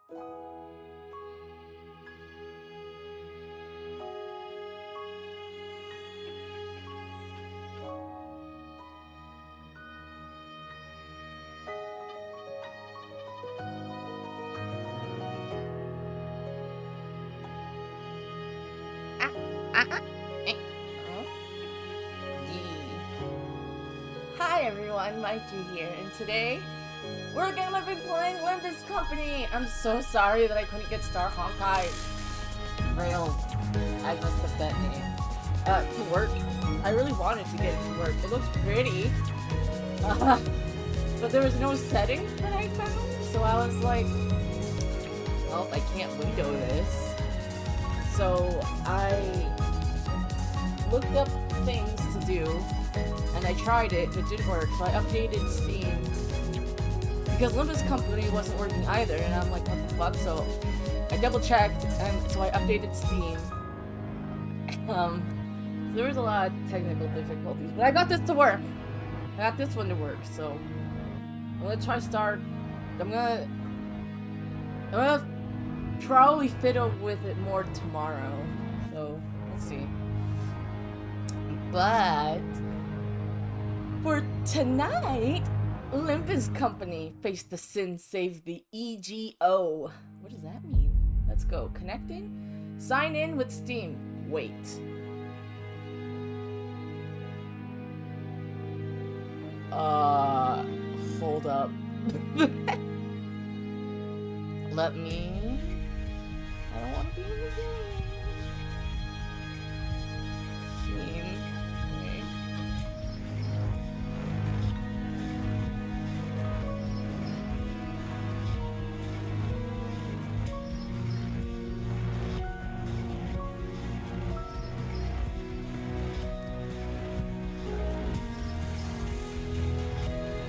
Hi everyone, Mikey here, and today we're gonna be playing Limbus Company. I'm so sorry that I couldn't get Star Honkai. Real, I messed up that name. To work. I really wanted to get it to work. It looks pretty, but there was no settings that I found, so I was like, well, I can't window this. So I looked up things to do, and I tried it, but it didn't work, so I updated Steam, because Limbus Company wasn't working either, and I'm like, what the fuck, so I double checked, and so I updated Steam. So there was a lot of technical difficulties, but I got this to work. I got this one to work, so I'm gonna try I'm gonna probably fiddle with it more tomorrow, so we'll see. But for tonight, Limbus Company face the sin saves the EGO. What does that mean? Let's go. Connecting? Sign in with Steam. Wait. Hold up. Let me... I don't want to be in the game.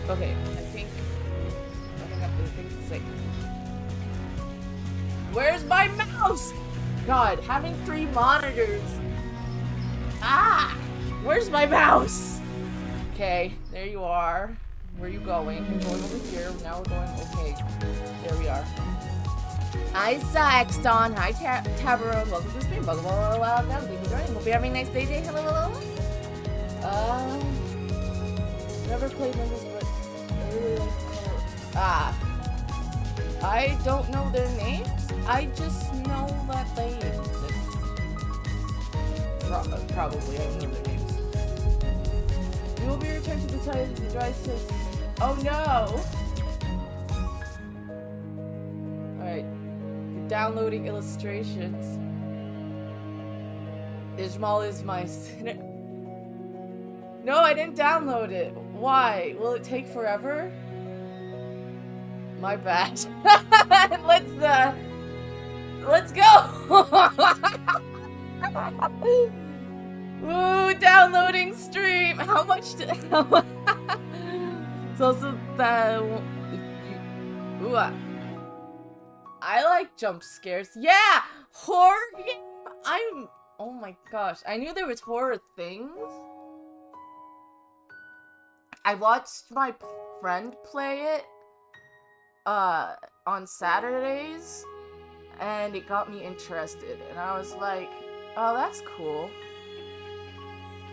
Okay, I think it's safe. Where's my mouse? God, having 3 monitors. Where's my mouse? Okay, there you are. Where are you going? You're going over here. Now we're going. Okay, there we are. Hi, Saxton. Hi, Tabaron. Welcome to the stream. Welcome. Thank you for joining. Hope you're having a nice day. Hello. Never played Limbus, but I really like color. I don't know their names. I just know that they exist. Probably, I know their names. You will be returned to the side of the dry sys. Oh no! Alright. You're downloading illustrations. Ismail is my sinner. No, I didn't download it. Why? Will it take forever? My bad. Let's go! Woo, downloading stream! How much did... It's also that... Ooh, I like jump scares. Yeah! Horror game? Oh my gosh. I knew there was horror things. I watched my friend play it on Saturdays, and it got me interested, and I was like, oh, that's cool.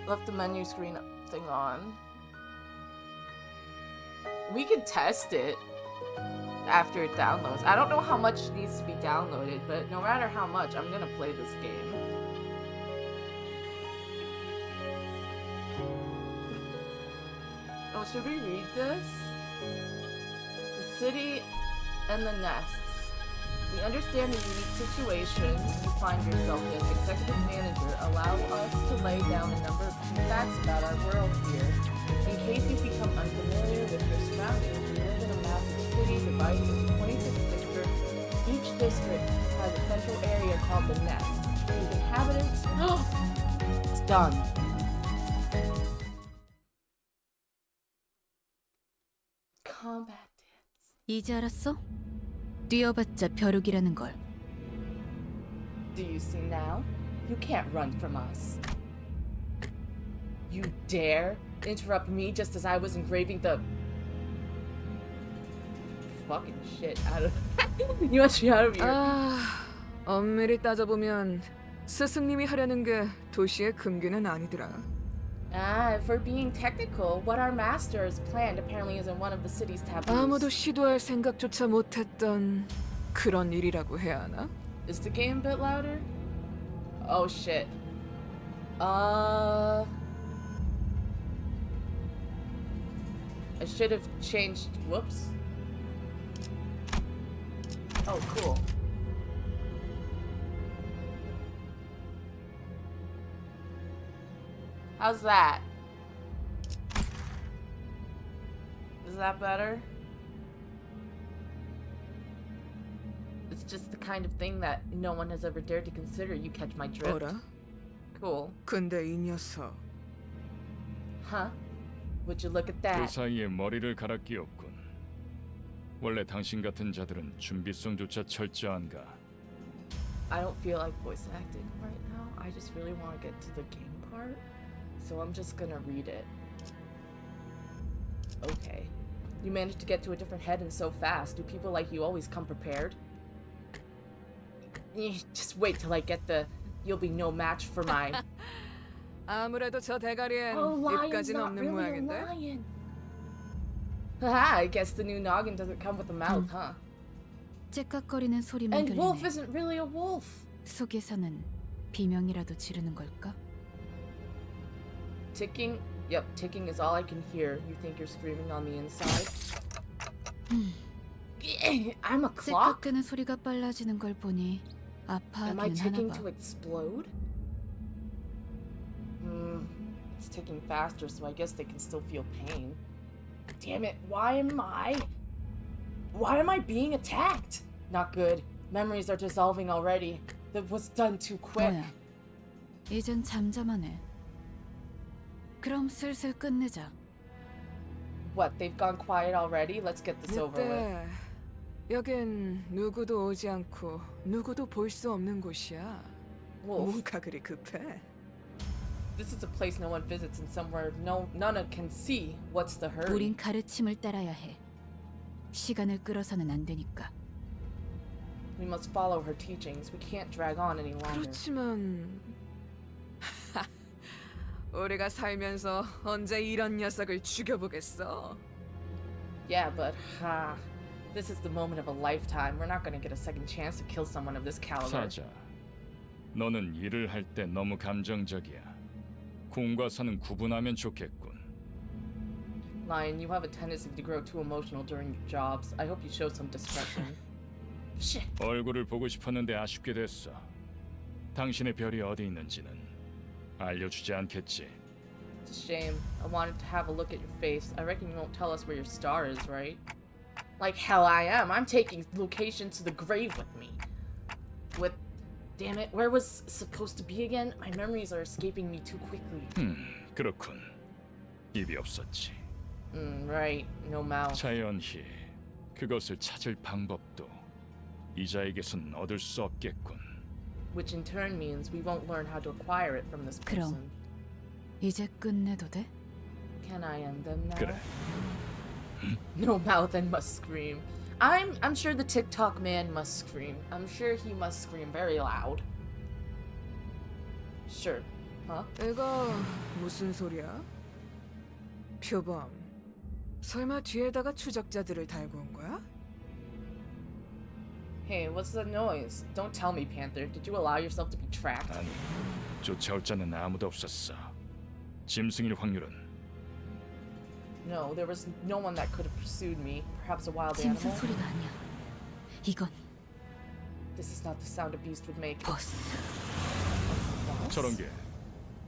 Left the menu screen thing on. We could test it after it downloads. I don't know how much needs to be downloaded, but no matter how much, I'm gonna play this game. Oh, should we read this? The city and the nests. We understand the unique situation you find yourself in. Executive Manager, allow us to lay down a number of key facts about our world here. In case you become unfamiliar with your surroundings, we live in a massive city divided into 26 districts. Each district has a central area called the Nest. Whose inhabitants... It's done. Combat dance. 이제 알았어? 뛰어봤자 벼룩이라는 걸. Do you see now? You can't run from us. You dare interrupt me just as I was engraving the fucking shit out of You must be out of here. 엄밀히 따져보면 스승님이 하려는 게 도시의 금기는 아니더라. For being technical, what our master has planned apparently isn't one of the city's taboos. 아무도 시도할 생각조차 못했던 그런 일이라고 해야 하나? Is the game a bit louder? Oh shit. I should have changed. Whoops. Oh, cool. How's that? Is that better? It's just the kind of thing that no one has ever dared to consider. You catch my drift. 어라? Cool. 근데 이 녀석 Huh? Would you look at 그 that? 사이에 머리를 갈아 끼웠군. 원래 당신 같은 자들은 준비성조차 철저한가? I don't feel like voice acting right now. I just really want to get to the game part. So I'm just gonna read it. Okay. You managed to get to a different head and so fast. Do people like you always come prepared? Just wait till I get the you'll be no match for my 아무래도 저 대가리엔 Oh, lion's 입까지는 not 없는 really a 모양인데. lion. Haha, I guess the new noggin doesn't come with a mouth, huh? 째깍거리는 소리만 And wolf 들리네. isn't really a wolf. 속에서는 비명이라도 지르는 걸까? Ticking? Yep, ticking is all I can hear. You think you're screaming on the inside? I'm a clock? 째깍대는 소리가 빨라지는 걸 보니 Am I 아파하기는 ticking 하나 to 봐. explode? It's ticking faster, so I guess they can still feel pain. Damn it, why am I being attacked? Not good. Memories are dissolving already. That was done too quick. 뭐야? 이젠 잠잠하네. 그럼 슬슬 끝내자. What, they've gone quiet already? Let's get this over with. 이때 여긴 누구도 오지 않고 누구도 볼 수 없는 곳이야. Wolf, 뭔가 그리 급해. this is a place no one visits and somewhere none can see. What's the hurry? 우린 가르침을 따라야 해. 시간을 끌어서는 안 되니까. We must follow her teachings. We can't drag on any longer. 그렇지만 우리가 살면서 언제 이런 녀석을 죽여보겠어? Yeah, but this is the moment of a lifetime. We're not gonna get a second chance to kill someone of this caliber. 사자, 너는 일을 할 때 너무 감정적이야. 공과 사는 구분하면 좋겠군. Lion, you have a tendency to grow too emotional during your jobs. I hope you show some discretion. Shit. 얼굴을 보고 싶었는데 아쉽게 됐어. 당신의 별이 어디 있는지는 알려주지 않겠지. It's a shame. I wanted to have a look at your face. I reckon you won't tell us where your star is, right? Like hell I am. I'm taking location to the grave with me. Damn it, where was it supposed to be again? My memories are escaping me too quickly. 그렇군. 입이 없었지. Right. No mouth. 자연히 그것을 찾을 방법도 이자에게선 얻을 수 없겠군. Which in turn means we won't learn how to acquire it from this 그럼. person. 이제 끝내도 돼? Can I end them now? 그래. No mouth and must scream. I'm sure the TikTok man must scream. I'm sure he must scream very loud. Sure. Huh? 이거 무슨 소리야? 표범, 설마 뒤에다가 추적자들을 달고 온 거야? Hey, what's that noise? Don't tell me, Panther. Did you allow yourself to be tracked? 아니, 쫓아올 자는 아무도 없었어. 짐승일 확률은 No, there was no one that could have pursued me. Perhaps a wild 짐승 animal? 소리가 아니야. 이건 This is not the sound a beast would make. 버스. 저런 게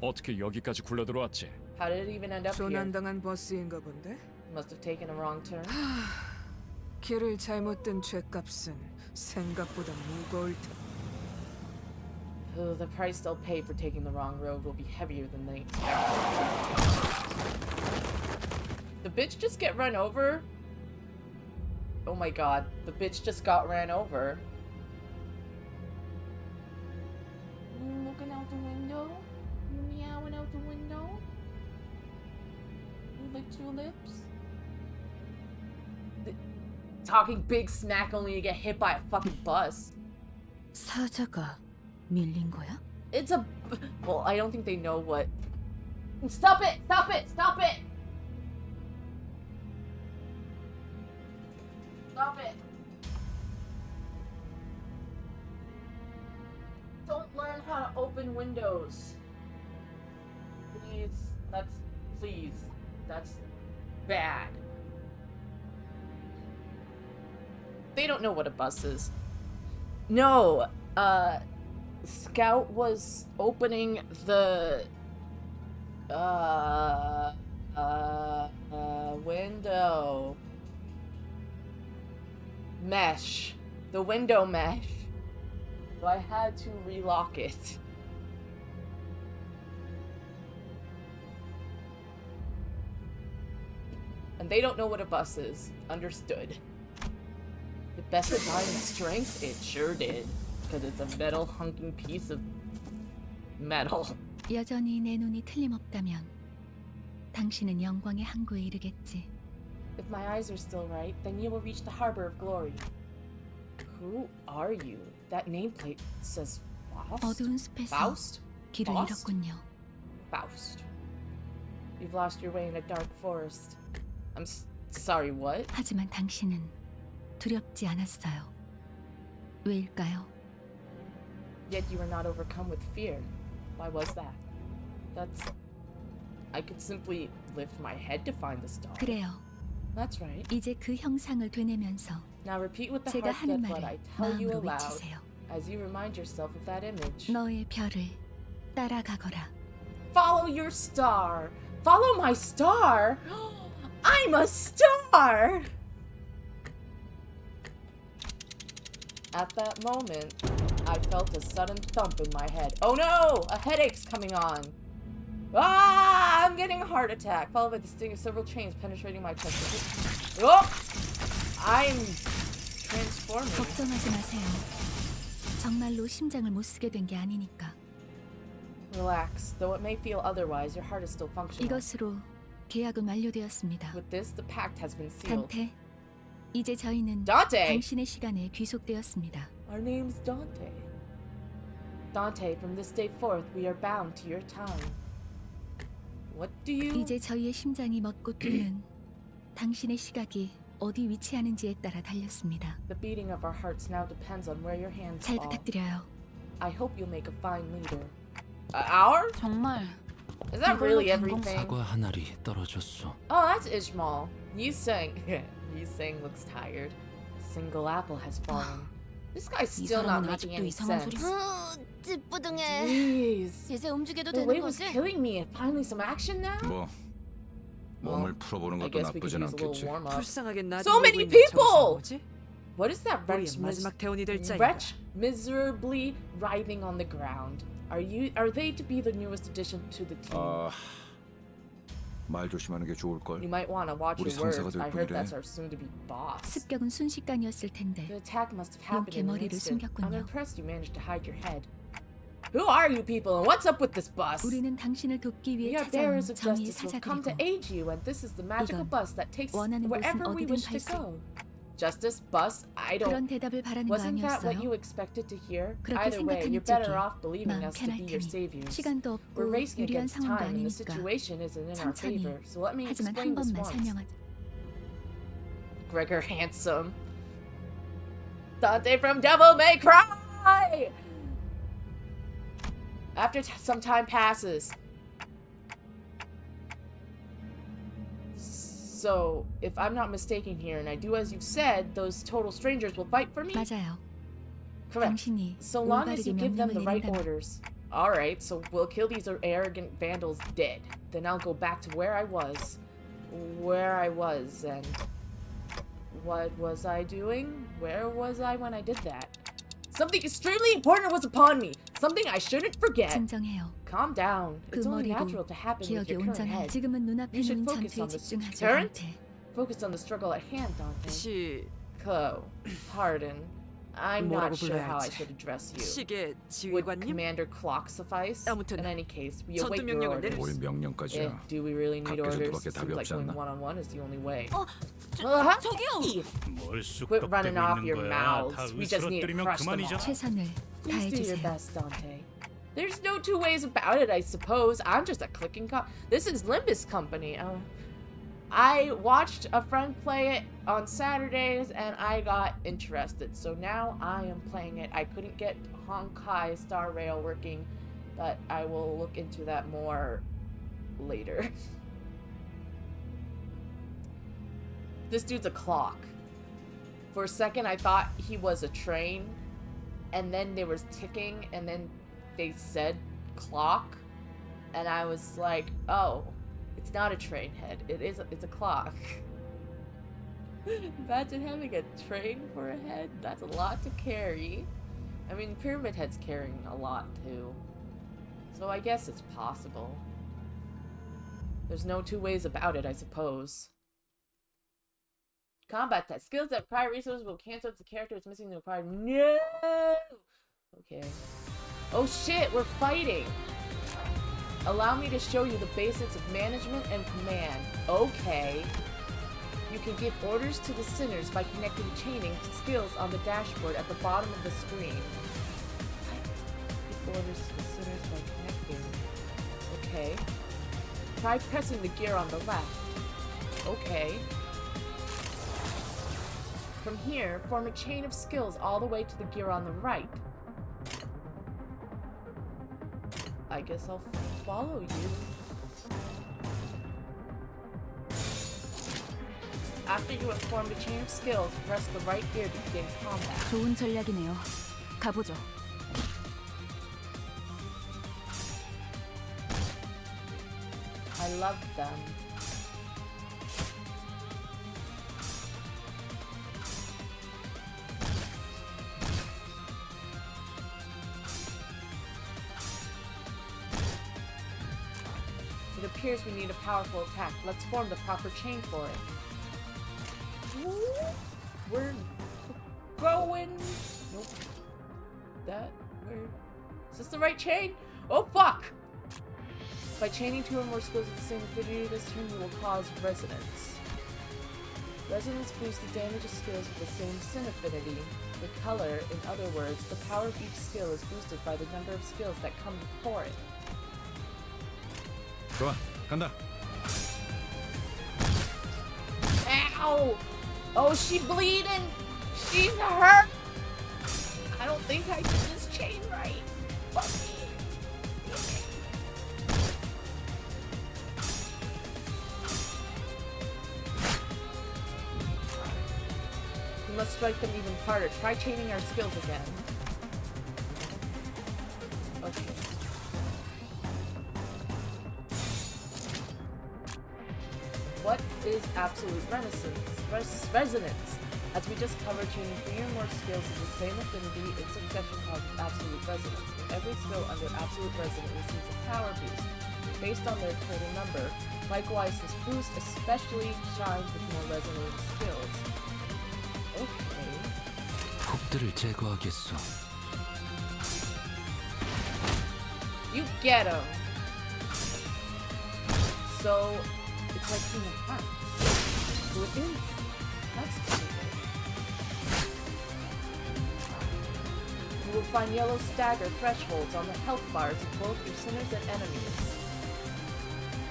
어떻게 여기까지 굴러들어왔지? How did it even end up here? 조난당한 버스인가 본데? Must have taken a wrong turn. 길을 잘못 든 죄값은 생각보다 무거울 테. The price they'll pay for taking the wrong road will be heavier than they. The bitch just get run over? Oh my god, the bitch just got ran over. You looking out the window? You meowing out the window? You licked your lips? talking big smack only to get hit by a fucking bus. 사자가 밀린 거야? It's a... Well, I don't think they know what... Stop it! Stop it! Stop it! Stop it! Don't learn how to open windows. Please. Please. That's bad. They don't know what a bus is. No, Scout was opening the window mesh. The window mesh. So I had to relock it. And they don't know what a bus is. Understood. The best of time strength? It sure did. Because it's a metal hunking piece of metal. 여전히 내 눈이 틀림없다면 당신은 영광의 항구에 이르겠지. If my eyes are still right, then you will reach the harbor of glory. Who are you? That nameplate says Faust? 어두운 숲에서 Faust? 길을 Faust? 잃었군요. Faust. You've lost your way in a dark forest. I'm sorry, what? 하지만 당신은 두렵지 않았어요. 왜일까요? Yet you were not overcome with fear. Why was that? I could simply lift my head to find the star. 그래요. That's right. 이제 그 형상을 되뇌면서 Now repeat with the 제가 heart 하는 that what I 말을 tell you 마음으로 aloud 외치세요. as you remind yourself of that image. 너의 별을 따라가거라. Follow your star. Follow my star? I'm a star! At that moment, I felt a sudden thump in my head. Oh no! A headache's coming on. Ah! I'm getting a heart attack, followed by the sting of several chains penetrating my chest. Oh! I'm transforming. 걱정하지 마세요. 정말로 심장을 못 쓰게 된 게 아니니까. Relax. Though it may feel otherwise, your heart is still functional. 이것으로 계약은 완료되었습니다. With this, the pact has been sealed. 단테, 이제 저희는 Dante! 당신의 시간에 귀속되었습니다. Our name's Dante. Dante, from this day forth, we are bound to your time. What do you... 이제 저희의 심장이 멎고 뛰는 당신의 시각이 어디 위치하는지에 따라 달렸습니다. The beating of our hearts now depends on where your hands 잘 fall. 부탁드려요. I hope you'll make a fine leader. Our? 정말 Is that really 이걸로 된 everything? 사과 한 알이 떨어졌어. Oh, that's Ishmael. You saying looks tired. A single apple has fallen. This guy's 이 still not 사람은 making 아직도 any 이상한 sense. 소리. 찌뿌둥해. Jeez. 이제 움직여도 The 되는 way was 거지? killing me. Finally some action now? 뭐 몸을 풀어보는 I 것도 guess we could 나쁘진 use a little 않겠지. warm up. 불쌍하게 나도 So many people! What is that 우리의 wretch, 마지막 대원이 될 자인가? wretch miserably writhing on the ground? Are they to be the newest addition to the team? 말 조심하는 게 좋을 걸. You might want to watch 우리 your words. 상사가 될 I heard 뿐이래. that's our soon-to-be boss. 습격은 순식간이었을 텐데 The attack must have happened 용케 in an 머리를 instant. I'm 숨겼군요. impressed you managed to hide your head. Who are you people and what's up with this bus? 우리는 당신을 돕기 We 위해 are 찾아온 bearers of 정의의 justice who have come to 사자들이고 aid you, and this is the magical 이건 bus that takes 원하는 곳은 wherever we 어디든 wish to 갈 수- go. Justice bus? I don't. 그런 대답을 바라는 거 Wasn't that what you 아니었어요? expected to hear? 그렇게 Either way, you're 생각하는 better 쪽이 off believing 마음 us to 편할 be your 테니 saviors. 시간도 We're 없고 racing 유리한 against 상황도 time, and the 아니니까 situation isn't in our 천천히 favor. So let me 하지만 explain 한 this 번만 once. 설명하자. Gregor Handsome. Dante from Devil May Cry! After some time passes. So, if I'm not mistaken here, and I do as you've said, those total strangers will fight for me? 맞아요. Correct. 당신이 So long as 올바르게 you give them the 명령을 right 내린다면 orders. Alright, so we'll kill these arrogant vandals dead. Then I'll go back to where I was. And... What was I doing? Where was I when I did that? Something extremely important was upon me. Something I shouldn't forget. 진정해요. Calm down. 그 It's only 머리로 natural to happen with 기억이 your current 온전해. head. 지금은 눈앞에 You should 놓인 focus 전투에 on the 집중하죠. current? 단테. Focus on the struggle at hand, Dante. 시 Chloe, pardon. I'm 뭐라고 not sure how I 불러야 should address you. 시계 Would 지휘관님? Commander Clock suffice? 아무튼 In any case, we 전투 await your 명령을 orders. 뭘 Yeah, 명령까지야. do we really need 각계에서 orders? 누밖에 Seems 답이 like 없지 going 않나? one-on-one is the only way. 저기요. 뭘 Quit running 쑥덕대고 off 있는 your 거야. mouths. 다 We just need to 으스러뜨리면 crush them all. 그만이잖아. 최선을 Please do your 다해주세요. best, Dante. There's no two ways about it, I suppose. I'm just a clicking This is Limbus Company. I watched a friend play it on Saturdays and I got interested. So now I am playing it. I couldn't get Honkai Star Rail working, but I will look into that more later. This dude's a clock. For a second, I thought he was a train, and then there was ticking, and then they said clock, and I was like, oh, it's not a train head. It's a clock. Imagine having a train for a head. That's a lot to carry. I mean, Pyramid Head's carrying a lot too. So I guess it's possible. There's no two ways about it, I suppose. Combat test. Skills that require resources will cancel if the character is missing the required. No! Okay. Oh shit, we're fighting! Allow me to show you the basics of management and command. Okay. You can give orders to the sinners by connecting chaining skills on the dashboard at the bottom of the screen. What? Give orders to the sinners by connecting. Okay. Try pressing the gear on the left. Okay. From here, form a chain of skills all the way to the gear on the right. I guess I'll follow you. After you have formed a chain of skills, press the right gear to begin combat. 좋은 전략이네요. 가보죠. I love them. It appears we need a powerful attack. Let's form the proper chain for it. We're going. Nope. Is this the right chain? Oh fuck! By chaining two or more skills of the same affinity this turn, you will cause resonance. Resonance boosts the damage of skills with the same sin affinity. The color, in other words, the power of each skill is boosted by the number of skills that come before it. 좋아, 간다. Ow! Oh, she bleeding! She's hurt! I don't think I did this chain right. Fuck me. We must strike them even harder. Try chaining our skills again. Okay. What is absolute resonance? As we just covered, chaining 3 or more skills of the same affinity in succession causes absolute resonance. Every skill under absolute resonance receives a power boost based on their total number. Likewise, this boost especially shines with more resonating skills. Okay. 폭들을 제거하겠소. You get him. So it's like Kingdom Hearts. So it is. That's cool. You will find yellow stagger thresholds on the health bars of both your sinners and enemies.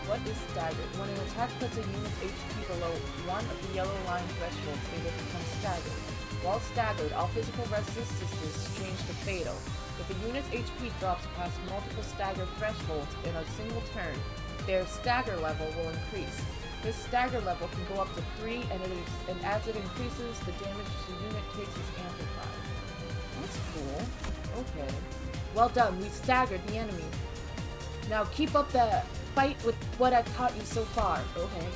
What is staggered? When an attack puts a unit's HP below one of the yellow line thresholds, they will become staggered. While staggered, all physical resistances change to fatal. If a unit's HP drops past multiple stagger thresholds in a single turn, their stagger level will increase. This stagger level can go up to 3, and as it increases, the damage the unit takes is amplified. That's cool. Okay. Well done, we staggered the enemy. Now keep up the fight with what I've taught you so far. Okay.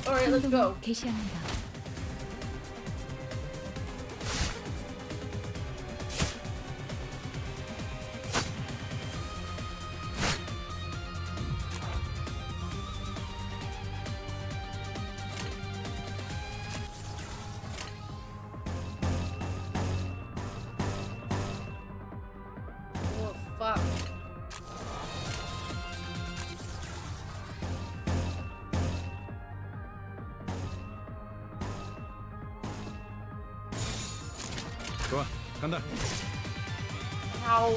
Alright, let's go. 행동을 개시합니다. 간다. Ow.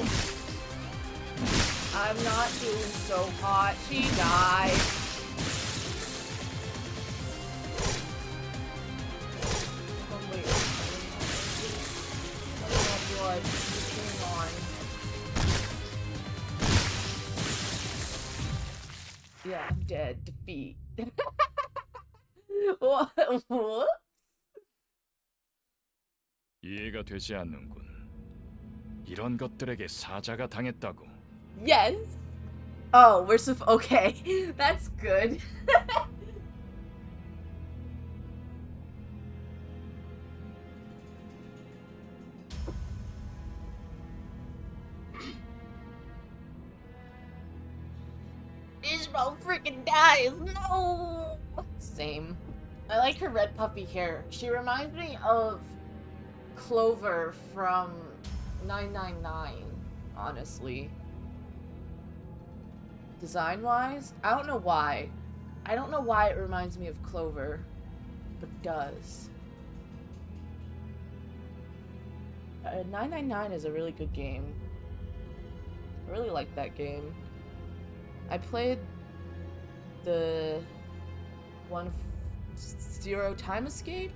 I'm not doing so hot. She died. Oh, wait. Oh, blood. What's going on? Yeah, I'm dead. Defeat. What? What? 이해가 되지 않는군. 이런 것들에게 사자가 당했다고. Yes. Oh, we're okay. That's good. Ishmael freaking dies. No. Same. I like her red puffy hair. She reminds me of Clover from 999, honestly. Design-wise, I don't know why. I don't know why it reminds me of Clover, but it does. 999 is a really good game. I really like that game. I played the one Zero Time Escape.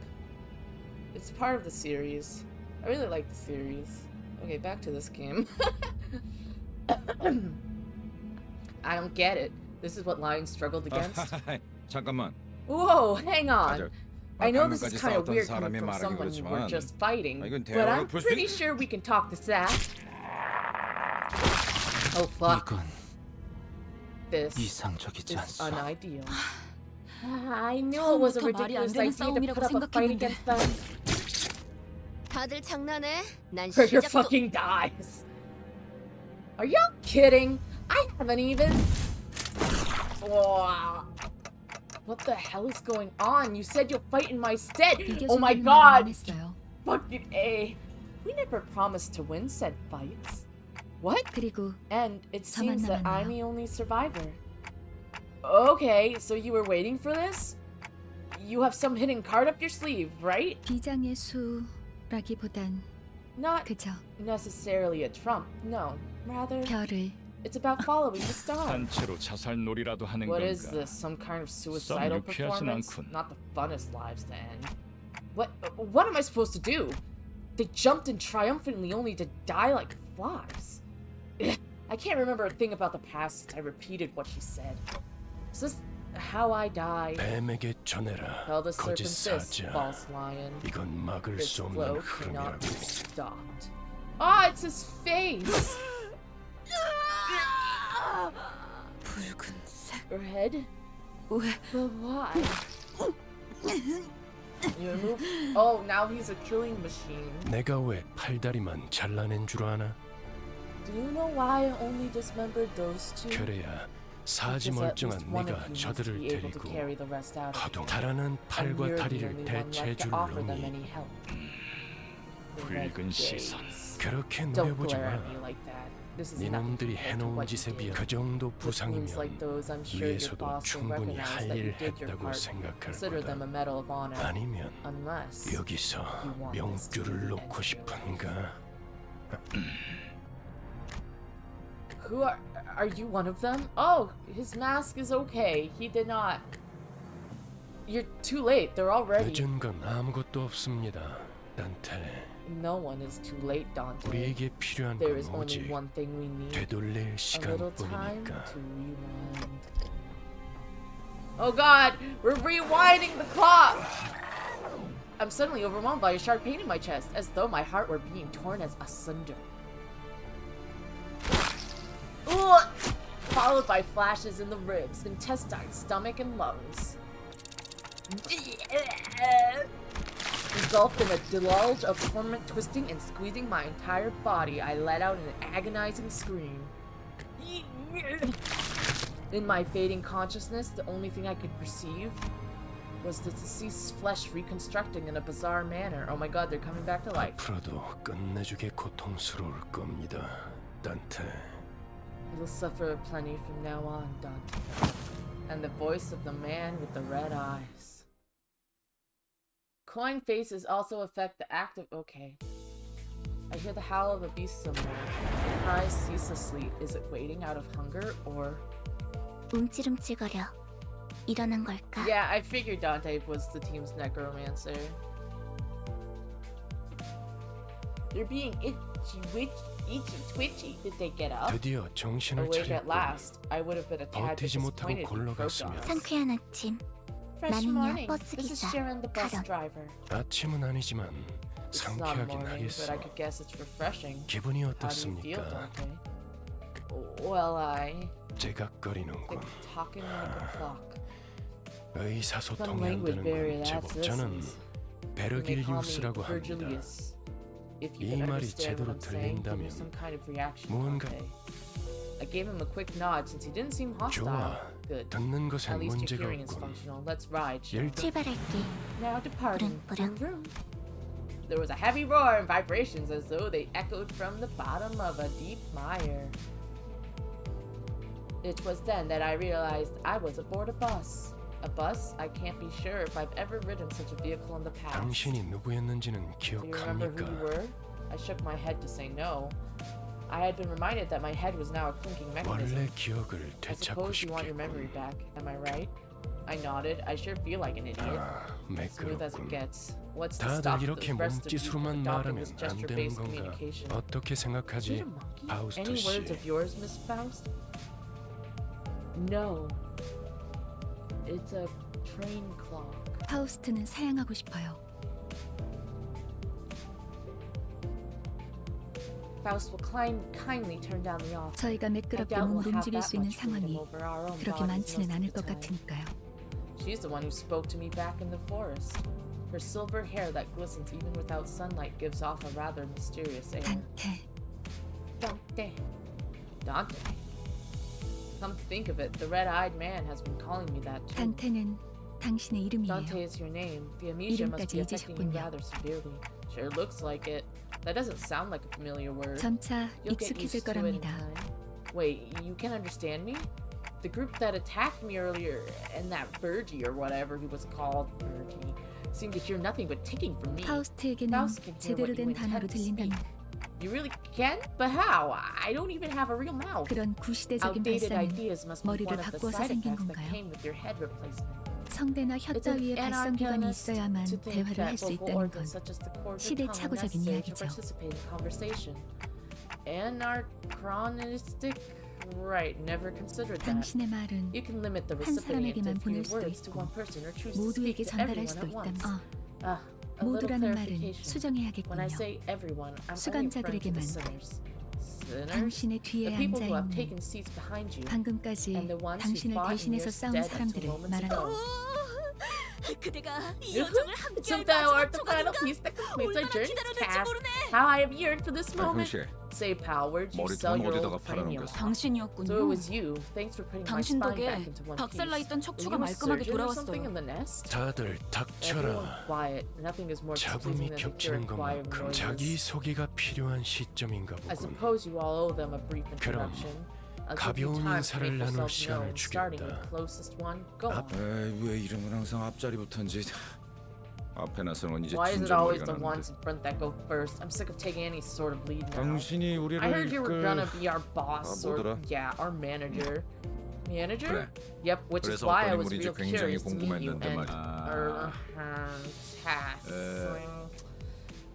It's part of the series. I really like the series. Okay, back to this game. I don't get it. This is what Lion struggled against? 잠깐만. Whoa, hang on. 맞아. I know this is 방금까지 kind of 싸웠던 weird coming 사람이 from 말하기 someone you were 그렇지만 just fighting, 이건 but 대화로 I'm 볼 수 pretty sure we can talk this out. Oh fuck, 이건 this 이상적이지 is 않소. unideal. I knew it was a 처음부터 말이 안 ridiculous 되는 idea to put up a fight 싸움이라고 against them. 다들 장난해? 난 Trigger 시작도 fucking dies. Are y'all kidding? I haven't even. Wow. What the hell is going on? You said you'll fight in my stead. Oh my 이겨준다는 말은 안 god. 했어요. Fucking A. We never promised to win said fights. What? 그리고 And it 저만 seems that I'm 남았네요. the only survivor. Okay, so you were waiting for this? You have some hidden card up your sleeve, right? 비장의 수라기보단 Not 그저 necessarily a trump, no. Rather, 별을 it's about following the star. 단체로 자살놀이라도 하는 What is 건가? this? Some kind of suicidal 유쾌하진 performance? 않군. Not the funnest lives to end. What am I supposed to do? They jumped in triumphantly only to die like flies. I can't remember a thing about the past since I repeated what she said. Is this how I die? 뱀에게 전해라. Tell the 거짓 serpent this, 사자. false lion. 이건 막을 This 수 없는 flow cannot be 흐름이라고. stopped. Ah, it's his face! 붉은색 Red? 왜 But why? You remove. Oh, now he's a killing machine. 내가 왜 팔다리만 잘라낸 줄 아나? Do you know why I only dismembered those two? 그래야 사지 Because at 멀쩡한 least one of 네가 you must 저들을 be able to 데리고 carry the rest out of 파동 it. 달아난 And 팔과 you're the 다리를 only one left 대체해 to 줄 offer them 놈이 any help. The red 붉은 시선. gaze. 그렇게 Don't 노려보지 glare 마. at me like that. This is nothing 니놈들이 compared to 해놓은 what you 짓에 비해 did. 그 정도 With wounds like 부상이면 those, I'm sure your 위에서도 boss will 충분히 recognize 할 that you 일 did your 했다고 part. 생각할 Consider them a 거다. medal of honor. 아니면 Unless 여기서 you want this to 명줄을 end 놓고 your 싶은가? Who are you one of them? Oh, his mask is okay. He did not. You're too late. They're already. 늦은 건 아무것도 없습니다. 단테, No one is too late, Dante. 우리에게 필요한 There 건 is only 오직 one thing we need. 되돌릴 A little time 시간뿐이니까. to rewind. Oh god, we're rewinding the clock! I'm suddenly overwhelmed by a sharp pain in my chest, as though my heart were being torn asunder. Ugh! Followed by flashes in the ribs, intestines, stomach, and lungs. Engulfed in a deluge of torment, twisting and squeezing my entire body, I let out an agonizing scream. In my fading consciousness, the only thing I could perceive was the deceased's flesh reconstructing in a bizarre manner. Oh my god, they're coming back to life. 앞으로도 끝내주게 고통스러울 겁니다. 단테. You'll suffer plenty from now on, Dante. And the voice of the man with the red eyes. Coin faces also affect the active. Okay. I hear the howl of a beast somewhere. It cries ceaselessly. Is it waiting out of hunger or... 움찔움찔거려. 일어난 걸까? Yeah, I figured Dante was the team's necromancer. They're being itchy, twitchy. Did they get up? 드디어 정신을 Awake at 차렸군. last. I would have been a tad 버티지 못하고 disappointed if you croaked 골러갔으면. on us. 상쾌한 아침. Fresh 나는요, morning. 버스 This is 기사, Sharon, the bus 카런. driver. 아침은 아니지만 It's not 상쾌하긴 morning, but 하겠어. I could guess it's refreshing. 기분이 How do you feel, 어떻습니까? Dante? Well, I 제각거리는군. think talking like a clock. Some 의사소통이 안 language 되는 barrier 건 that's this 제법자는 is. They call me 베르길리우스라고 합니다. Virgilius. If 이 you can 말이 understand 제대로 what I'm saying, give me 들린다면 some kind of reaction, 무언가- Dante. I gave him a quick nod since he didn't seem hostile. 좋아. Good. 듣는 At 것엔 least your 문제가 hearing is 없군. functional. Let's ride. 열 출발할게. Now departing. Vroom, Vroom, vroom. There was a heavy roar and vibrations as though they echoed from the bottom of a deep mire. It was then that I realized I was aboard a bus. A bus? I can't be sure if I've ever ridden such a vehicle in the past. 당신이 누구였는지는 Do you remember who you 기억합니까? were? I shook my head to say no. I had been reminded that my head was now a clinking mechanism. 원래 기억을 I 되찾고 suppose you want your memory 싶겠군. back. Am I right? I nodded. I sure feel like an idiot. 아, Smooth as it 매끄럽군. gets. What's to 다들 stop the 이렇게 rest of you from 몸짓으로만 adopting 말하면 this 안 되는 gesture-based 건가? communication? 어떻게 Is it 생각하지, a monkey? 파우스토 Any words 씨? of yours, Miss Faust? No. It's a train clock. 파우스트는 사양하고 싶어요. Faust will kindly turn down the offer. 저희가 I 매끄럽게 doubt 몸을 we'll have 움직일 that 수 있는 much freedom 상황이 over our own 그렇게 bodies 많지는 most 않을 of the 것 time. 같으니까요. She's the one who spoke to me back in the forest. Her silver hair that glistens even without sunlight gives off a rather mysterious air. 단테, Dante. Dante. Come think of it, the red-eyed man has been calling me that too. 단테는 당신의 Dante 이름이에요. is your name. The amnesia must be 이름까지 affecting you 잊으셨군요. rather severely. Sure looks like it. That doesn't sound like a familiar word. 점차 You'll get 익숙해질 used to it in 거랍니다. time. Wait, you can understand me? The group that attacked me earlier, and that Virgie or whatever he was called, Virgie, seemed to hear nothing but ticking from me. 파우스트에게는 Faust can hear 제대로 what you 된 단어로 intend to speak. 들린다면 You really can? But how? I don't even have a real mouth. 그런 구시대적인 Outdated 발상은 ideas must be 머리를 one of the 바꿔서 side 생긴 effects that 건가요? came with your head replacement. 성대나 혀 It's an 따위의 발성기관이 anarchist 있어야만 to think 대화를 할 that 수 vocal 있다는 건 organs such as the cords or tongue are 시대착오적인 necessary to 이야기죠. participate in conversation. Anachronistic? Right, never considered that. 당신의 말은 You can limit the 한 recipient 사람에게만 to 보낼 few 수도 words to 있고 one person or choose to 모두에게 speak to 전달할 everyone 수도 at once. 있다면 A little 모두라는 말은 clarification. When I 수정해야겠군요. say everyone, I'm only referring to 수감자들에게만 the sinners. Sinners? 당신의 뒤에 The people 앉아 who have 있는 taken seats behind you. 방금까지 And the ones who 당신을 fought in 대신해서 your 싸운 stead 사람들을 until moments 말하는 ago. 그대가 이 Isn't 여정을 함께할 Since thou 마지막 art the final 조각인가? piece that completes our 얼마나 journey's 기다렸는지 task, 모르네. how I have yearned for this moment. 형씨, Say, pal, where'd you sell 머리통은 your 어디다가 old cranium? 팔아넘겼어? So it 당신이었군요. was you. Thanks for putting my 당신 spine 덕에 back into one piece. 박살나 있던 Were 척추가 you a 말끔하게 surgeon or something in 돌아왔어요. the nest? 다들 Everyone 닥쳐라. quiet. Nothing is more 잡음이 displeasing than the 겹치는 pure quiet of 것만큼 noises. 자기 소개가 필요한 시점인가 I 보군. suppose you all owe them a brief 그럼 introduction. I'll give you 가벼운 time to 인사를 make 나눌 yourself 시간을 known, starting with 주겠다. the closest one. Go on. 왜 이름은 항상 앞자리부터인지. 앞에 나서는 이제 Why is it 진짜 always 머리가 the ones 나는데. in front that go first? I'm sick of taking any sort of lead now. 당신이 우리를 I heard you were 이끌... gonna be our boss, or 뭐더라? yeah, our manager. Manager? 그래. Yep, which is 그래서 why I 어떤 was 인물인지 real 굉장히 curious to meet you 궁금했는데 and 말이야. tasks.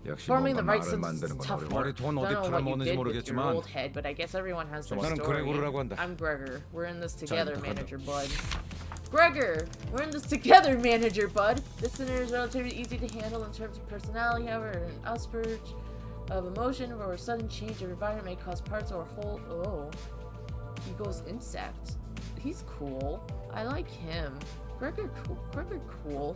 역시 Forming the 뭔가 right 말을 sense 만드는 is 건 tough 어려워. work. 머리통은 Don't 어디 know what you 팔아먹는지 did with your 모르겠지만 old head, but I guess everyone has their 나는 story. 그레고르라고 한다. I'm Gregor. We're in this 잘 together, 부탁한다. manager bud. Gregor, we're in this together, manager bud. This sinner is relatively easy to handle in terms of personality, however, an upsurge of emotion or a sudden change of environment may cause parts or whole. Oh, he goes insect. He's cool. I like him. Gregor cool.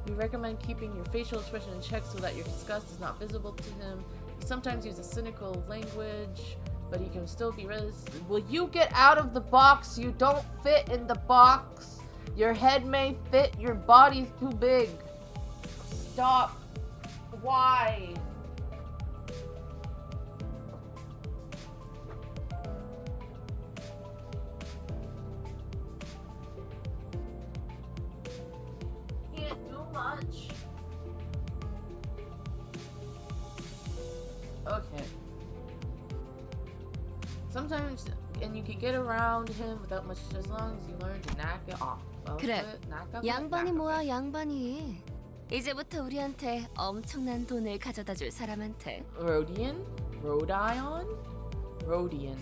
We recommend keeping your facial expression in check so that your disgust is not visible to him. He sometimes uses cynical language, but he can still be Will you get out of the box? You don't fit in the box. Your head may fit, your body's too big. Stop. Why? Can't do much. sometimes, and you can get around him without much as long as you learn to knock it off. 그래, 양반이 뭐야 양반이. 이제부터 우리한테 엄청난 돈을 가져다 줄 사람한테. Rodion? Rodion? Rodion.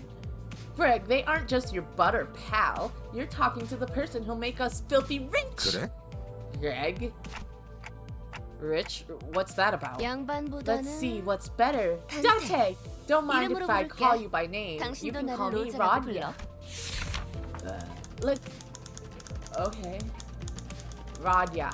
Greg, they aren't just your butter pal. You're talking to the person who'll make us filthy rich. 그래? Greg? Rich? What's that about? 양반보다는 Let's see what's better. Dante. Dante! Don't mind if 이름으로 I 부를게. call you by name. You 당신도 can 나를 call me 로즈라고 Radia. 불러. Look. Okay. Radia.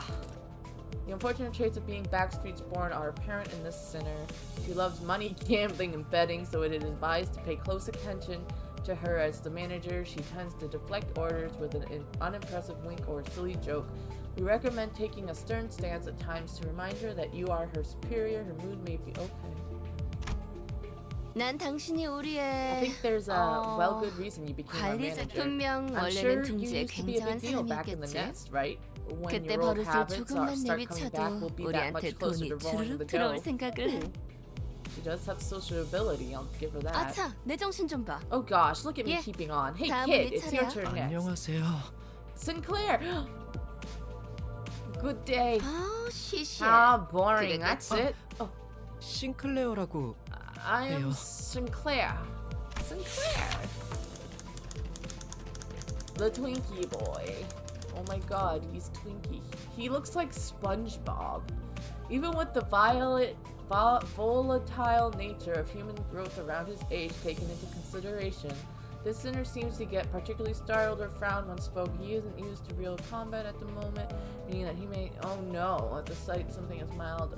The unfortunate traits of being Backstreet's born are apparent in this sinner. She loves money, gambling, and betting, so it is advised to pay close attention to her as the manager. She tends to deflect orders with an unimpressive wink or silly joke. We recommend taking a stern stance at times to remind her that you are her superior. Her mood may be okay. 난 당신이 I 우리의 think there's a well good reason you became our 관리자 manager. 분명 I'm sure 원래는 you 둥지에 used to be a 굉장한 big deal back in the 사람이었겠지. nest, right? When 그때 your old 버릇을 habits 조금만 start coming back, we'll 내비쳐도 be that much 우리한테 closer 돈이 to rolling the 주르륵 들어올 dough. 생각을. She does have social ability, I'll give her that. 아차, 내 정신 좀 봐. Oh gosh, look at me Yeah. keeping on. Hey 다음은 kid, 네 it's your 차례야. turn next. 안녕하세요. Sinclair! Good day. 아, 시시해. How boring, 그게 that's 끝. it. Oh, 싱클레어라고 I am 해요. Sinclair. Sinclair. The Twinkie boy. Oh my god, he's Twinkie. He looks like SpongeBob. Even with the volatile nature of human growth around his age taken into consideration, this sinner seems to get particularly startled or frowned when spoken. He isn't used to real combat at the moment, meaning that he may, oh no, at the sight something as mild,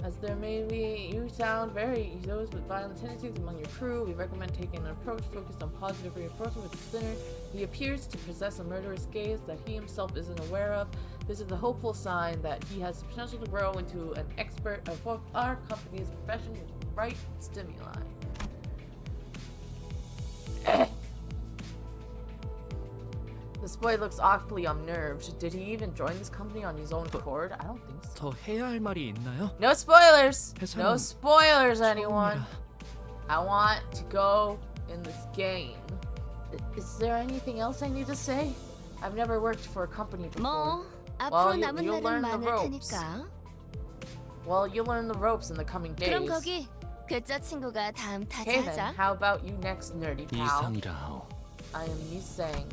as there may be, you sound very, those with violent tendencies among your crew. We recommend taking an approach focused on positive reinforcement with the sinner. He appears to possess a murderous gaze that he himself isn't aware of. This is a hopeful sign that he has the potential to grow into an expert of what our company's profession with right stimuli. This boy looks awfully unnerved. Did he even join this company on his own accord? I don't think so. 더 해야 할 말이 있나요? No spoilers! 회사는 No spoilers, anyone! 처음이라. I want to go in this game. Is there anything else I need to say? I've never worked for a company before. 뭐 앞으로 Well, 남은 you'll learn 날은 the 많을 ropes. 테니까. Well, you'll learn the ropes in the coming days. 그럼 거기 그저 친구가 다음 타자 Okay then, 하자. how about you next, nerdy pal? 이상이라 하오. I am Yisang.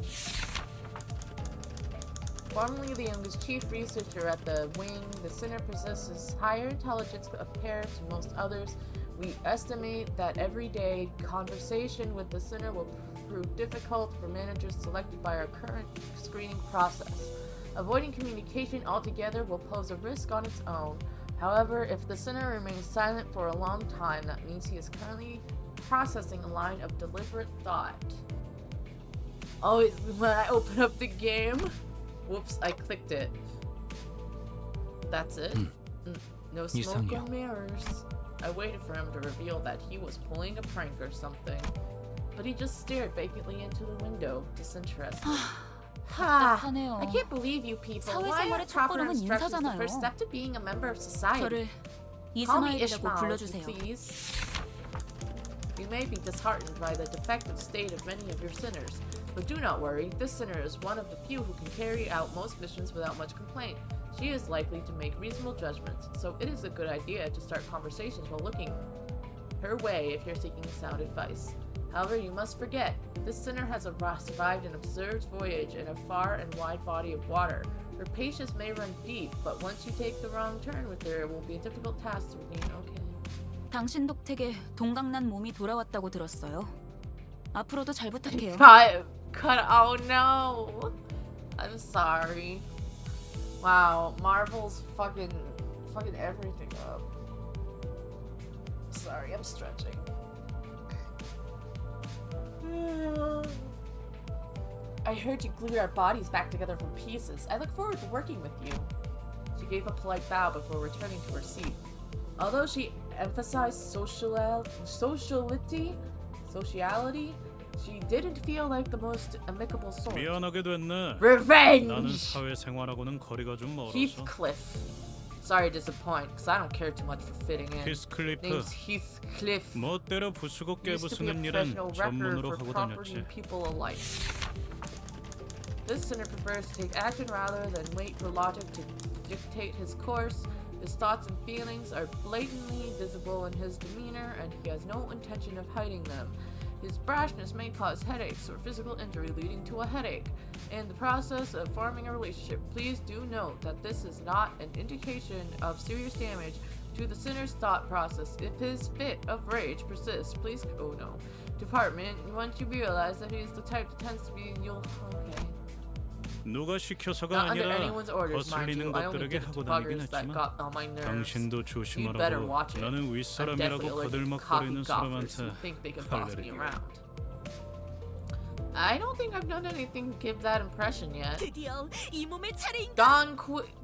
Formerly the youngest chief researcher at the wing, the Sinner possesses higher intelligence compared to most others. We estimate that every day conversation with the Sinner will prove difficult for managers selected by our current screening process. Avoiding communication altogether will pose a risk on its own. However, if the Sinner remains silent for a long time, that means he is currently processing a line of deliberate thought. Oh, it's when I open up the game? Whoops, I clicked it. That's it? No smoke 이상이요. or mirrors. I waited for him to reveal that he was pulling a prank or something. But he just stared vacantly into the window, disinterested. Ha! 답답하네요. I can't believe you people. Why 사회생활의 are proper 첫걸음은 instructions the 인사잖아요. first step to being a member of society? 저를 Call me 이스마일이라고 Ishmael, 불러주세요. please. You may be disheartened by the defective state of many of your sinners, but do not worry. This sinner is one of the few who can carry out most missions without much complaint. She is likely to make reasonable judgments, so it is a good idea to start conversations while looking her way if you're seeking sound advice. However, you must forget, this sinner has survived an absurd voyage in a far and wide body of water. Her patience may run deep, but once you take the wrong turn with her, it will be a difficult task to regain. Okay. 당신 덕택에 동강난 몸이 돌아왔다고 들었어요. 앞으로도 잘 부탁해요. Cut. Oh no. I'm sorry. Wow, Marvel's fucking everything up. Sorry, I'm stretching. I heard you glued our bodies back together from pieces. I look forward to working with you. She gave a polite bow before returning to her seat. Although she emphasized sociality, she didn't feel like the most amicable sort. 미안하게 됐네. 나는 Revenge! 사회생활하고는 거리가 좀 멀어서. Heathcliff. Sorry to disappoint, because I don't care too much for fitting in. 히스클리프, Name's Heathcliff. 멋대로 부수고 Used to be a 깨부수는 일은 professional wrecker 전문으로 for 하고 property 다녔지. and people alike. This sinner prefers to take action rather than wait for logic to dictate his course. His thoughts and feelings are blatantly visible in his demeanor, and he has no intention of hiding them. His brashness may cause headaches or physical injury leading to a headache. In the process of forming a relationship, please do note that this is not an indication of serious damage to the sinner's thought process. If his fit of rage persists, please department, once you realize that he is the type that tends to be okay. 누가 시켜서가 Not under 아니라 anyone's orders, mind 거슬리는 you. I only 것들에게 did it to 하고 다니긴 buggers that 했지만 got on my nerves. 당신도 You better 조심하라고 watch it. 나는 I'm definitely 윗사람이라고 allergic to 거들먹거리는 coffee gophers 사람한테 who think they can boss me 할례를 around. I don't think I've done anything to give that impression yet. 드디어 이 몸의 차례인가? Don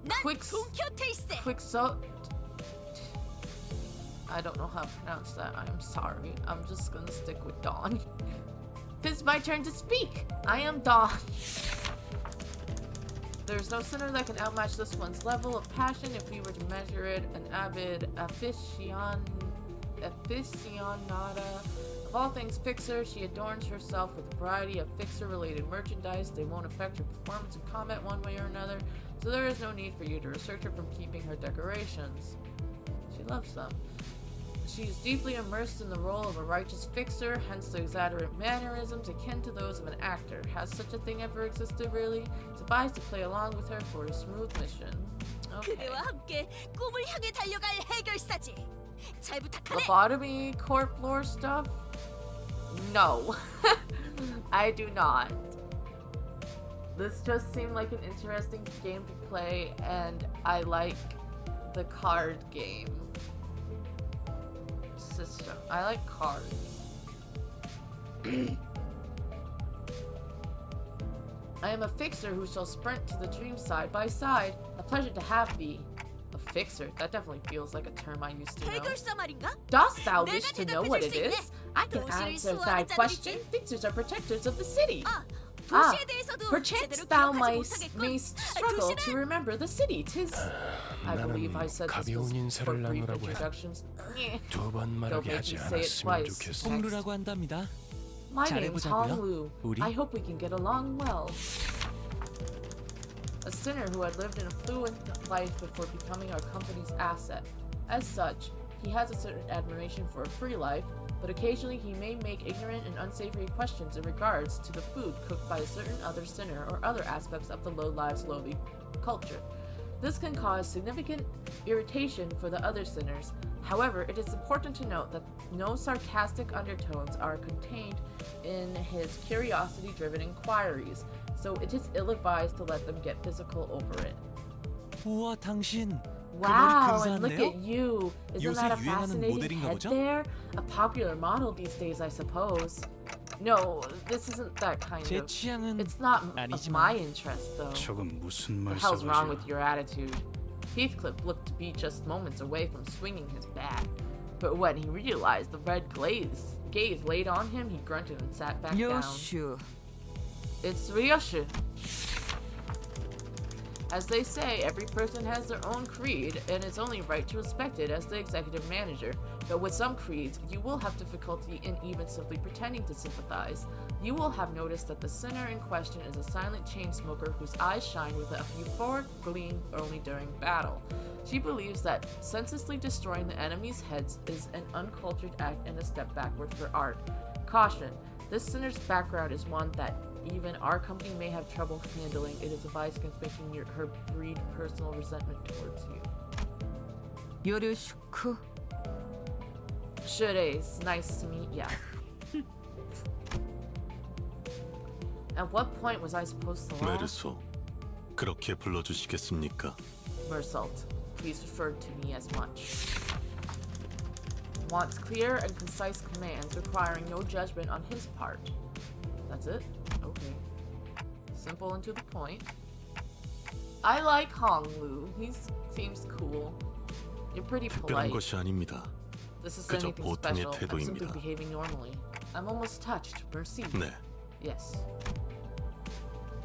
난 동키호테일세. I don't know how to pronounce that. I'm sorry. I'm just gonna stick with Dawn. It's my turn to speak. I am Dawn. There's no sinner that can outmatch this one's level of passion if we were to measure it an avid aficionada. Of all things Fixer, she adorns herself with a variety of Fixer-related merchandise. They won't affect her performance in combat one way or another, so there is no need for you to restrict her from keeping her decorations. She loves them. She is deeply immersed in the role of a righteous fixer, hence the exaggerate mannerisms akin to those of an actor. Has such a thing ever existed, really? Suffice to play along with her for a smooth mission. Okay. 그대와 함께 꿈을 향해 달려갈 해결사지. 잘 부탁하네. Lobotomy corp lore stuff? No. I do not. This just seemed like an interesting game to play, and I like the card game system. I like cards. I am a fixer who shall sprint to the dream side by side. A pleasure to have thee. A fixer? That definitely feels like a term I used to know. 해결사 말인가? Dost thou 내가 wish to know 대답해줄 what it 수 있네. is? I can 도시를 answer 수호하는 thy 자들이지. question. Fixers are protectors of the city. 아, 도시에 대해서도 Perchance 제대로 thou 기억하지 못하겠군. mayst struggle to 도시는 remember the city. Tis. I believe I said this was for brief introductions. 두번 Don't make me say it twice. 홍루라고 한답니다. My name's 잘해보자고요. Honglu. 우리? I hope we can get along well. A sinner who had lived an affluent life before becoming our company's asset. As such, he has a certain admiration for a free life, but occasionally he may make ignorant and unsavory questions in regards to the food cooked by a certain other sinner or other aspects of the low lives lowly culture. This can cause significant irritation for the other sinners. However, it is important to note that no sarcastic undertones are contained in his curiosity-driven inquiries, so it is ill-advised to let them get physical over it. 우와 당신. Wow, and look at you! Isn't that a 요새 유행하는 fascinating 모델인가 head 보죠? there? A popular model these days, I suppose. No, this isn't that kind 제 of... 취향은 It's not of 아니지만. my interest, though. 저건 무슨 What the hell's wrong 말씀이세요? with your attitude? Heathcliff looked to be just moments away from swinging his bat, but when he realized the red gaze laid on him, he grunted and sat back down. 요슈. It's Ryoshu. As they say, every person has their own creed, and it's only right to respect it as the executive manager. But with some creeds, you will have difficulty in even simply pretending to sympathize. You will have noticed that the sinner in question is a silent chain smoker whose eyes shine with a euphoric gleam only during battle. She believes that senselessly destroying the enemy's heads is an uncultured act and a step backward for art. Caution: this sinner's background is one that even our company may have trouble handling. It is advised against making her breed personal resentment towards you. 요르슈크. Sure is. Nice to meet ya. At what point was I supposed to laugh? 메르소, 그렇게 불러주시겠습니까? Mersault. Please refer to me as much. Wants clear and concise commands requiring no judgment on his part. That's it? Okay. Simple and to the point. I like Honglu. He seems cool. You're pretty 특별한 polite. 것이 아닙니다. This is 그저 anything 보통의 special. I'm simply 태도입니다. behaving normally. I'm almost touched. Merci. 네, Yes.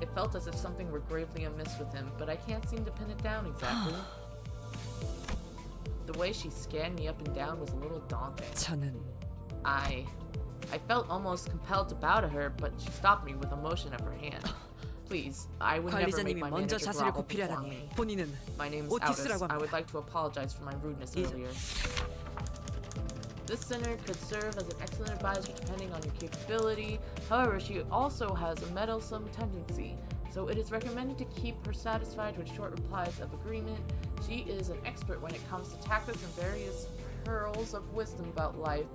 It felt as if something were gravely amiss with him, but I can't seem to pin it down exactly. way she scanned me up and down was a little daunting. 저는 I felt almost compelled to bow to her, but she stopped me with a motion of her hand. Please, I would never make 관리자님이 my 먼저 manager 자세를 grovel before me. 굽히려다니 본인은 My name's 오티스라고 Aldous. I would 합니다. like to apologize for my rudeness earlier. This center could serve as an excellent advisor depending on your capability. However, she also has a meddlesome tendency, so it is recommended to keep her satisfied with short replies of agreement. She is an expert when it comes to tactics and various pearls of wisdom about life,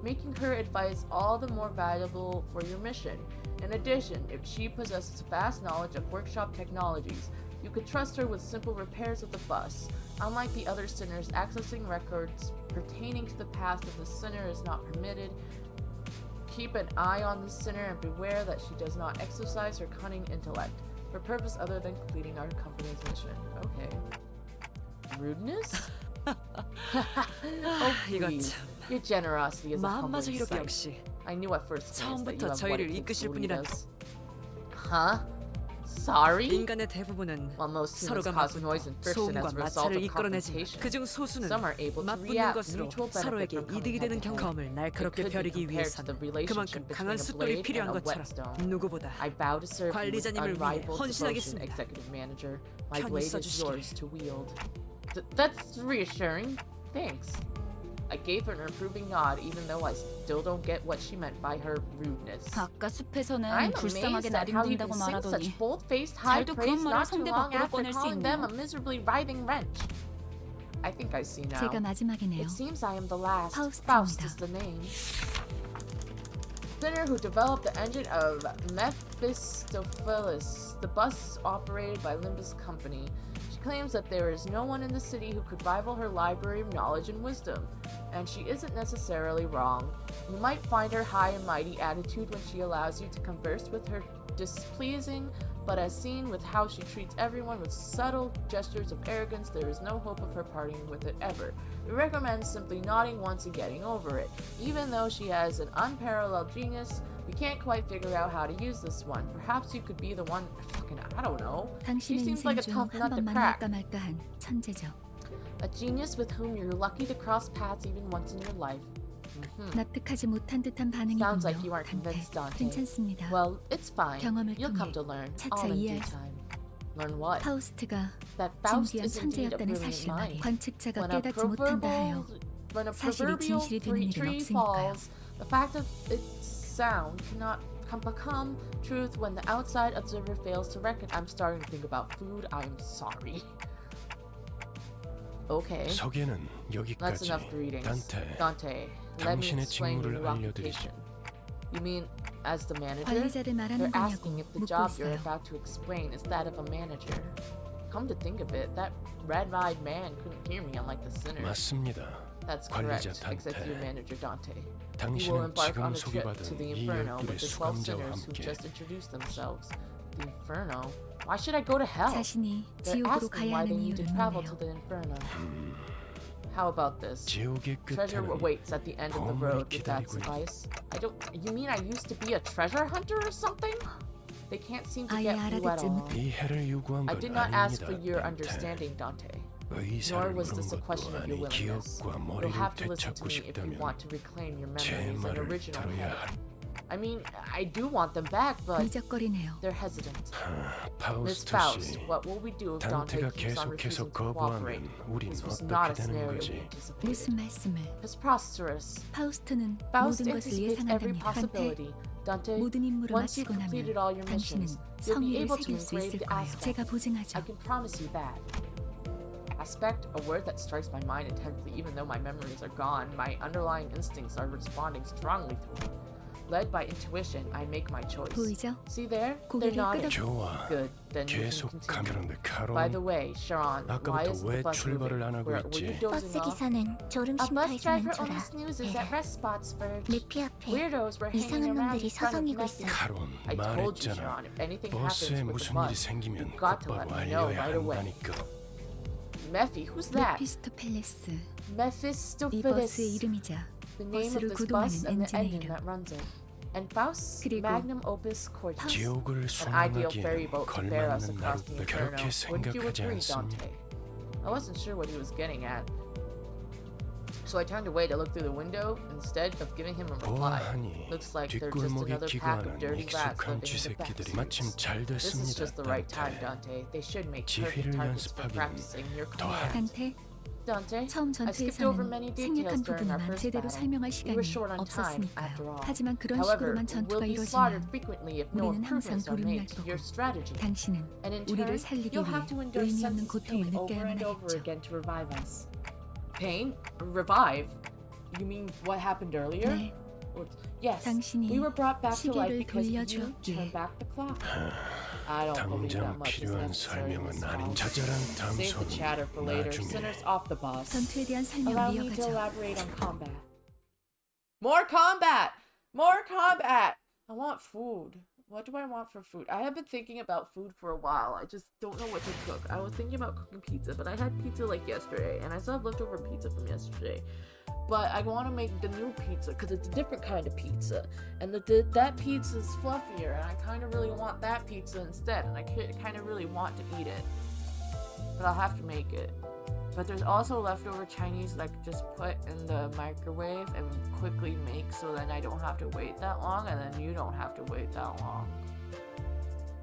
making her advice all the more valuable for your mission. In addition, if she possesses vast knowledge of workshop technologies, you could trust her with simple repairs of the bus. Unlike the other sinners, accessing records pertaining to the past of the sinner is not permitted. Keep an eye on the sinner and beware that she does not exercise her cunning intellect for purpose other than completing our company's mission. Okay. Rudeness? Oh, 이건 please. 참 Your generosity is a 마음마저 humbling 이렇게 sight. 역시 I knew at first glance that you 처음부터 have what 저희를 it takes 이끄실 to lead 분이란 us. Huh? Sorry? 인간의 대부분은 While most humans 서로가 cause noise and 맞붙어 friction as 소음과 a result 마찰을 of 이끌어내지만 confrontation, 그중 소수는 some are able to 맞붙는 react 것으로 mutual benefit 서로에게 from coming 이득이 head 되는 to head. 경험을 It 날카롭게 could be 벼르기 compared to the 위해서는 relationship 그만큼 between 강한 a 숫돌이 blade and 필요한 a 것처럼 whetstone. 누구보다 I vow to serve you with 관리자님을 위해 unrivaled devotion, 헌신하겠습니다. Executive Manager. My 편히 blade is 써주시길. yours to wield. That's reassuring. Thanks. I gave her an approving nod, even though I still don't get what she meant by her rudeness. 아까 숲에서는 I'm 불쌍하게 amazed at how you 나뒹군다고 can sing 말하더니 such bold-faced high 잘도 praise 그런 말을 not too 성대 long 밖으로 after 꺼낼 수 calling them a 있네요. miserably writhing wrench. I think I see now. 제가 마지막이네요. It seems I am the last. 파우스트입니다. Faust is the name. Sinner who developed the engine of Mephistopheles, the bus operated by Limbus Company. She claims that there is no one in the city who could rival her library of knowledge and wisdom, and she isn't necessarily wrong. You might find her high and mighty attitude when she allows you to converse with her displeasing, but as seen with how she treats everyone with subtle gestures of arrogance, there is no hope of her parting with it ever. We recommend simply nodding once and getting over it. Even though she has an unparalleled genius, we can't quite figure out how to use this one. Perhaps you could be the one. Fucking, I don't know. She 당신의 seems like 인생 a 중 tough 한 nut to 번 crack. 만날까 말까한 천재죠. A genius with whom you're lucky to cross paths even once in your life. 납득하지 못한 듯한 Sounds like you 반응이군요. aren't convinced, 단테. Dante. 괜찮습니다. Well, it's fine. 경험을 You'll come 통해 to learn. 차차 All in due 이해할 수- time. Learn what? 파우스트가 That Faust 진귀한 is indeed a 천재였다는 brilliant 사실 말이 mind. 관측자가 When a 깨닫지 못한다 하여 사실이 proverbial 진실이 되는 일은 tree 없으니까요. falls, the fact of its sound cannot become truth when the outside observer fails to reckon. I'm starting to think about food. I'm sorry. Okay. 소개는 That's 여기까지. enough greetings. 단테, Dante, let me 당신의 explain your 직무를 new 알려드리죠. occupation. You mean as the manager? 관리자를 말하는 They're 거냐고 asking if the 묻고 job you're 있어요. about to explain is that of a manager. Come to think of it, that red-eyed man couldn't hear me unlike the sinner. 맞습니다. That's correct, 관리자 Executive 단테. Manager Dante. You will 당신은 embark on 지금 a trip to 소개받은 the 이 Inferno 열둘의 with the 12 수감자와 sinners who 함께 just introduced themselves. The Inferno? Why should I go to hell? 자신이 They're 지옥으로 asking 가야 why 하는 they need to 이유를 travel 묻네요. to the Inferno. How about this? 지옥의 Treasure 끝에는 waits at the end of the 보물이 road with that 기다리고 있다. device. I don't. You mean I used to be a treasure hunter or something? They can't seem to 아예 get you at 알아듣지 all. 못해. 이해를 요구한 I 건 did not ask 아닙니다. for your 단테. understanding, Dante. Nor 의사를 was 물은 this a 것도 question of your 아니 willingness. 기억과 You'll 머리를 have to listen to 되찾고 me if you 싶다면 want to reclaim your 제 memories and 말을 original 들어야 head. 할. I mean, I do want them back, but 미적거리네요. they're hesitant. Miss 파우스트 Faust, 씨, what will we do if Dante 단테가 keeps on 계속해서 refusing to cooperate? 거부하면 우린 This was not 어떻게 a 되는 scenario we 거지? anticipated. 무슨 말씀을? It's preposterous. 파우스트는 Faust 모든 것을 anticipates every 예상한답니다. 단테, possibility. Dante, 모든 임무를 once you've 마치고 나면 completed all your 당신은 missions, you'll be 성의를 able to 새길 수 engrave 있을 the 거예요. aspect. 제가 보증하죠. I can promise you that. Aspect, a word that strikes my mind intensely even though my memories are gone. My underlying instincts are responding strongly to it. Led by intuition, I make my choice. 보이죠? See there? They're 고개를 nodding. 끄덕. 좋아. Good. Then you can 계속 continue. 가면은데 By the 카론. way, Sharon, why 아까부터 is 왜 the bus 출발을 moving? 안 하고 Were you 있지? dozing 버스 off? 기사는 졸음 A bus 쉼터에서 driver 멈춰라. only snoozes at rest spots, Verge. 내 앞에 Weirdos were hanging 이상한 around 놈들이 in front of 서성이고 Messy. 있어. 카론 I told you, 말했잖아. Sharon, if anything 버스에 happens with the 무슨 일이 bus, 생기면 you've got to 곧바로 let me know 알려야 right away. 한다니까. Mephi, who's that? 메피스토펠레스. 이 버스의 Mephistopheles. 이름이자 The name of 버스를 this bus 구동하는 and the 엔진의 engine 이름. that runs it. And Faust's 그리고 magnum opus Cortex. 지옥을 An ideal ferry 순항하기에는 boat to bear us 걸맞는 across the 나루도 Inferno. 그렇게 Wouldn't you 생각하지 agree, 않습니까? Dante? I wasn't sure what he was getting at. So I turned away to look through the window instead of giving him a reply. 보아하니 Looks like they're just 뒷골목에 another pack of 기거하는 dirty rats 익숙한 living in the 쥐새끼들이 back 마침 streets. 잘 This is 됐습니다. just the right time, 단테. Dante. They should make 지휘를 perfect targets for 연습하기 practicing your 더한 command. 단테, Dante, 처음 I skipped over 전투에서는 many 생략한 details during our 부분만 first 제대로 battle. 설명할 We 시간이 were short on time, after 없었으니까요. all. 하지만 그런 However, 식으로만 전투가 we'll be slaughtered 이루어지면 frequently if no 우리는 항상 improvements are 불임날 made to 거고 your strategy. 당신은 And in 우리를 turn, 살리기 you'll have to 위해 endure 의미 없는 senseless 고통을 pain over 느껴야만 and over 하겠죠. again to revive us. Pain? Revive? You mean what happened earlier? 네, Or- Yes, 당신이 we were brought back to life 시계를 because you 돌려주었기에. turned back the clock. I don't believe that 당장 much is 필요한 necessary in 설명은 this 아닌 house. 자잘한 Save the 담소는 chatter for later. 나중에. Sinners off the boss. 전투에 대한 설명을 Allow me to 이어가죠. elaborate on combat. More combat! More combat! I want food. What do I want for food? I have been thinking about food for a while. I just don't know what to cook. I was thinking about cooking pizza, but I had pizza like yesterday, and I still have leftover pizza from yesterday. But I want to make the new pizza because it's a different kind of pizza, and that pizza is fluffier, and I kind of really want that pizza instead, and I kind of really want to eat it. But I'll have to make it. But there's also leftover Chinese that I could just put in the microwave and quickly make, so then I don't have to wait that long, and then you don't have to wait that long.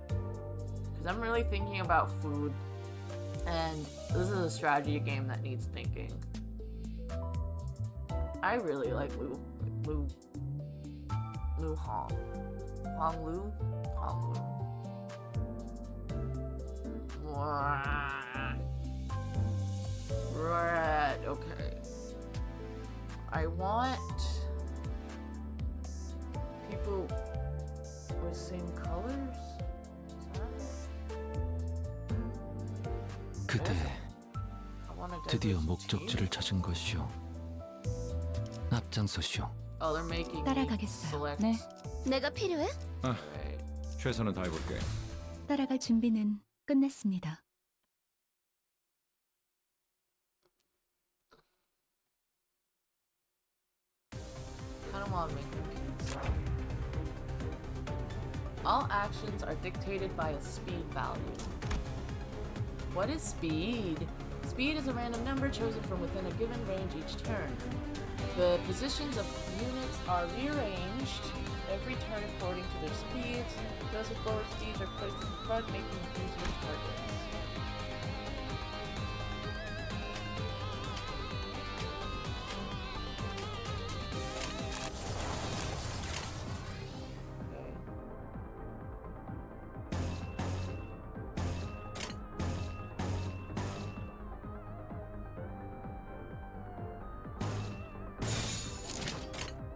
Because I'm really thinking about food, and this is a strategy game that needs thinking. I really like Lu Hong. Hong Lu? Hong Lu. Right, okay. I want people with same colors? 그대 I want a 드디어 diverse 목적지를 team. 찾은 것이오. 앞장서시오. Oh, they're making me 따라가겠어요. select. 네. 내가 필요해? Right. 최선을 다해볼게. 따라갈 준비는 끝났습니다. Kind of want to make pizza. All actions are dictated by a speed value. What is speed? Speed is a random number chosen from within a given range each turn. The positions of units are rearranged every turn according to their speeds. Those with lower speeds are placed in front, making them easier targets.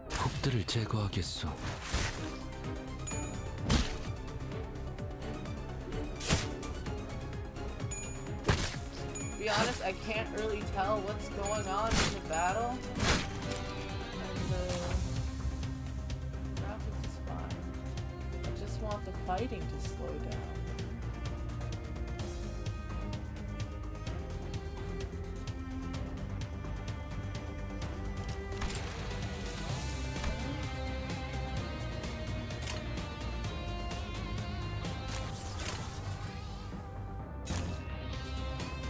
폭들을 제거하겠소. To be honest, I can't really tell what's going on in the battle. And the graphics is fine. I just want the fighting to slow down.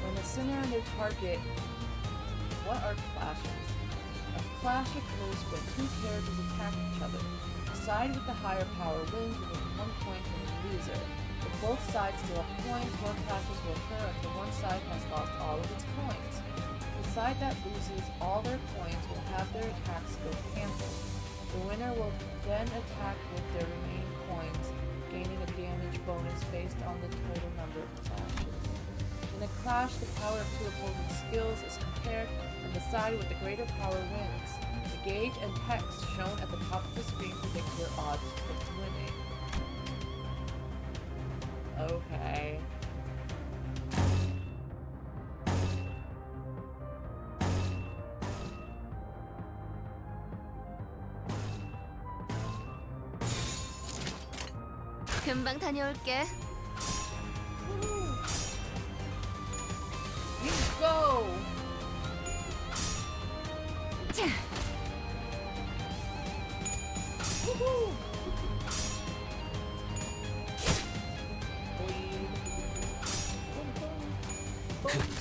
When a sinner and their target, what are clashes? A clash occurs when two characters attack each other. The side with the higher power wins with 1 point from the loser. If both sides still have coins, more clashes will occur until one side has lost all of its coins. The side that loses all their coins will have their attack skill cancelled. The winner will then attack with their remaining coins, gaining a damage bonus based on the total number of clashes. In a clash, the power of two opposing skills is compared, and the side with the greater power wins. The gauge and text shown at the top of the screen predict your odds of winning. Okay. 금방 다녀올게. You go! 자, Woohoo! Boing.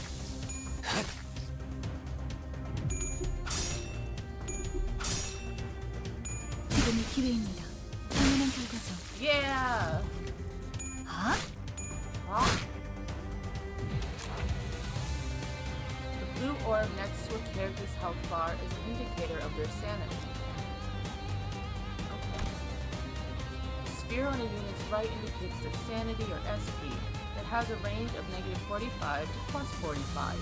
bar next to a character's health bar is an indicator of their sanity. Okay. The sphere on a unit's right indicates their sanity or SP. It has a range of -45 to +45.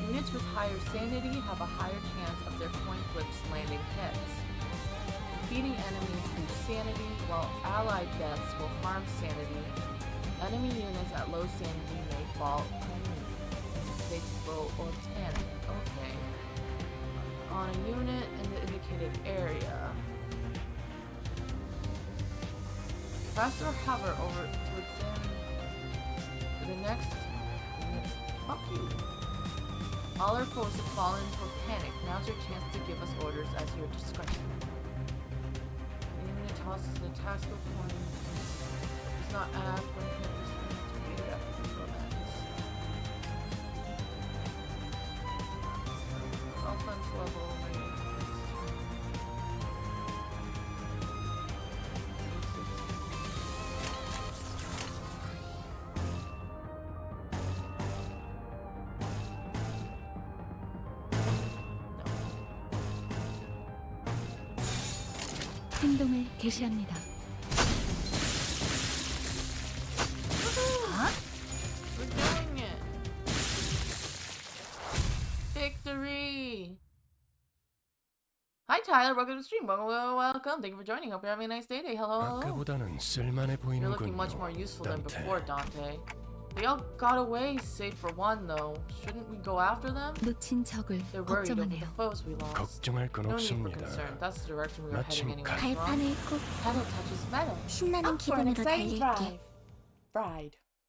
Units with higher sanity have a higher chance of their coin flips landing heads. Defeating enemies boost sanity, while allied deaths will harm sanity. Enemy units at low sanity may fall unstable or panic. Okay. On a unit in the indicated area. Press or hover over to examine the next unit. Fuck you. All our foes have fallen into a panic. Now's your chance to give us orders at your discretion. The unit tosses the task of coin. Does not ask when characters to read it after the romance. Offense level. 행동을 개시합니다. We're doing it! Victory! Hi Tyler, welcome to the stream. Welcome. Thank you for joining. Hope you're having a nice day. Hello. 아까보다는 쓸만해 You're looking much more useful than before, Dante. They all got away, save for one though. Shouldn't we go after them? 놓친 적을 They're worried over 걱정하네요. the foes we lost. 걱정할 건 No need for 없습니다. concern. That's the direction we were 마침 heading anyway. Wrong? 발판을 꼭 Metal touches metal. 신나는 Up for an 기분으로 exciting 달릴게.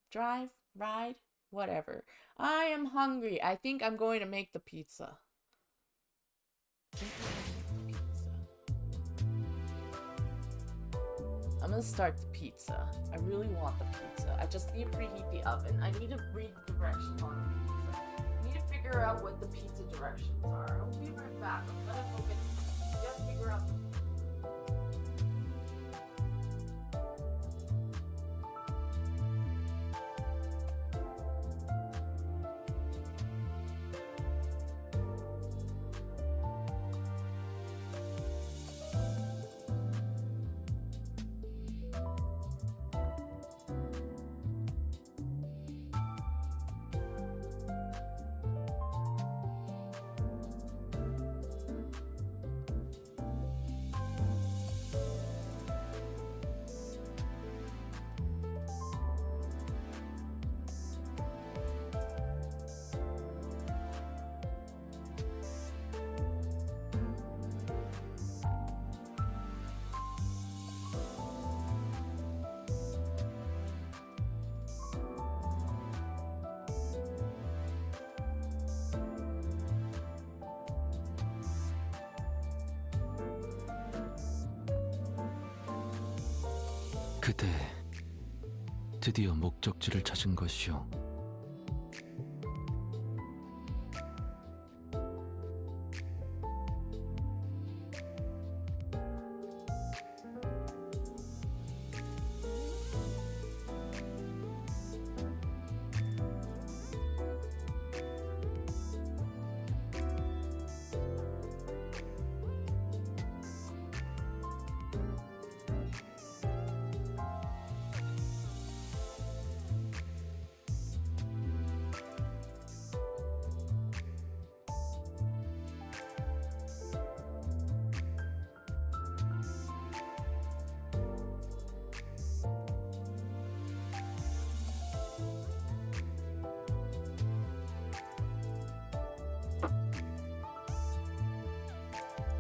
drive, ride, whatever. I am hungry. I think I'm going to make the pizza. I'm gonna start the pizza. I really want the pizza. I just need to preheat the oven. I need to read the directions on the pizza. I need to figure out what the pizza directions are. I'll be right back. I'm gonna go get. Just figure out. 그대 드디어 목적지를 찾은 것이오.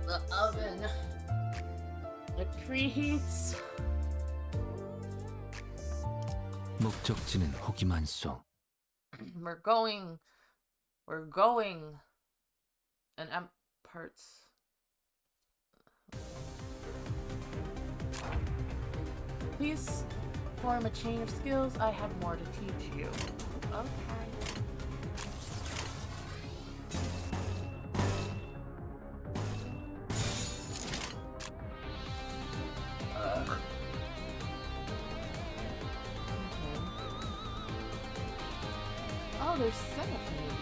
The oven. It preheats. 목적지는 호기만소. We're going. And parts. Please form a chain of skills. I have more to teach you. Okay. Oh, there's 7 of these.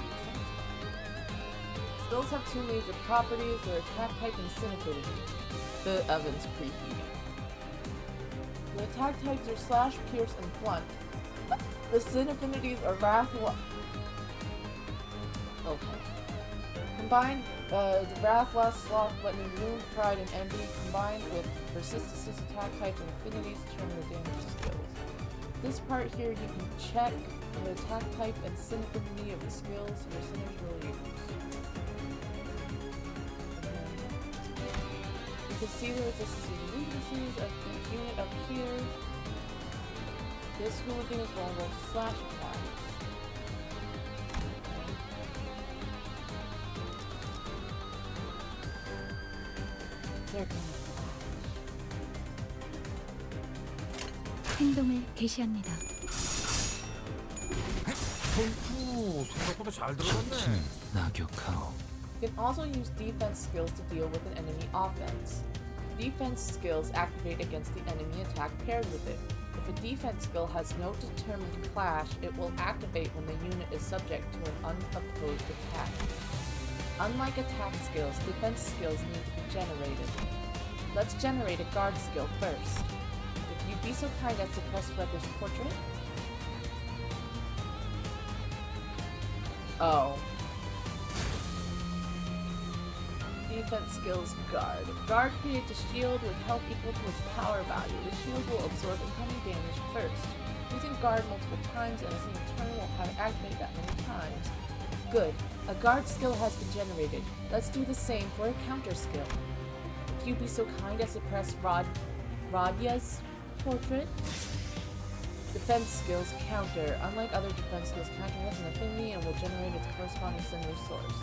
Skills have two major properties: their attack type and syncopity. The oven's preheating. The attack types are slash, pierce, and blunt. The sin affinities are wrath. Okay. Combined, the wrath, lust, sloth, gluttony, wound, pride, and envy, combined with persistence, attack types, and affinities, determine the damage skills. This part here, you can check the attack type and sin affinity of the skills your sinners will use. You can see the resistances and weaknesses of the unit up here. This hooligan is vulnerable to slash attacks. They're 행동을 개시합니다. 적치는 낙역하오. You can also use defense skills to deal with an enemy offense. Defense skills activate against the enemy attack paired with it. If a defense skill has no determined clash, it will activate when the unit is subject to an unopposed attack. Unlike attack skills, defense skills need to be generated. Let's generate a guard skill first. If you'd be so kind as to press Frederick's portrait. Oh. Defense skills guard. Guard creates a shield with health equal to its power value. The shield will absorb incoming damage first. Using guard multiple times in a single turn will have it activate that many times. Good. A guard skill has been generated. Let's do the same for a counter skill. If you'd be so kind as to press Radya's portrait. Defense skills counter. Unlike other defense skills, counter has an affinity and will generate its corresponding sin resource.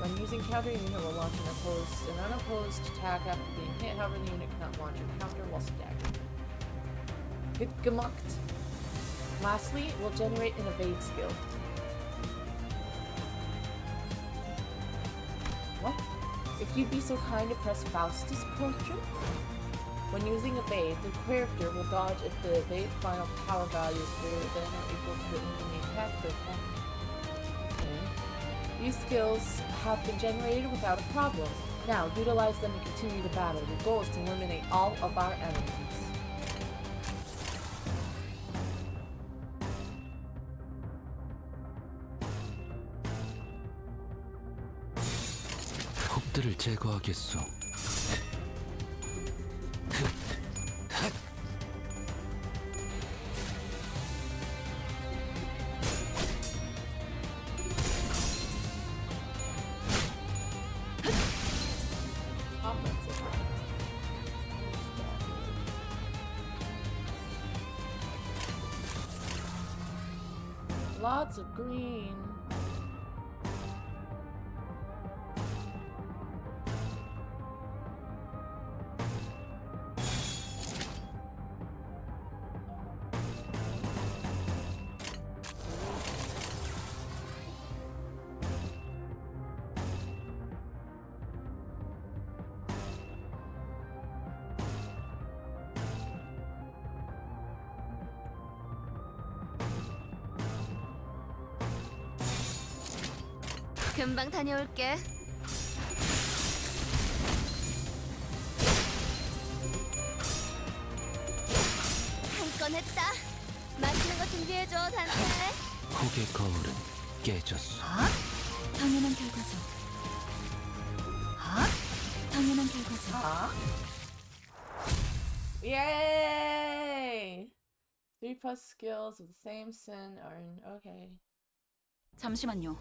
When using counter, the unit will launch an unopposed attack after being hit. However, the unit cannot launch a counter while staggered. Gemacht. Lastly, it will generate an evade skill. What? If you'd be so kind to press Faustus' portrait? When using evade, the character will dodge if the evade final power value is greater than or equal to the enemy attack for attack. These skills have been generated without a problem. Now, utilize them to continue the battle. The goal is to eliminate all of our enemies. 폭들을 제거하겠소. Lots of green. 금방 다녀올게. 한 건 했다. 맛있는 거 준비해줘, 단테. 혹의 거울은 깨졌어. 당연한 결과죠. 당연한 결과죠. Yay! 3+ skills of the same sin are in. Okay. 잠시만요.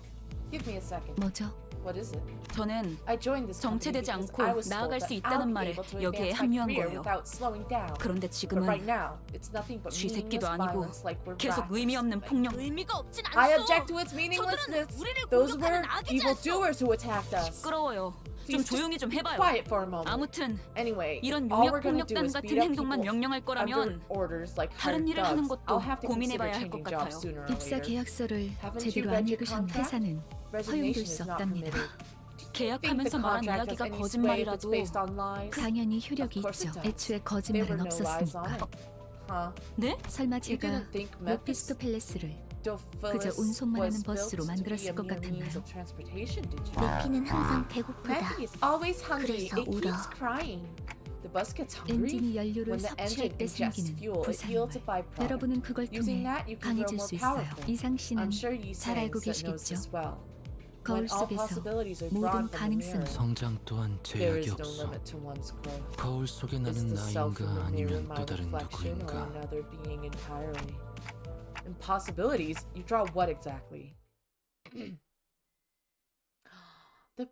Give me a second. 뭐죠? What is it? 저는 I joined this company 정체되지 because 않고 I was told 나아갈 that 수 I'll 있다는 be 말에 able to 여기에 advance my 합류한 career 거예요. without slowing down. 그런데 But right 지금은 now, it's nothing but 쥐새끼도 meaningless 아니고 violence like we're 계속 rats. 의미 없는 폭력. 의미가 없진 않소. I object to its meaninglessness. Those were evil doers who attacked us. 시끄러워요. 좀 Please 조용히 좀 해봐요. Quiet for a moment. 아무튼 Anyway, 이런 all 용역 we're gonna do 폭력단 is 같은 beat up 행동만 people 명령할 under 거라면 orders like 다른 hired 일을 하는 thugs. 것도 I'll have to 고민해봐야 consider 할 것 changing jobs 같아요. sooner or 입사 later. 계약서를 Haven't you 제대로 read 안 your 읽으신 contract? 회사는 Resignation 허용될 수 is not 없답니다. permitted. 계약하면서 말한 이야기가 거짓말이라도 당연히 효력이 Of course 있죠. it does. 애초에 There 거짓말은 were no lies on 없었으니까. it. Huh? 네? 설마 You 제가 didn't think Memphis 메피스토펠레스를 그저 운송만 하는 버스로 만들었을 것 같았나요? 내 피는 항상 배고프다. Maggie is always hungry. 그래서 It keeps 울어. crying. The bus gets hungry. 엔진이 연료를 When the 섭취할 engine 때 ingests 생기는 fuel, it yields a 부산물. byproduct. 여러분은 그걸 Using 통해 that, you can grow 강해질 more 수 있어요. powerful. 이상 씨는 I'm sure Yi 잘 알고 Sang knows 계시겠죠? this well. 거울 When all 속에서 possibilities are 모든 drawn from the 가능성은 mirror, 성장 또한 there 제약이 is no 없어. limit to one's growth. 거울 속에 Is 나는 the self 나인가 in the mirror 아니면 my 또 다른 reflection or 누구인가. another being entirely? Impossibilities? You draw what exactly? The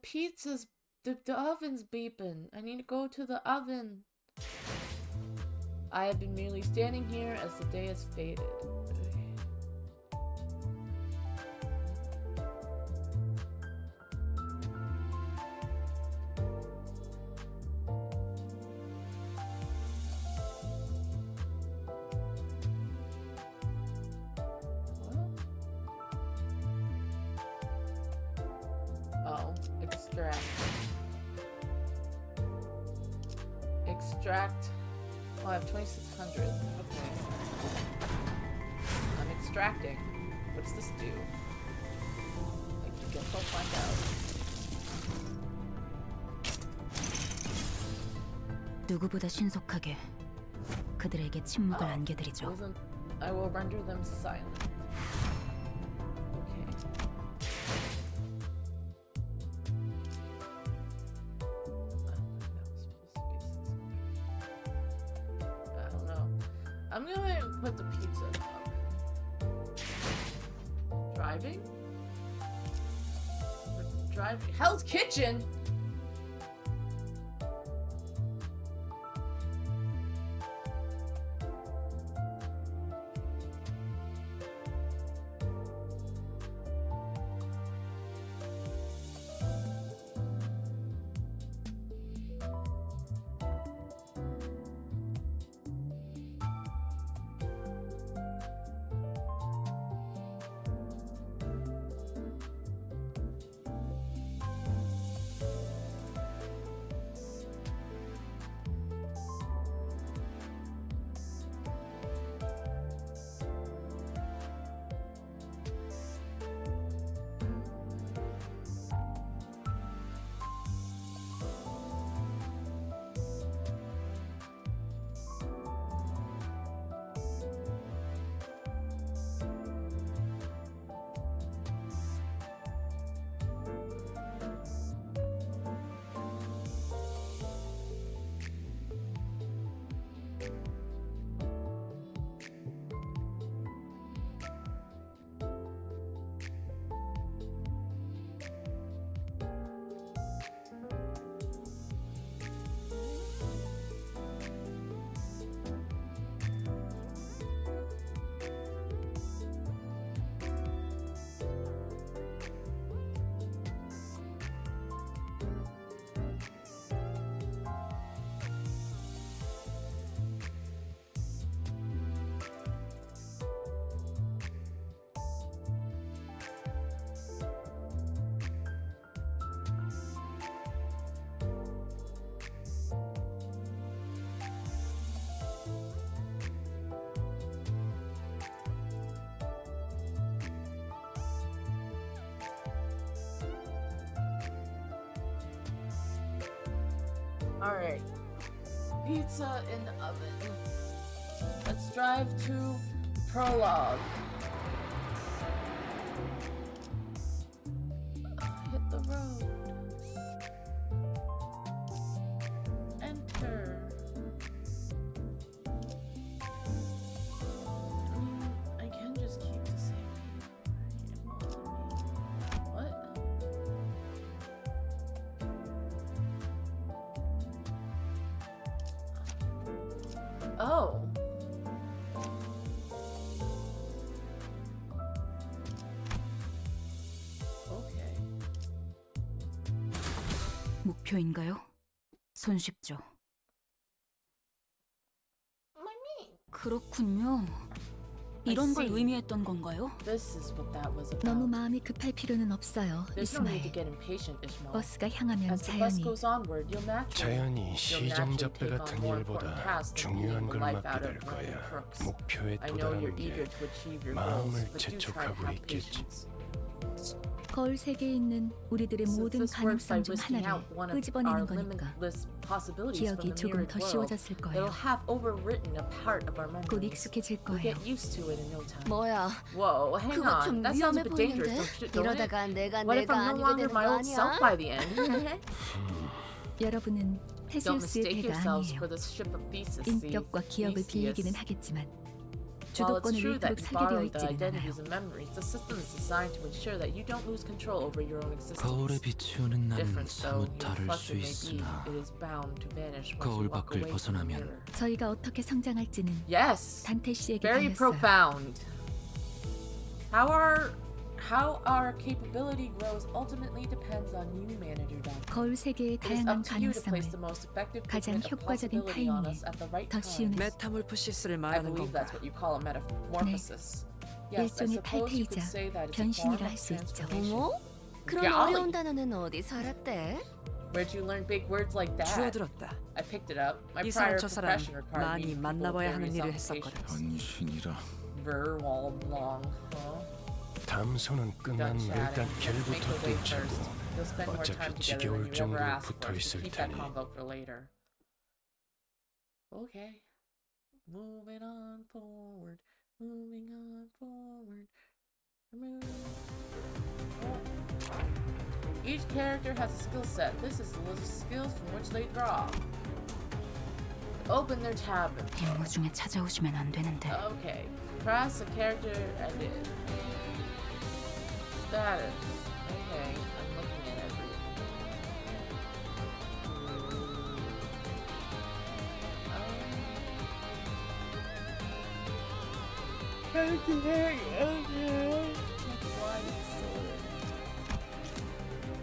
pizza's the oven's beeping. I need to go to the oven. I have been merely standing here as the day has faded. Oh, extract. Extract. Oh, I have 2600. Okay. I'm extracting. What does this do? I guess I'll find out. 누구보다 신속하게 그들에게 침묵을 안겨드리죠. Listen, I will render them silent. Okay. I don't know. I'm gonna put the pizza up. Driving? Driving? Hell's Kitchen? Alright. Pizza in the oven. Let's drive to Prologue. Hit the road. Enter. I can just keep the same. What? Oh. Okay. 목표인가요? 손쉽죠. My meat. 그렇군요. 이런 걸 see. 의미했던 건가요? This is what that was about. 너무 마음이 급할 필요는 없어요, There's no need to 이스마엘. get impatient, Ishmael. 버스가 향하면 As the bus 자연히 goes onward, you'll naturally 자연히 take 시정잡배 on 같은 more important 일보다 tasks than 중요한 beating the 걸 life 맡게 out 될 of running 거야. crooks. 목표에 I know you're 도달하는 eager 게 to achieve your 마음을 goals, but do try to 재촉하고 have 있겠지. patience. 거울 세계에 있는 우리들의 Since 모든 this works by 가능성 중 risking 하나를 out one of our 끄집어내는 거니까 limitless possibilities from 기억이 the 조금 mirrored 더 world, 쉬워졌을 it'll 거예요. have overwritten a part of our 곧 memories. 익숙해질 We'll 거예요. get used to it in no time. 뭐야? Whoa, hang 그거 on. 좀 That sounds a 위험해 bit dangerous, 보이는데? don't it? 이러다가 내가 What if I'm no 아니게 longer 되는 my 거 old self 아니야? by the end? 여러분은 Don't 테세우스의 mistake 배가 yourselves 아니에요. for the ship of Theseus. 인격과 기억을 빌리기는 Theseus. 하겠지만 While it's 주도권을 true that 잃도록 you 설계되어 borrowed the 있지는 않아요. identities and memories, the system is designed to ensure that you don't lose control over your own existence. 거울에 비추는 나는 Different though 사뭇 your 다를 수 reflection may be, 있으나 it is bound to vanish once 거울 you walk 밖을 away from the 벗어나면 mirror. 저희가 어떻게 성장할지는 Yes, 단테 씨에게 very 달렸어요. profound. How our capability grows ultimately depends on you, Manager Dante. 거울 세계의 It is 다양한 up to you to 가능성을 place the most effective 가장 treatment of 효과적인 possibility on 타이밍에 us at the right 더 쉬운 time. 메타몰포시스를 I 말하는 believe 건가? that's what you call a metamorphosis. Yes, I 일종의 suppose you could 탈퇴이자 say that it's a form 변신이라 of 할 수 있죠. transformation. 어머? 그런 Yeah, Ollie. 어려운 단어는 어디 살았대? Where'd you learn big words like that? 주워들었다. I picked it up. My 이 사람 prior 저 사람 profession required 많이 me to 만나봐야 하는 일을 various 했었거든. occupations. 변신이라. Verwald long, huh? 담소는 끝난 Done 일단 chatting. Make 길부터 the way 뜯자고. first. You'll spend more 어차피 time together than 지겨울 you ever 정도로 asked 붙어 for, so 있을 keep that 테니. convo for later. Okay. Moving on forward. Moving on forward. Each character has a skill set. This is the list of skills from which they draw. Open their tab. 임무 중에 찾아오시면 안 되는데. Okay. Press a character edit. Status. Okay. I'm looking at everything.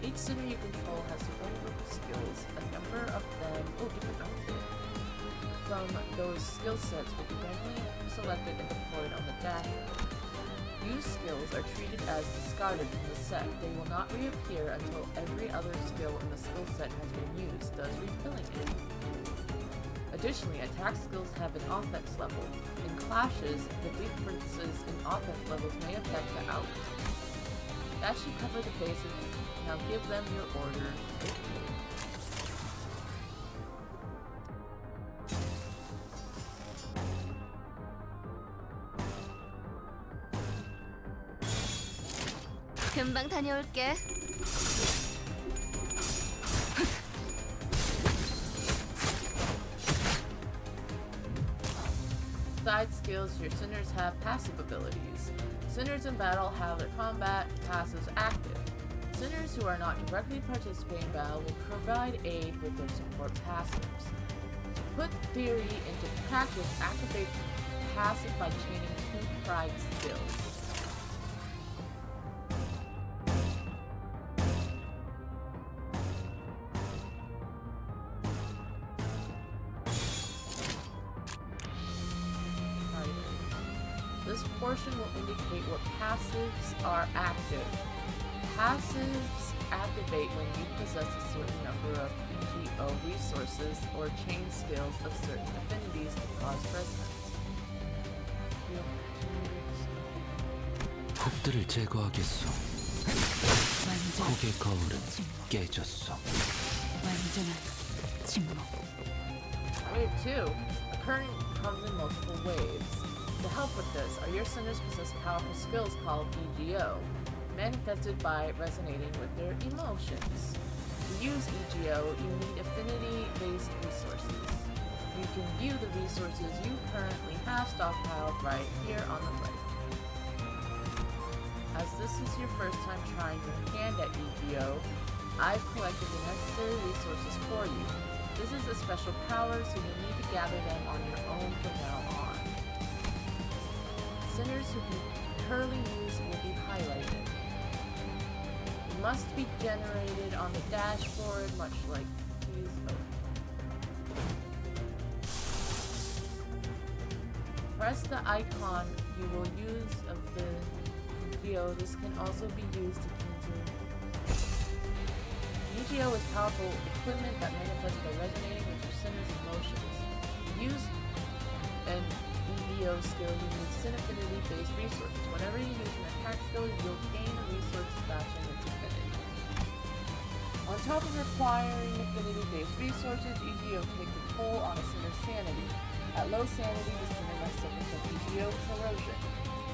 Each sinner you control has a own group of skills. A number of them, different outfit. From those skill sets will be randomly selected and deployed on the dashboard. Used skills are treated as discarded from the set. They will not reappear until every other skill in the skill set has been used, thus refilling it. Additionally, attack skills have an offense level. In clashes, the differences in offense levels may affect the outcome. That should cover the basics. Now give them your orders. 금방 다녀올게. Side skills, your sinners have passive abilities. Sinners in battle have their combat passives active. Sinners who are not directly participating in battle will provide aid with their support passives. To put theory into practice, activate passive by chaining two pride skills. This portion will indicate what passives are active. Passives activate when you possess a certain number of EGO resources or chain skills of certain affinities to cause resonance. 흙들을 제거하겠소. 고개 거울은 깨졌소. 완전한 침묵. Wave 2. A current comes in multiple waves. To help with this, your sinners possess powerful skills called EGO, manifested by resonating with their emotions. To use EGO, you need affinity-based resources. You can view the resources you currently have stockpiled right here on the right. As this is your first time trying your hand at EGO, I've collected the necessary resources for you. This is a special power, so you'll need to gather them on your own from now on. Sinners who can curly use will be highlighted. It must be generated on the dashboard, much like these. Press the icon you will use of the EGO, this can also be used to consume. EGO is powerful equipment that manifests by resonating with your sinners' emotions. To use an EGO skill, you need Sin Affinity-based resources. Whenever you use an attack skill, you'll gain a resource matching its affinity. On top of requiring affinity-based resources, EGO takes a toll on a sinner's sanity. At low sanity, the sinner must suffer from EGO corrosion.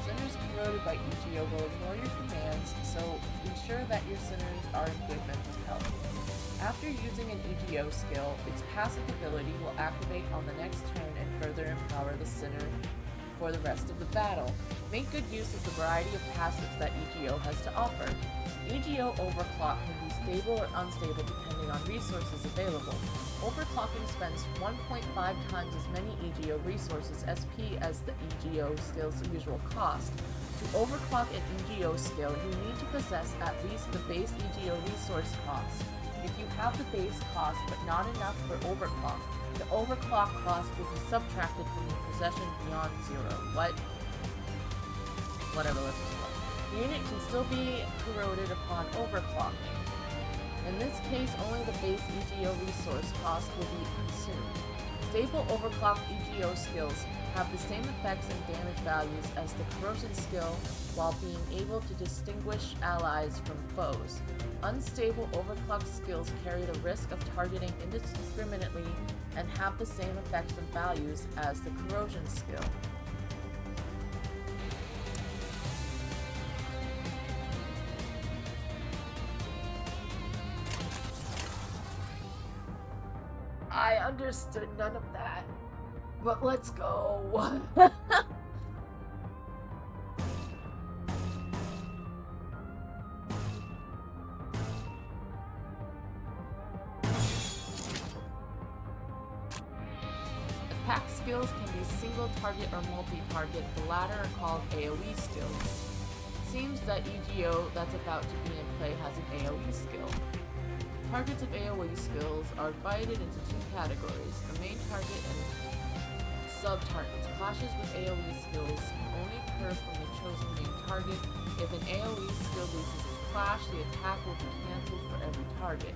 Sinners corroded by EGO will ignore your commands, so ensure that your sinners are in good mental health. After using an EGO skill, its passive ability will activate on the next turn and further empower the sinner for the rest of the battle. Make good use of the variety of passives that EGO has to offer. EGO Overclock can be stable or unstable depending on resources available. Overclocking spends 1.5 times as many EGO resources SP as the EGO skill's usual cost. To overclock an EGO skill, you need to possess at least the base EGO resource cost. If you have the base cost but not enough for overclock, the overclock cost will be subtracted from your possession beyond 0. Whatever, let's just go. The unit can still be corroded upon overclocking. In this case, only the base EGO resource cost will be consumed. Stable overclocked EGO skills have the same effects and damage values as the corrosion skill while being able to distinguish allies from foes. Unstable overclocked skills carry the risk of targeting indiscriminately and have the same effects and values as the corrosion skill. I understood none of that, but let's go. Attack skills can be single target or multi-target. The latter are called AoE skills. It seems that EGO that's about to be in play has an AoE skill. Targets of AoE skills are divided into two categories, the main target and sub-targets. Clashes with AoE skills can only occur from the chosen main target. If an AoE skill loses its clash, the attack will be cancelled for every target.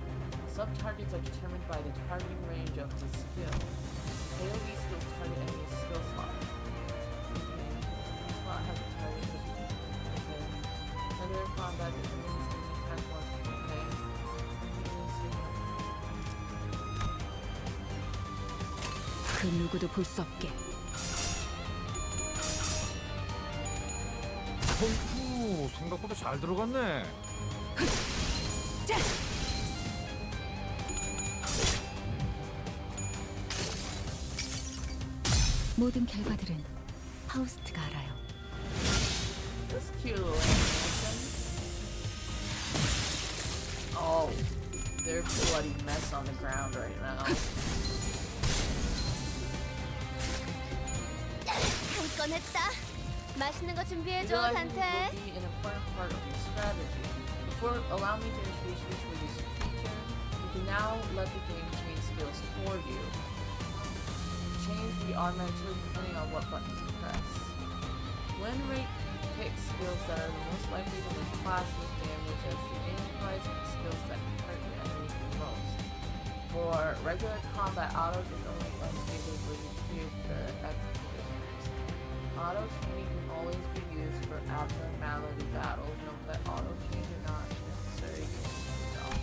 Sub-targets are determined by the targeting range of the skill. AoE skills target any skill slot. Slot has a target. Okay. Regular combat determines the attack once. Okay. 그 누구도 볼 수 없게. 생각보다 잘 들어갔네. 모든 결과들은 파우스트가 알아요. This cute little animation. Oh, they're bloody mess on the ground right now. 한 건 했다. 맛있는 거 준비해줘, Utilizing 단테. will be an important part of your strategy. Before, allow me to introduce you to a useful feature. You can now let the game change skills for you. Change will be automatically depending on what button you press. Win rate picks skills that are the most likely to win clash with damage as the main prize of the skills that can hurt your enemies the most. For regular combat, auto is only unstable for the executioners. Auto chaining can always be used for abnormality battles. Note that auto chains are not necessary against yourself.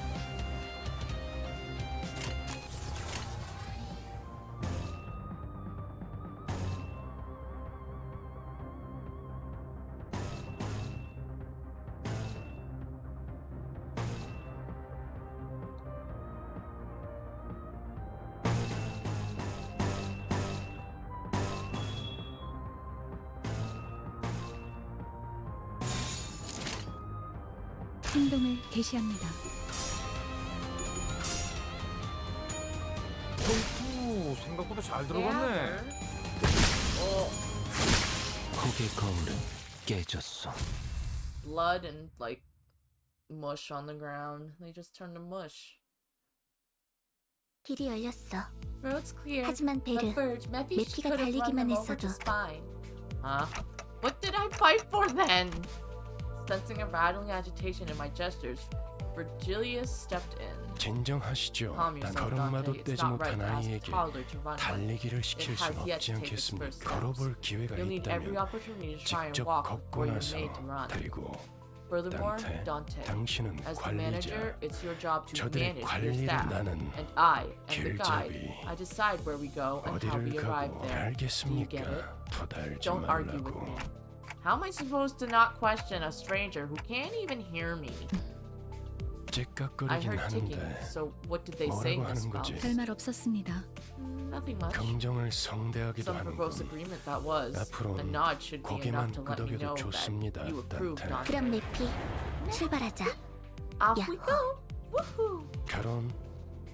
행동을 개시합니다. 생각보다 잘 들어갔네. 고개 거울은 깨졌어. Blood and like mush on the ground. They just turned to mush. 길이 열렸어. Road's clear. 하지만 베르, But Verge, Mephi 메피가 could have run 달리기만 them over 했어도 just fine. Huh? What did I fight for then? Sensing a rattling agitation in my gestures, Virgilius stepped in. 진정하시죠. Calm 단 yourself, 걸음마도 Dante. It's 떼지 not right 못한 to ask a 아이에게 toddler to run. 달리기를 시킬 순 has yet 없지 to take its 않겠습니까? first steps. 걸어볼 기회가 You'll need every 있다면 opportunity to try and 직접 walk 걷고 where you're 나서 made to run. 그리고 Furthermore, Dante, Dante, 당신은 as the manager, 관리자. it's your job to 저들의 manage your 관리를 staff. 나는 And I, and the guide, 길잡이. I decide where we go and how 어디를 we arrive 가고 there. Do you get it? 알겠습니까? 토달지 Don't argue with 말라고. me. How am I supposed to not question a stranger who can't even hear me? I 찌깍거리긴 heard ticking, 하는데 so what did they say, 뭐라고 Miss 하는 거지? Mouse? 별말 없었습니다. Nothing much. 긍정을 성대하기도 Some verbose 하는군. agreement that was. A 앞으로는 nod should be enough 고개만 to let me know 끄덕여도 좋습니다, that you approve, Dante. Dante. 그럼 내피 출발하자. Off we go! Woohoo! 결혼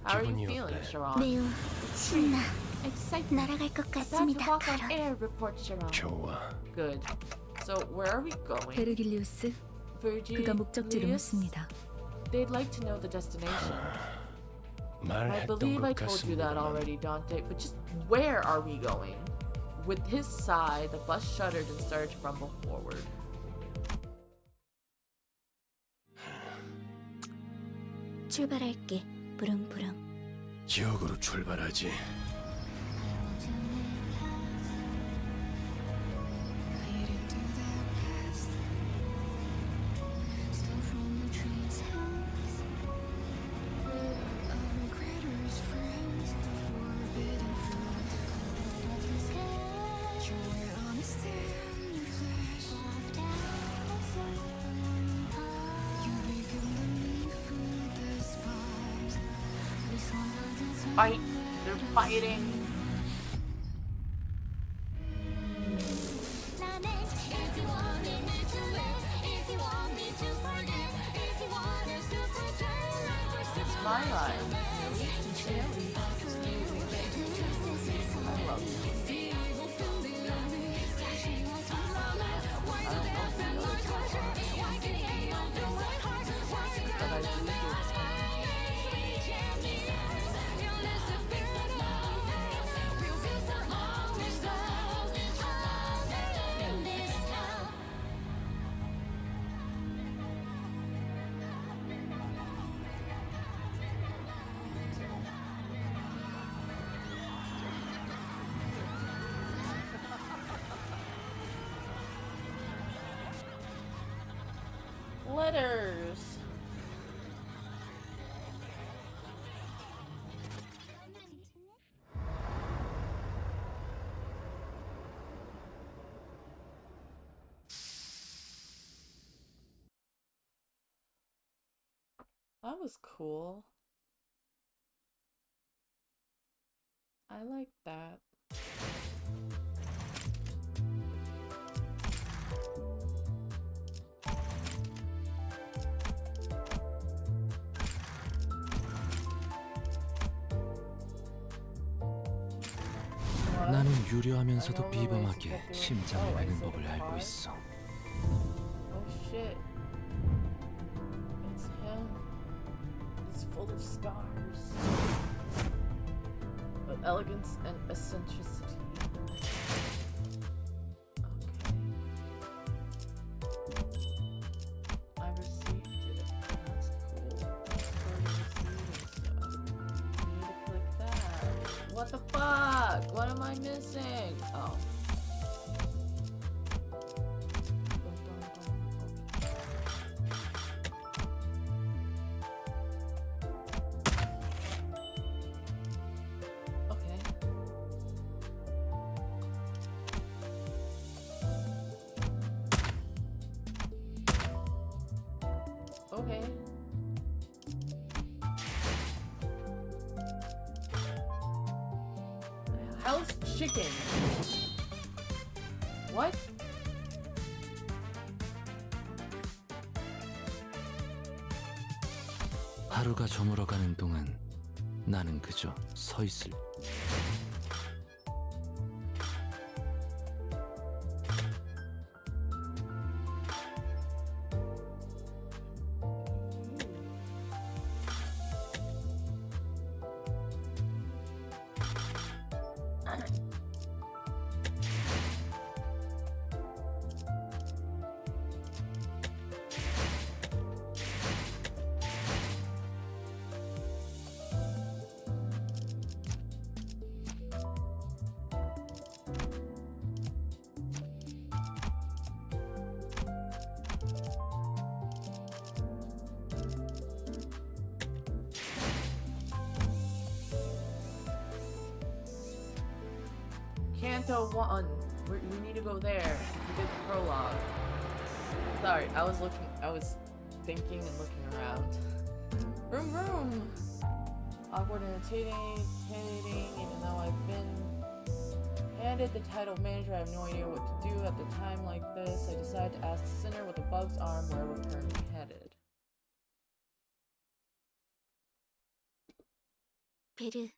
How are you 기분이 feeling, 어때? Sharon? 매우 신나. Excited. 날아갈 것 About to 같습니다. walk on 가론. air, report Sharon. 좋아. Good. So where are we going? 베르길리우스, 그가 목적지를 Virgilius? 묻습니다. They'd like to know the destination. I 말했던 believe I 것 told you that 같습니다만 already, Dante, but just where are we going? With his sigh, the bus shuddered and started to rumble forward. 출발할게. 부릉부릉. 지옥으로 출발하지. Fight! They're fighting! It's my life. I love you. I don't know if you know this but I do hear letters. That was cool. I like that. 나는 유려하면서도 비범하게 심장을 매는 법을 알고 있어. Oh shit. It's him. He's full of scars. But elegance and eccentricity. Okay. I received it. That's cool. Need to click that. What the fuck? What am I missing? Oh. Okay. Okay. Hell's chicken. What? 하루가 저물어가는 동안 나는 그저 서 있을. Chapter 1. We need to go there to get the prologue. Sorry, I was thinking and looking around. Vroom vroom! Awkward and intimidating, even though I've been handed the title of manager, I have no idea what to do at the time like this. I decided to ask the sinner with a bug's arm where we're currently headed. 베르,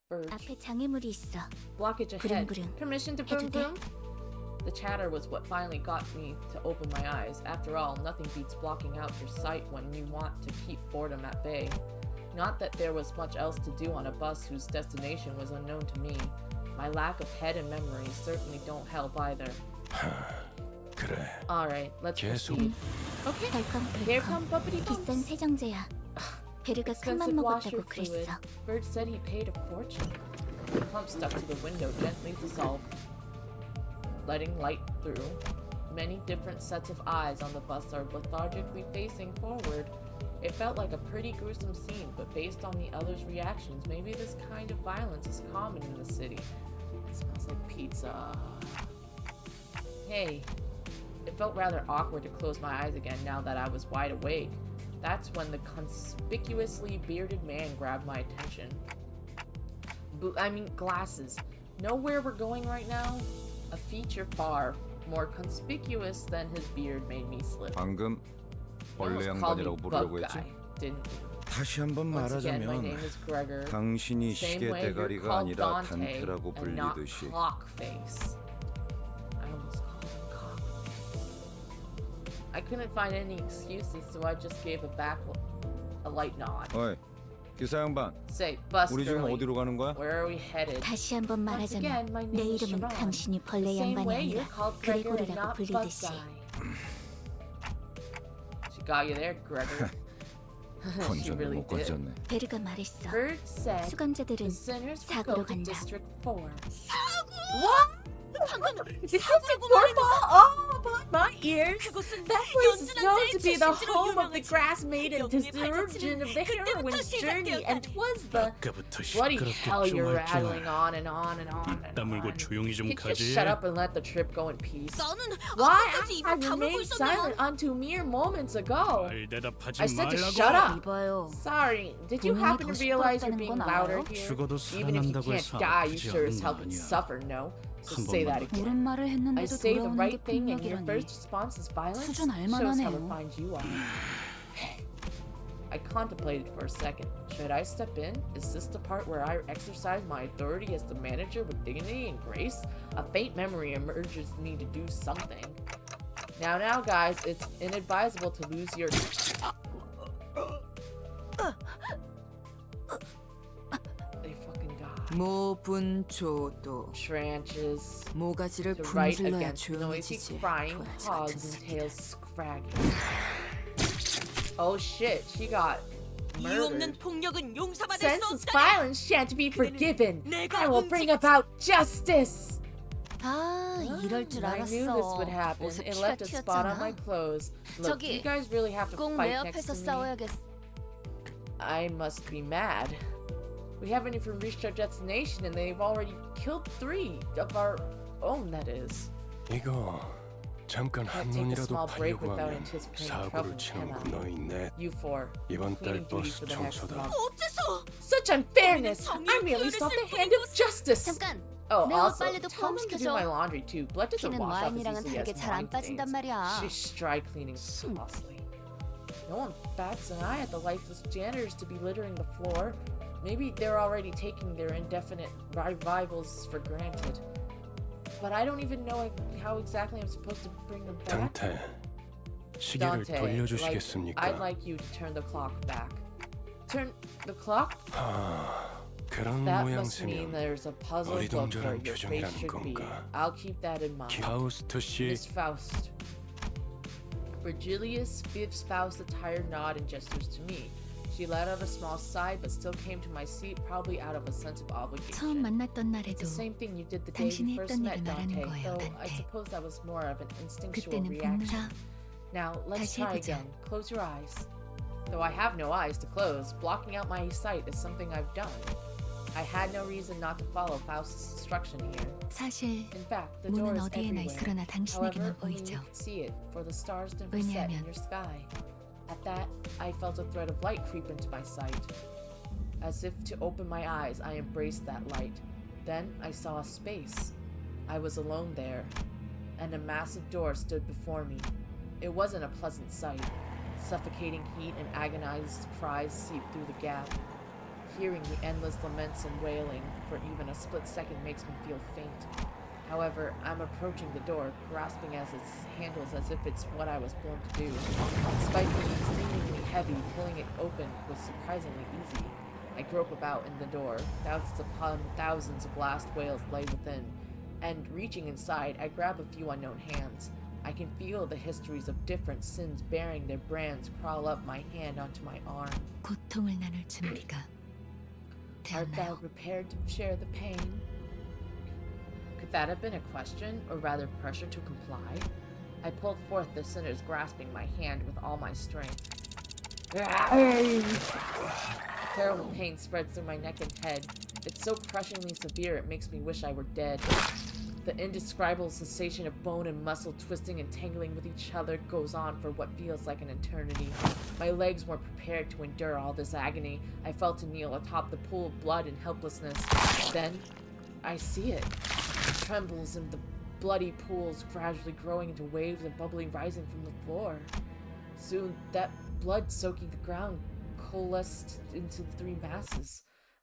Verge. 앞에 장애물이 있어. Blockage ahead. 부릉부릉. Permission to boom 해도 돼? boom? The chatter was what finally got me to open my eyes. After all, nothing beats blocking out your sight when you want to keep boredom at bay. Not that there was much else to do on a bus whose destination was unknown to me. My lack of head and memory certainly don't help either. 그래. Alright, let's 계속. proceed. Okay, here come bumpity 비싼 bumps. 세정제야. 베르가 큰맘 Expensive washer 먹었다고 fluid. 그랬어. Bird said he paid a fortune. The pump stuck to the window gently dissolved, letting light through. Many different sets of eyes on the bus are lethargically facing forward. It felt like a pretty gruesome scene, but based on the others' reactions, maybe this kind of violence is common in the city. It smells like pizza. Hey, it felt rather awkward to close my eyes again now that I was wide awake. That's when the conspicuously bearded man grabbed my attention. Glasses. Know where we're going right now? A feature far more conspicuous than his beard made me slip. 방금 You 벌레 almost called me 양반이라고 Bug 부르려고 Guy, 했지? didn't you? 다시 한번 Once again, my 말하자면 name is Gregor. 당신이 Same 시계 way you're 대가리가 called 아니라 Dante 단테라고 and not 불리듯이 Clockface. I almost called him Cockface. I couldn't find any excuses, so I just gave a light nod. 어이 기사 양반 Say, bus 우리 지금 girlie, 어디로 가는 거야? where are we headed? 다시 한번 Once again, 말하자면 my 내 name is 이름은 Sharon. 당신이 The 벌레 same 양반이 way you're 아니라 called Gregor and 그레고리라고 not Bug 불리듯이. Guy. She got you there, Gregor. She 건졌네 really 못 did. 건졌네. 베르가 말했어. Bird said 수감자들은 the sinners will 사고로 go to 간다. District 4. What? District 4? Oh, about my ears. That place is known to be the home of the grass maiden, tis the origin of the heroine's journey, and 'twas the... 아까부터 Bloody 시끄럽게 hell, 좀 you're 할 줄 rattling on and on and on and 다물고 on. 조용히 좀 Could you 가지. shut up and let the trip go in peace? 나는 Why? 아까까지 I 입을 다물고 remained silent 있었냐? until mere moments ago. 말 대답하지 I said to 말라고. shut up. 이봐요. Sorry, did you 본인이 happen 더 to realize you're 시끄럽다는 being 건 louder 알아요? here? 죽어도 Even if you 살아난다고 can't 해서 die, you 아프지 sure as 않은 hell 거 can 아니야. suffer, no? So 한 say 번만 that 더. again. 옳은 말을 I 했는데도 say the 돌아오는 게 right thing and your 폭력이라니. first response is violence? 수준 Shows how 알만하네요. refined you are. I contemplated for a second. Should I step in? Is this the part where I exercise my authority as the manager with dignity and grace? A faint memory emerges me to do something. Now, guys, it's inadvisable to lose your... They fucking died. 모분초도 Tranches. 모가지를 To write 분질러야 against noisy 조용해지지. crying 도화지 같은 hogs and 새끼들. tails scragging. Oh shit, she got murdered. 폭력은 용서받을 Senseless violence shan't be forgiven. I will bring about justice. 아, 이럴 줄 I knew this would 알았어. happen. 옷에 It 피가 left a spot on my 튀었잖아. clothes. Look, 저기, you guys really have to 꼭 내 fight next 옆에서 to me. 싸워야겠어. I must be mad. We haven't even reached our destination, and they've already killed 3 of our own. That is. 이거 잠깐 Can't 한 take a 눈이라도 small break 팔려고 without 하면 anticipating 사고를 trouble, 치는군 can I? 너희 넷. You 4. 이번 달 Cleaning duty 버스 for the next 청소다. month. 어째서? Such unfairness! I merely sought the hand of justice! 잠깐. Oh, 내 옷 also, 빨래도 tell them to do 포함시켜줘. my laundry too. Blood doesn't 피는 wash off as 와인이랑은 easily 다르게 as 잘 안 wine 빠진단 stains. 말이야. Sheesh, dry cleaning is costly. No one bats an eye at the lifeless janitors to be littering the floor. Maybe they're already taking their indefinite revivals for granted. But I don't even know how exactly I'm supposed to bring them back. 단테, 시계를 Dante, 돌려주시겠습니까? I'd like you to turn the clock back. Turn the clock? 그런 That must mean 모양새면 there's a puzzle book where 어리둥절한 your face 표정이라는 should be. 건가? I'll keep that in mind. 파우스트 씨, Miss Faust. Virgilius gives Faust a tired nod and gestures to me. She let out a small sigh, but still came to my seat, probably out of a sense of 처음 obligation. 만났던 It's 날에도 the same thing you did the day 당신이 you first 했던 met 일을 Dante, 말하는 거예요, though I 단테. suppose that was more of an instinctual 그때는 reaction. 본능. Now, let's 다시 try 해보죠. again. Close your eyes. Though I have no eyes to close, blocking out my sight is something I've done. I had no reason not to follow Faust's instruction here. 사실 In fact, the door 문은 is 어디에나 everywhere. 있으나 However, 당신에게만 only you 보이죠. could see it, for the stars didn't set in 왜냐하면 your sky. At that, I felt a thread of light creep into my sight. As if to open my eyes, I embraced that light. Then I saw a space. I was alone there, and a massive door stood before me. It wasn't a pleasant sight. Suffocating heat and agonized cries seeped through the gap. Hearing the endless laments and wailing for even a split second makes me feel faint. However, I'm approaching the door, grasping at its handles as if it's what I was born to do. Despite being seemingly heavy, pulling it open was surprisingly easy. I grope about in the door. Thousands upon thousands of last wails lay within, and reaching inside, I grab a few unknown hands. I can feel the histories of different sins bearing their brands crawl up my hand onto my arm. 고통을 나눌 준비가 Art thou 되었나요? prepared to share the pain? Could that have been a question, or rather pressure to comply? I pulled forth the sinners, grasping my hand with all my strength. Terrible pain spreads through my neck and head. It's so crushingly severe it makes me wish I were dead. The indescribable sensation of bone and muscle twisting and tangling with each other goes on for what feels like an eternity. My legs weren't prepared to endure all this agony. I fell to kneel atop the pool of blood in helplessness. Then, I see it. It trembles in the bloody pools, gradually growing into waves and bubbling rising from the floor. Soon, that blood soaking the ground coalesced into the three masses.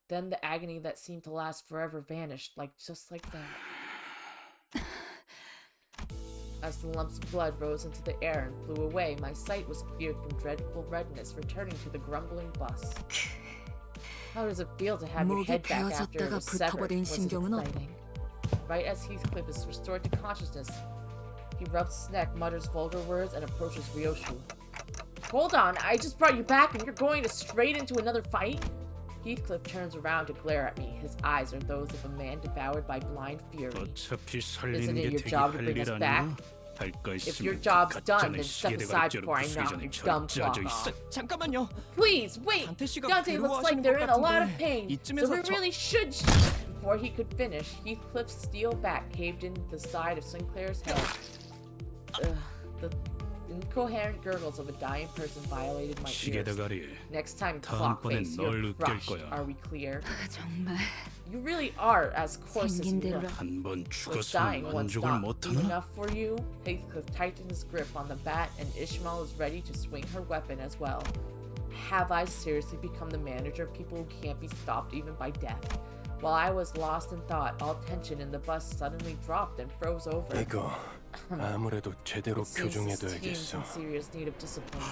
Then the agony that seemed to last forever vanished, just like that. As the lumps of blood rose into the air and flew away, my sight was cleared from dreadful redness, returning to the grumbling bus. How does it feel to have your 목이 head back after it was 베어졌다가 severed? 불타버린 Was it 신경은 exciting? Right as Heathcliff is restored to consciousness, he rubs his neck, mutters vulgar words, and approaches Ryoshu. Hold on, I just brought you back and you're going straight into another fight? Heathcliff turns around to glare at me. His eyes are those of a man devoured by blind fury. 어차피 Isn't 살리는 it 게 your 되게 job to 할 bring 일 us 아니야? back? 할거 If your 있으면 job's 그 done, 가짜는 then step 시계대가 aside 찌르고 before I knock 부수기 your 전에 dumb 절짜져 clock 있어. off. 잠깐만요. Please, wait! 단테 씨가 Dante looks like 괴로워하시는 they're 것 in a lot of 같은데 pain, so 이쯤에서 we really should Before he could finish, Heathcliff's steel bat caved into the side of Sinclair's head. Ugh, the incoherent gurgles of a dying person violated my ears. 시계대가리. Next time, 다음번엔 Clockface, 널 you're 느낄 crushed. 거야. Are we clear? 정말 You really are as coarse as you 생긴 look. 대로 한 번 Was 죽어서 dying once 만족을 not 못하나? enough for you? Heathcliff tightened his grip on the bat, and Ishmael is ready to swing her weapon as well. Have I seriously become the manager of people who can't be stopped even by death? While I was lost in thought, all tension in the bus suddenly dropped and froze over. 이거 아무래도 제대로 It seems this team's 교정해둬야겠어. in serious need of discipline.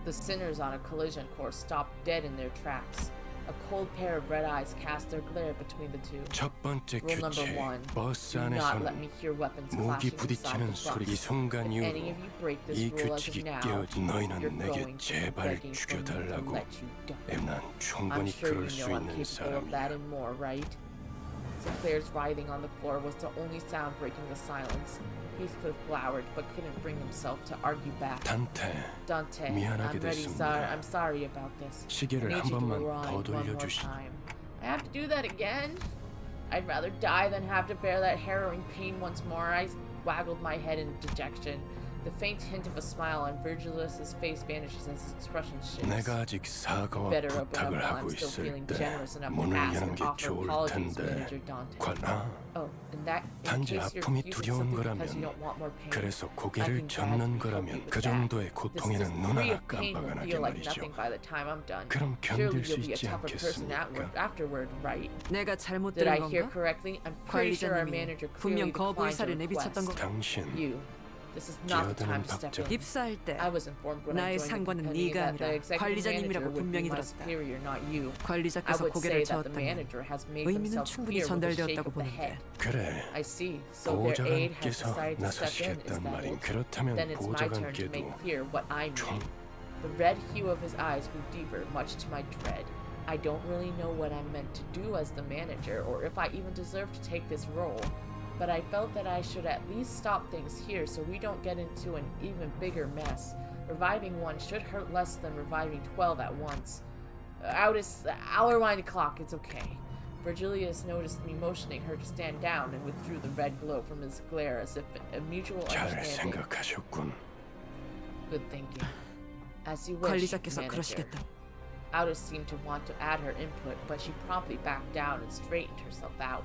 The sinners on a collision course stopped dead in their tracks. A cold pair of red eyes cast their glare between the two. 첫 번째 Rule number 규칙, one: 버스 do not let 안에서는 me hear weapons 무기 clashing inside 부딪히는 the 소리 이 bus. 순간 If any 이후로 of you break this 이 rule as 규칙이 of now, 깨어지 you're 너희는 내게 going to be 제발 begging for me to 죽여달라고. let you die. 난 I'm 충분히 sure 그럴 you 수 know I'm 있는 capable of that 사람이야. and more, right? Sinclair's writhing on the floor was the only sound breaking the silence. Heathcliff glowered but couldn't bring himself to argue back. 단테, Dante, 미안하게 I'm ready, 됐습니다. sorry. I'm sorry about this. I 시계를 need 한 you to 번만 rewind 더 one more 돌려주시. time. I have to do that again? I'd rather die than have to bear that harrowing pain once more. I waggled my head in dejection. The faint hint of a smile on Virgilus's face vanishes as his expression shifts. 내가 아직 사과와 Better open up 부탁을 while 하고 I'm still 있을 feeling 때 generous enough to 문을 ask 여는 and 게 offer 좋을 apologies, 텐데. Manager Dante. 관아, Oh, in that in 단지 case you're 아픔이 refusing 두려운 simply because you 거라면, don't want more pain. 그래서 I 고개를 can 젓는 gladly help you 거라면 with 그 that. 정도의 This 고통에는 눈 degree 하나 of pain will 깜빡하게 feel like 말이죠. nothing by the time I'm done. 그럼 Surely 견딜 수 you'll be a 있지 tougher person 않겠습니까? afterward, right? 내가 잘못 Did 들은 I hear 건가? correctly? I'm pretty sure our 관리자님이 manager clearly 분명 declined 거부의사를 your 내비쳤던 request. 거. 당신 You. This is not the time to step in. 입사할 때 I was informed when I 나의 joined the 상관은 company 네가 that the 아니라 executive 관리자님이라고 manager would be 분명히 my 들었다. superior, not you. I 관리자께서 would 고개를 say that the 저었다면 manager has made 의미는 himself 충분히 clear with a shake 전달되었다고 of the head. 보는데. 그래. I see. So their aide has 보좌관께서 decided to step in, is 나서시겠단 that 말인. it? 그렇다면 Then it's my turn to 보좌관께도 make clear what I 좀 mean. The red hue of his eyes grew deeper, much to my dread. I don't really know what I'm meant to do as the manager, or if I even deserve to take this role, but I felt that I should at least stop things here so we don't get into an even bigger mess. Reviving one should hurt less than reviving 12 at once. I'll rewind the clock, it's okay. Virgilius noticed me motioning her to stand down and withdrew the red glow from his glare as if a mutual 잘 understanding. 생각하셨군. Good thinking. As you wish, 관리자께서 manager. 그러시겠다. Aldous seemed to want to add her input, but she promptly backed down and straightened herself out.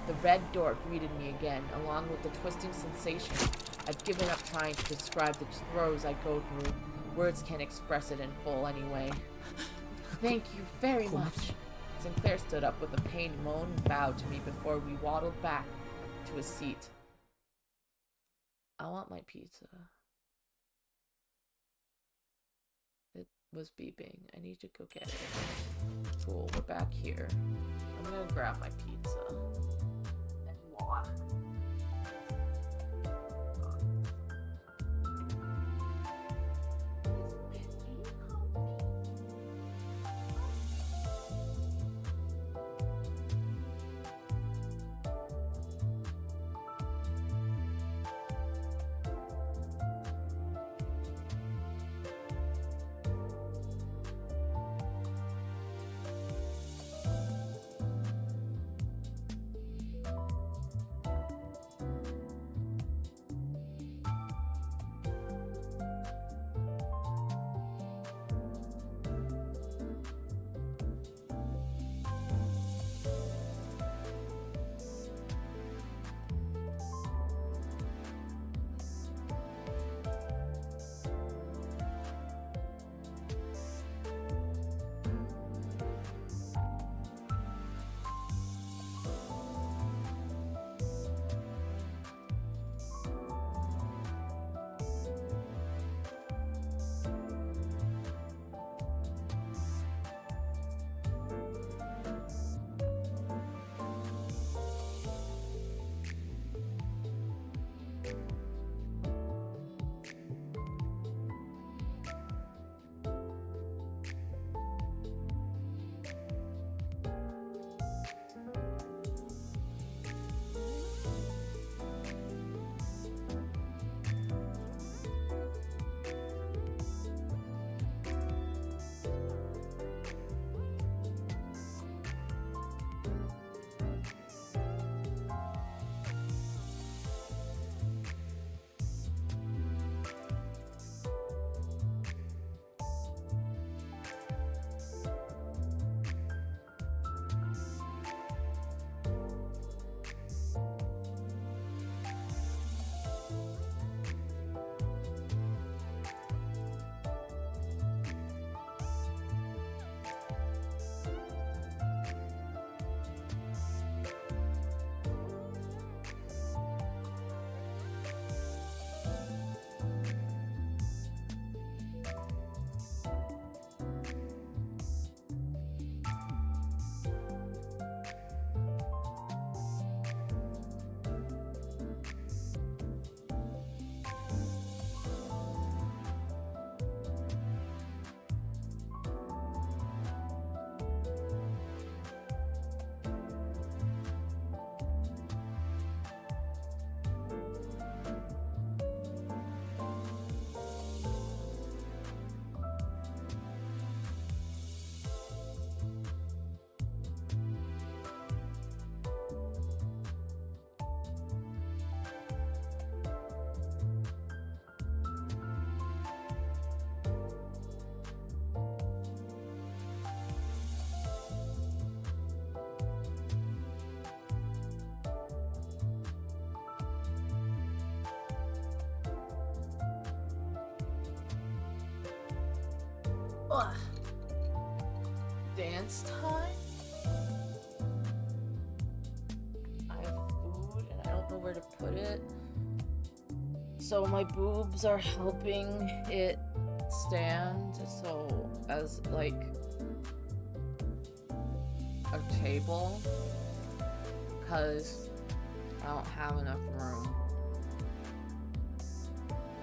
The red door greeted me again, along with the twisting sensation. I've given up trying to describe the throes I go through. Words can't express it in full anyway. Thank you very much. Sinclair stood up with a pained moan and bowed to me before we waddled back to a seat. I want my pizza. It was beeping. I need to go get it. Cool, we're back here. I'm gonna grab my pizza. And water. Ugh. Dance time? I have food and I don't know where to put it. So my boobs are helping it stand, so as like a table, because I don't have enough room.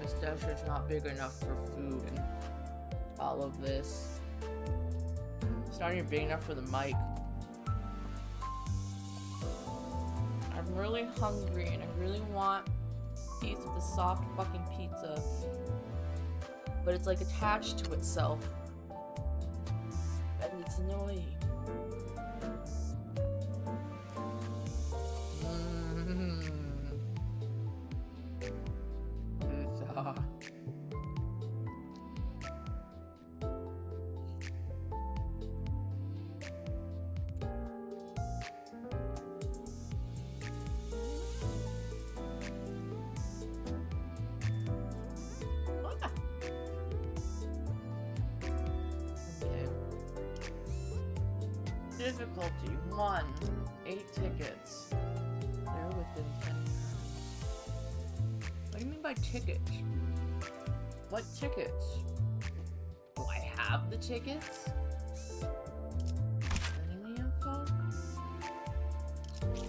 This dish is not big enough for food, and all of this. It's not even big enough for the mic. I'm really hungry and I really want a piece of the soft fucking pizza. But it's like attached to itself. And it's annoying. Pizza. Difficulty 1. 8 tickets. They're within 10 turns. What do you mean by tickets? What tickets? Do I have the tickets? Any info? Okay.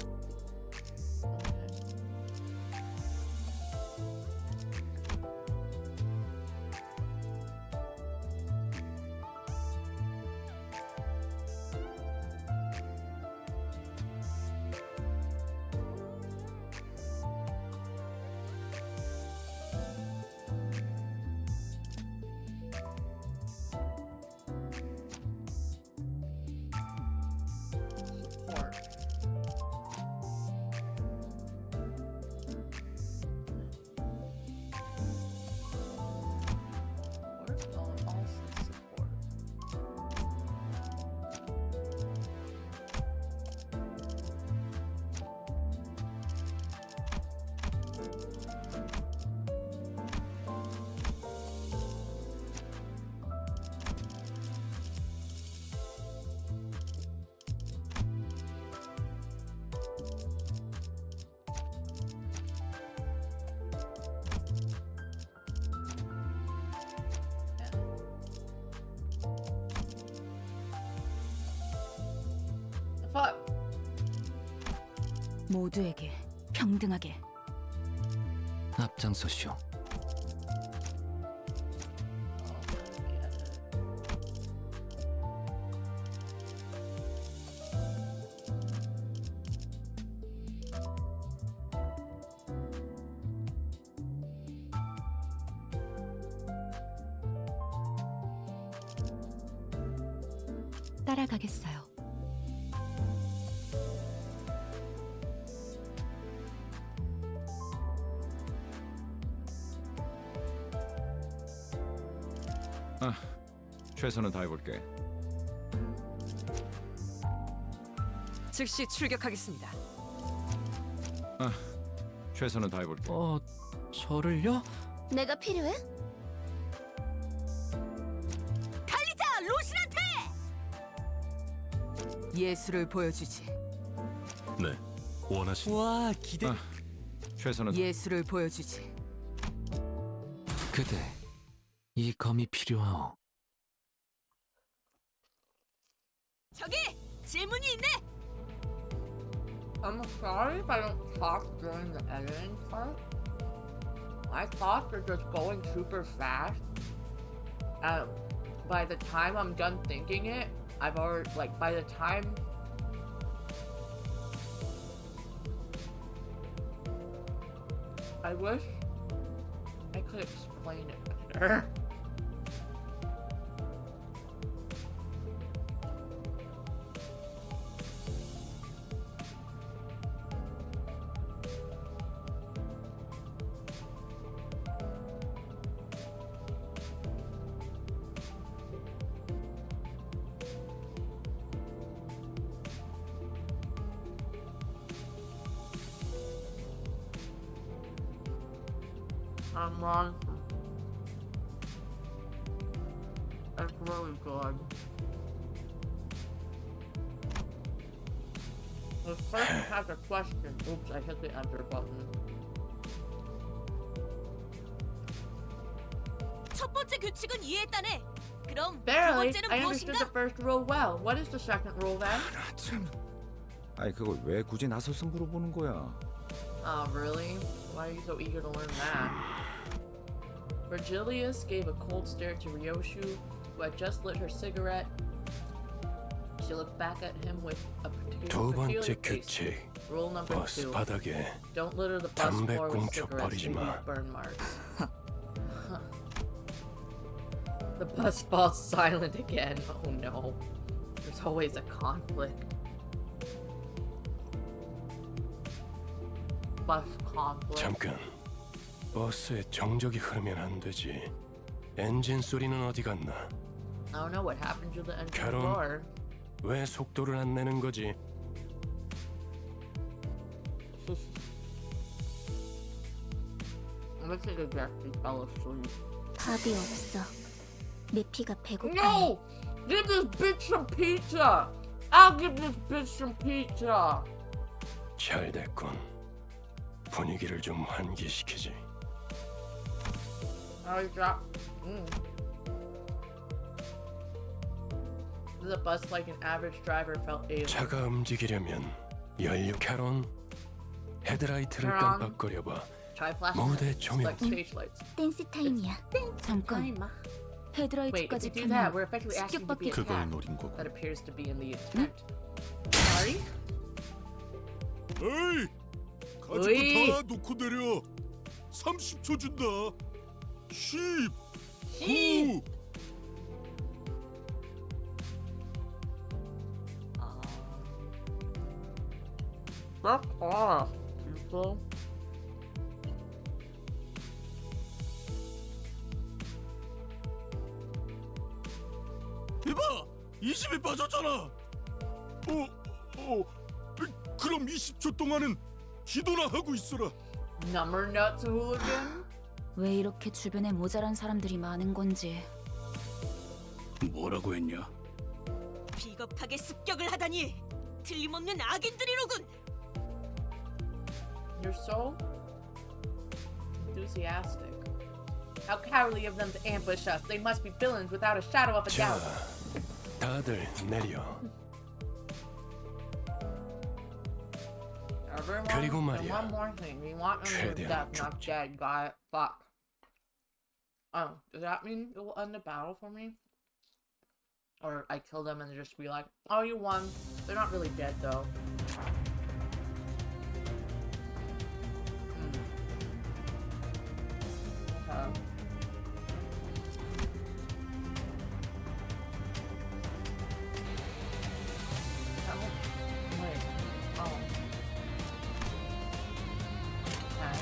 Support. Support? Oh, also support. Fuck. 모두에게 평등하게. 앞장서시오. 따라가겠어요. 최선을 다해볼게. 즉시 출격하겠습니다. 최선을 다해볼게. 저를요? 내가 필요해? 달리자, 로신한테! 예술을 보여주지. 네, 원하신 와, 기대. 최선을 예술을 보여주지. 그대, 이 검이 필요하오. 저기 질문이 있네. I'm sorry if I don't talk during the editing part. I thought they're just going super fast. By the time I'm done thinking it, I've already, like, by the time I wish I could explain it better. I'm wrong. That's really good. The first has a question. Oops, I hit the enter button. 첫 번째 규칙은 이해했다네. 그럼 두 Barely. 번째는 I understood the 무엇인가? first rule well. What is the second rule then? 참. 아니 그걸 왜 굳이 나서서 물어보는 거야? Oh, really? Why are you so eager to learn that? Virgilius gave a cold stare to Ryoshu, who had just lit her cigarette. She looked back at him with a 두 peculiar 번째 face. 규칙. Rule number 버스 2. 바닥에 Don't litter the bus 담배 floor with 꽁초 cigarettes. 버리지 You 마. leave burn marks. The bus falls silent again. Oh no. There's always a conflict. Bus conflict. 잠깐. 버스에 정적이 흐르면 안 되지. 엔진 소리는 어디 갔나? I don't know what happened to the engine Caron. door. 왜 속도를 안 내는 거지? I think it actually fell asleep. 밥이 없어. 내 피가 배고파. No! Give this bitch some pizza! I'll give this bitch some pizza! 잘 됐군. 분위기를 좀 환기시키지. I got. The bus, like an average driver, felt alien. 차가 움직이려면 연료 캐론 헤드라이트를 캐런. 깜빡거려봐. Try flashing 무대 lights, 조명. like stage lights. 댄스 타임이야. 잠깐. Wait, 헤드라이트까지 if we do that, 켜면 we're effectively asking to be a 습격받게. cat. 노린 거고. That appears to be in the intent. Sorry? 에이! 어이! 다 놓고 내려. 30초 준다. 10, 9. Fuck off, people. 이봐! 20이 빠졌잖아. 그럼 20초 동안은 기도나 하고 있어라. Number nuts hooligan? 왜 이렇게 주변에 모자란 사람들이 많은 건지. 뭐라고 했냐? 비겁하게 습격을 하다니. 틀림없는 악인들이로군. You're so enthusiastic. How cowardly of them to ambush us. They must be villains without a shadow of a 자, doubt. 다들 내려. Everyone, 그리고 and 말이야. one more thing. We want them to 최대한 death, not 좁지. dead. Got it? Fuck. Oh, does that mean it will end the battle for me? Or I kill them and they just be like, oh, you won. They're not really dead, though. Okay. Wait. Oh. Okay.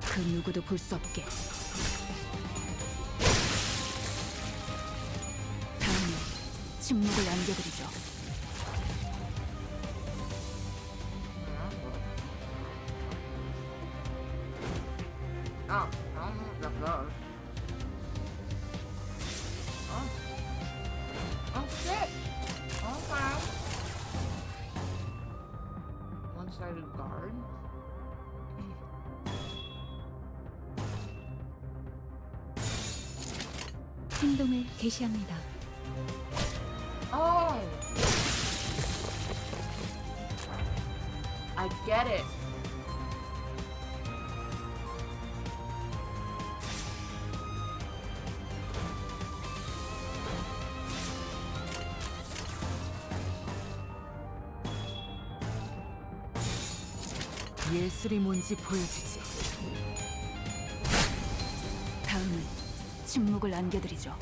그 누구도 볼 수 없게. 다음에 침묵을 안겨드리죠. Oh, I don't know what that does. Oh. Oh shit! Okay. One-sided guard. 행동을 개시합니다. Oh! I get it. 예술이 뭔지 보여주지. 다음은 침묵을 안겨드리죠.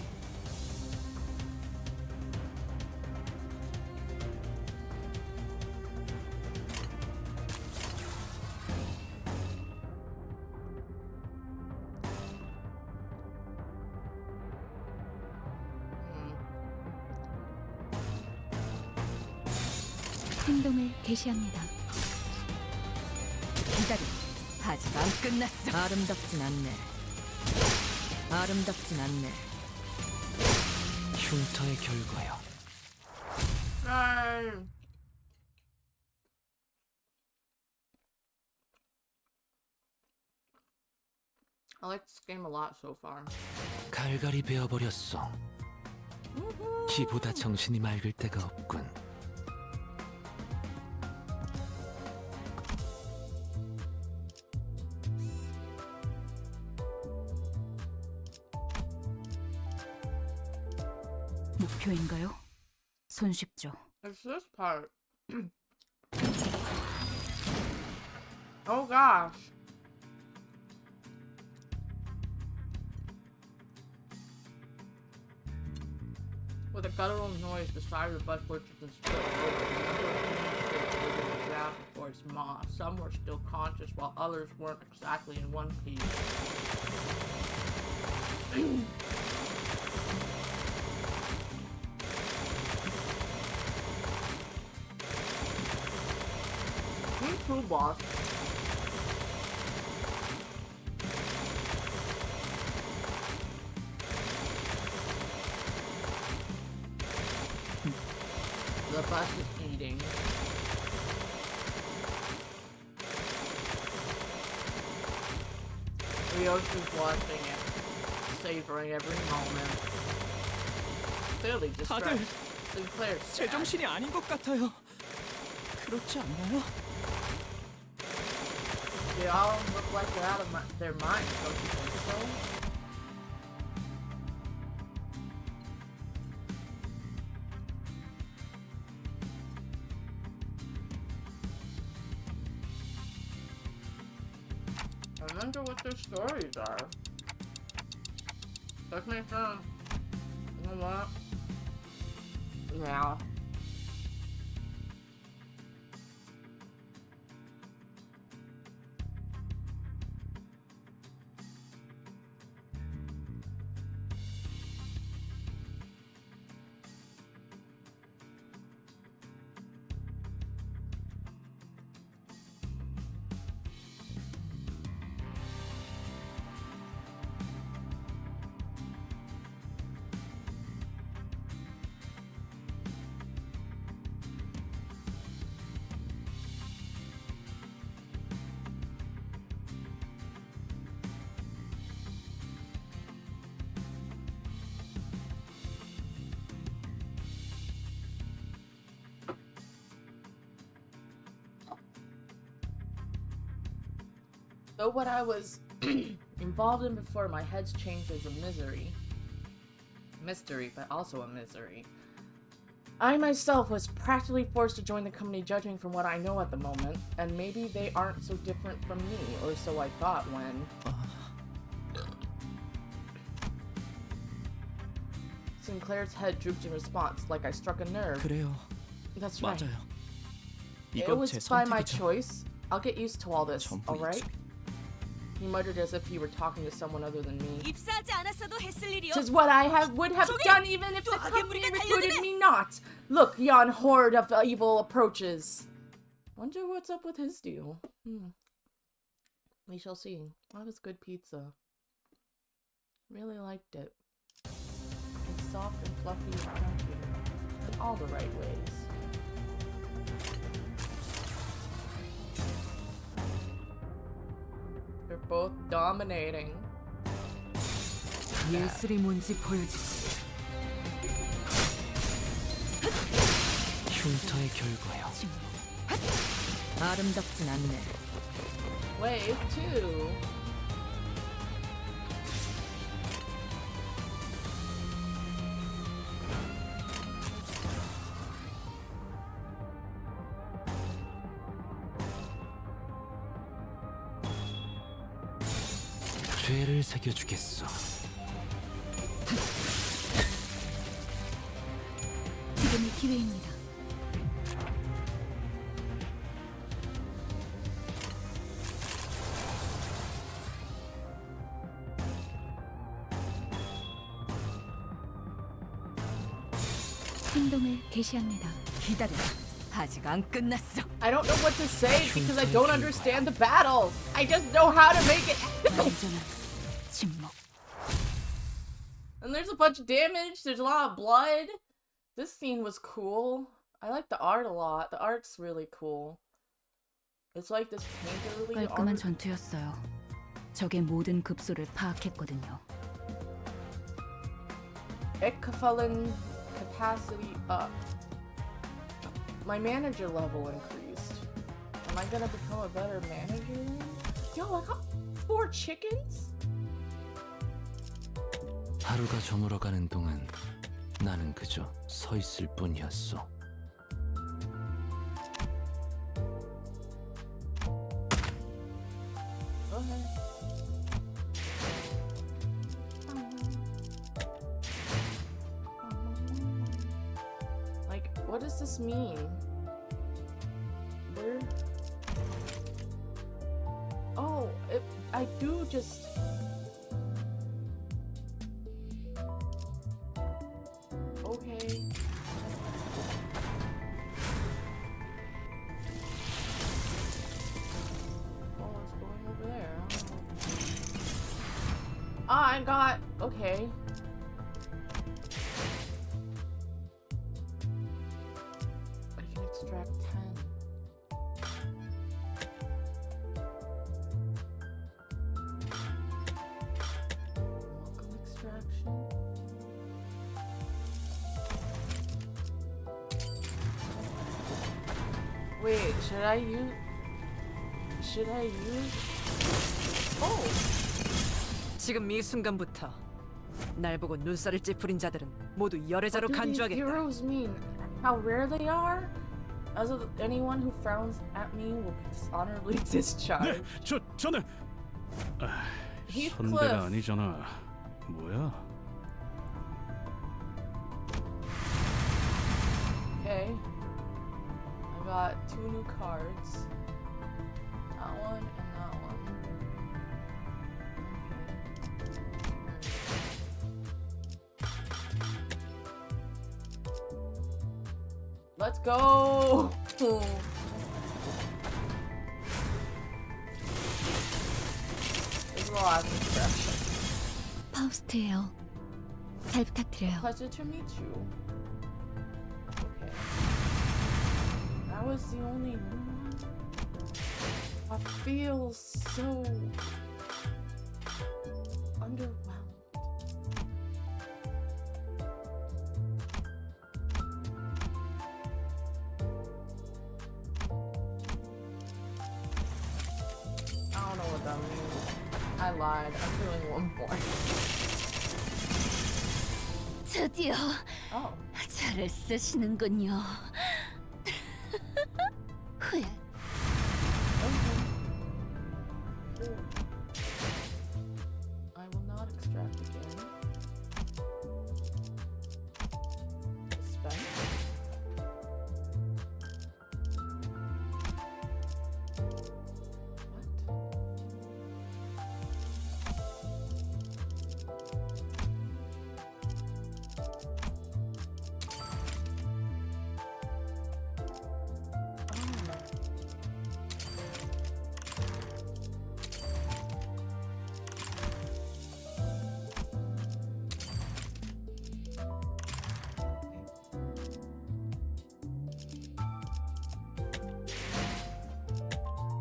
행동을 개시합니다. 기다려. 아직 안 끝났어. 아름답진 않네. 아름답진 않네. 흉터의 결과요. I like this game a lot so far. 갈갈이 베어버렸어. 키보다 정신이 맑을 때가 없군. 목표인가요? 손쉽죠. It's this part. Oh gosh. With a guttural noise, the side of the bus lurches and split open the ground before its maw. Some were still conscious, while others weren't exactly in one piece. Cool boss. The bus is eating. Rio's just watching it, savoring every moment. Clearly distressed. Sinclair's sad. 제정신이 아닌 것 같아요. 그렇지 않나요? They all look like they're out of their minds, don't you think so? I wonder what their stories are. Doesn't make sense. You know what? Yeah. Though what I was involved in before my head's changed as a mystery, but also a misery. I myself was practically forced to join the company judging from what I know at the moment, and maybe they aren't so different from me, or so I thought when... Sinclair's head drooped in response, like I struck a nerve. 그래요. That's right. 맞아요. It 이건 was 제 by my 선택이죠. choice. I'll get used to all this, 전부 alright? 익숙해. He muttered as if he were talking to someone other than me. 입사하지 않았어도 했을 일이요. Which is what I would have 저기 done even if 또 the 악의 company 무리가 recruited 달려드네. me not. Look, yon horde of evil approaches. Wonder what's up with his deal. We shall see. That was good pizza. Really liked it. It's soft and fluffy and crunchy. In all the right ways. They're both dominating. 예술이 뭔지 보여주지. 흉터의 결과요. 아름답진 않네. Wave 2. 죄를 새겨주겠어. 지금이 기회입니다. 행동을 개시합니다. 기다려. 아직 안 끝났어. I don't know what to say because I don't understand the battle. I just know how to make it happen. 완전한 침묵. And there's a bunch of damage. There's a lot of blood. This scene was cool. I like the art a lot. The art's really cool. It's like this painterly 깔끔한 art. 전투였어요. 적의 모든 급소를 파악했거든요. Ekafalin capacity up. My manager level increased. Am I gonna become a better manager? Yo, I got 4 chickens? 하루가 저물어가는 동안 나는 그저 서 있을 뿐이었어. Okay. Like, what does this mean? Where? Oh, I do just... Okay. Oh, it's going over there. Ah, I got... Okay. I can extract 10. Local extraction. Wait, should I use... Oh! 지금 이 순간부터 날 보고 눈살을 찌푸린 자들은 모두 열애자로 What do these 간주하겠다. heroes mean? How rare they are? As of anyone who frowns at me will be dishonorably discharged. 저는 Heathcliff. 선배가 아니잖아. 뭐야? Okay. I got 2 new cards. That one and that one. Okay. Let's go! This is a lot of construction. 파우스트예요. 잘 부탁드려요. Pleasure to meet you. Okay. That was the only new one? I feel so underwhelmed. I don't know what that means. I lied. I'm doing one more. 드디어 Oh. 잘을 쓰시는군요. 후회. Cool. I will not extract again. Dispense. What?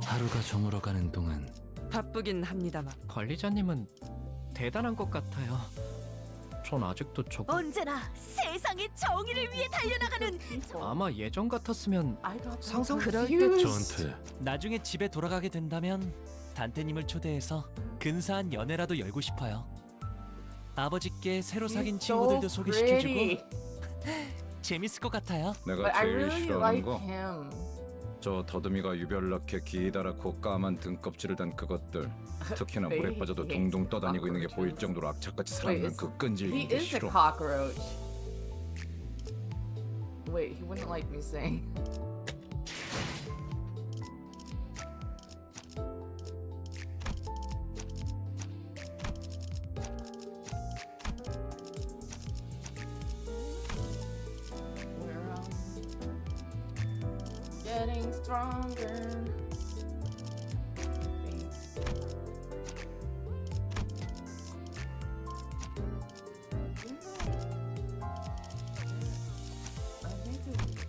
하루가 저물어가는 동안 바쁘긴 합니다만 관리자님은 대단한 것 같아요. 전 아직도 저거 언제나 세상의 정의를 위해 달려나가는 아마 예전 같았으면 I got so 상상 confused. 저한테 나중에 집에 돌아가게 된다면 단테님을 초대해서 근사한 연애라도 열고 싶어요. 아버지께 새로 사귄 He's so 친구들도 소개시켜주고 pretty. 재밌을 것 같아요. 내가 But I 제일 really 싫어하는 like 거 him. 저 더듬이가 유별나게 기다랗고 까만 등껍질을 단 그것들. 특히나 물에 They 빠져도 hate 동동 떠다니고 있는 게 보일 cockroaches. 정도로 악착같이 Wait, 살아있는 is- 그 He 끈질긴 게 is a 싫어. cockroach. Wait, he wouldn't like me saying. We're getting stronger. Thanks. I think it was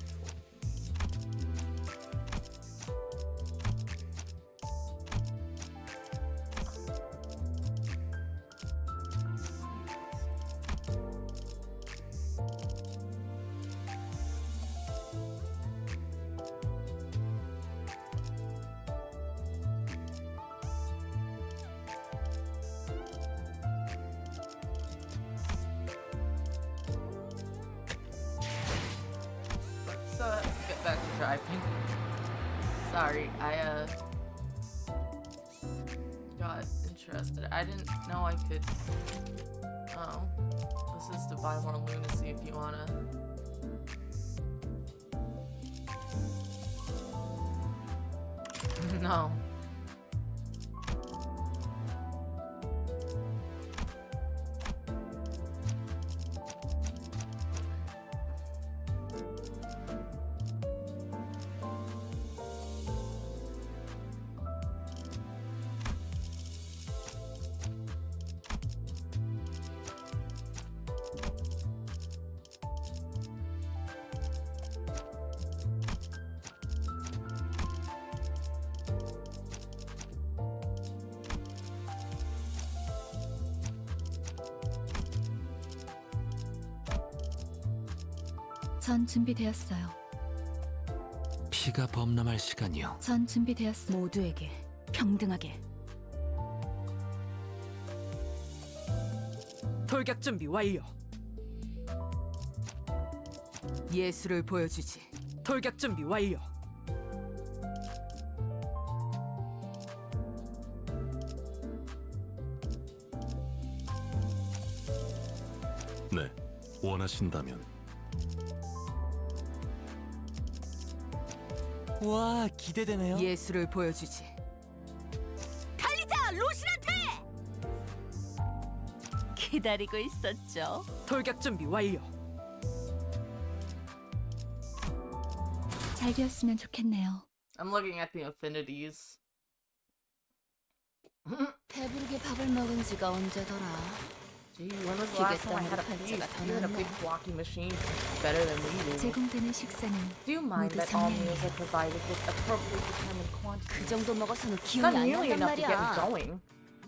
typing. Sorry, I got interested. I didn't know I could. Oh, this is to buy more lunacy if you wanna. No. 전 준비되었어요. 피가 범람할 시간이요. 전 준비되었어요. 모두에게 평등하게. 돌격 준비 완료. 예술을 보여주지. 돌격 준비 완료. 네, 원하신다면. 와, 기대되네요. 예술을 보여주지. 달리자, 로신한테! 기다리고 있었죠. 돌격 준비 완료. 잘 되었으면 좋겠네요. I'm looking at the affinities. 배부르게 밥을 먹은 지가 언제더라. Gee, when was the last time I had a pig? You had a big blocky machine better than we do. 제공되는 식사는 Do you mind 모두 that all 정량이에요. meals are provided with appropriately determined 그 quantities? 정도 먹어서는 Not 기운이 안 nearly 난단 enough to get me 말이야. going.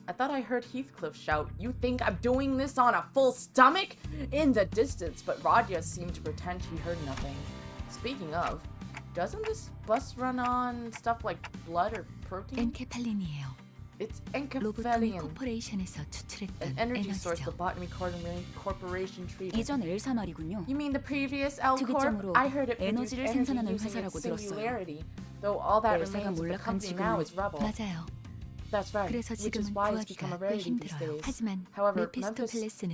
I thought I heard Heathcliff shout, "You think I'm doing this on a full stomach?" in the distance, but Radya seemed to pretend she heard nothing. Speaking of, doesn't this bus run on stuff like blood or protein? 엔케팔린이에요. It's 로보토미 Encephalion, 코퍼레이션에서 an 추출했던 energy source the 에너지죠. Botany Corporation treated. 이전 엘사 말이군요. You mean the previous L Corp? 특이점으로 I heard it produced 에너지를 energy 생산하는 using its 회사라고 들었어요. singularity, though all that 엘사가 remains of the 몰락한 company now 지금은 is Rebel. 맞아요. That's right, 그래서 which is 지금은 why it's become a 구하기가 꽤 rarity these 힘들어요. days. 하지만 However, Memphis 메피스토펠레스는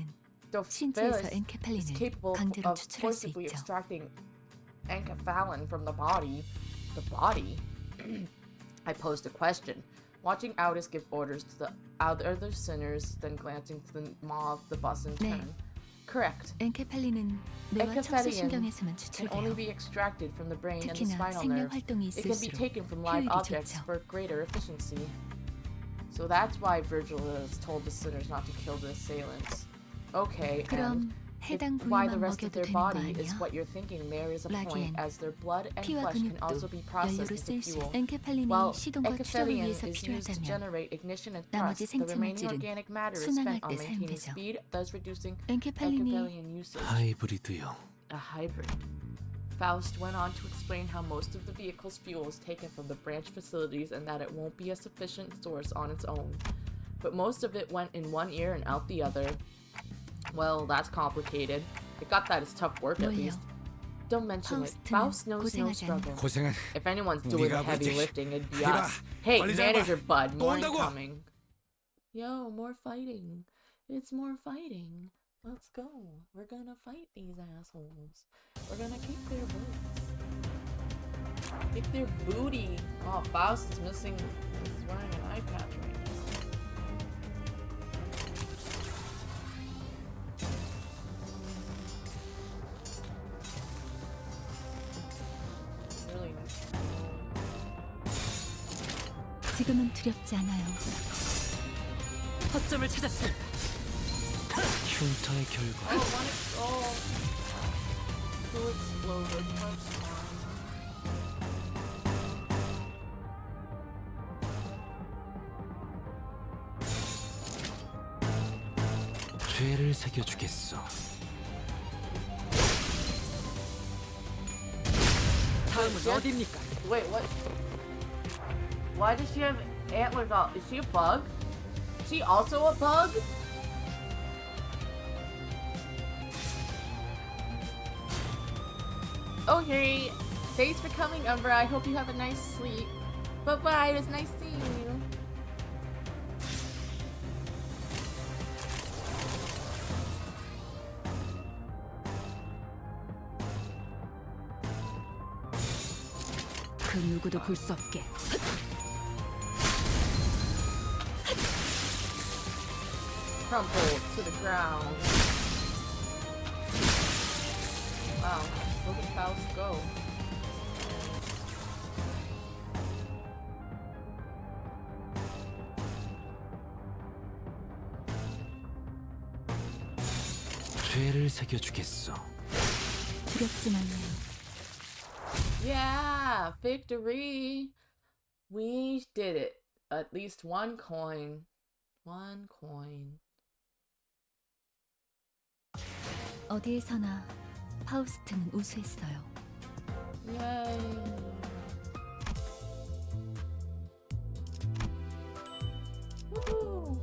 Dophelis 신체에서 is 엔케팔린을 capable 강제로 of 추출할 수 forcibly 있죠. extracting enkephalin from the body. The body? I posed a question, watching Aldous give orders to the other sinners, then glancing to the maw of the bus in 네. turn. Correct. 엔케팔린은 뇌와 척수신경에서만 Can only 추출돼요. be extracted from the brain and the 특히나 spinal 생명 nerve. 활동이 It can be 있을수록 taken from live 효율이 objects 좋죠. for greater efficiency. So that's why Virgil has told the sinners not to kill the assailants. Okay, and 그럼 해당 why the 부위만 rest of 먹여도 their 되는 거 body is 아니야? what you're thinking. There is a 라기엔 point, as their blood and 피와 flesh can also 근육도 be processed 연료로 into 쓸 수 fuel. 엔케팔린이 Well, 시동과 추적을 encephalon 위해서 is used to 필요하다면 generate ignition and 나머지 thrust. The remaining 생체물질은 organic matter is 순환할 spent on 때 maintaining 사용되죠. speed, thus reducing 엔케팔린이 encephalon usage. 하이브리드요. A hybrid. Faust went on to explain how most of the vehicle's fuel is taken from the branch facilities and that it won't be a sufficient source on its own. But most of it went in one ear and out the other. Well, that's complicated. I got that as tough work at 뭘요? least. Don't mention it. 파우스트는 Faust knows no 고생하지 않는 struggle. 고생은 If anyone's doing the 네가 heavy 그렇지. lifting, it'd be 이봐, us. Hey, 빨리 잡아. manager bud, 또 more 온다고. incoming. Yo, more fighting. It's more fighting. Let's go. We're gonna fight these assholes. We're gonna kick their butts. Kick their booty. Oh, Faust is missing. He's wearing an eye patch right now. Really nice. 지금은 두렵지 않아요. 허점을 찾았습니다. 흉터의 결과. Who exploded? 죄를 새겨주겠어. 다음은 어디입니까? Wait, what? Why does she have antlers all? Is she a bug? Is she also a bug? Okay. Thanks for coming, Umbra. I hope you have a nice sleep. Bye-bye. It was nice seeing you. 그 누구도 볼 수 없게. Crumpled to the ground. Wow, look at Faust go. 죄를 새겨주겠어. 두렵지만요. Yeah, victory. We did it. At least one coin. One coin. 어디에서나 파우스트는 우수했어요. Yay. Woohoo.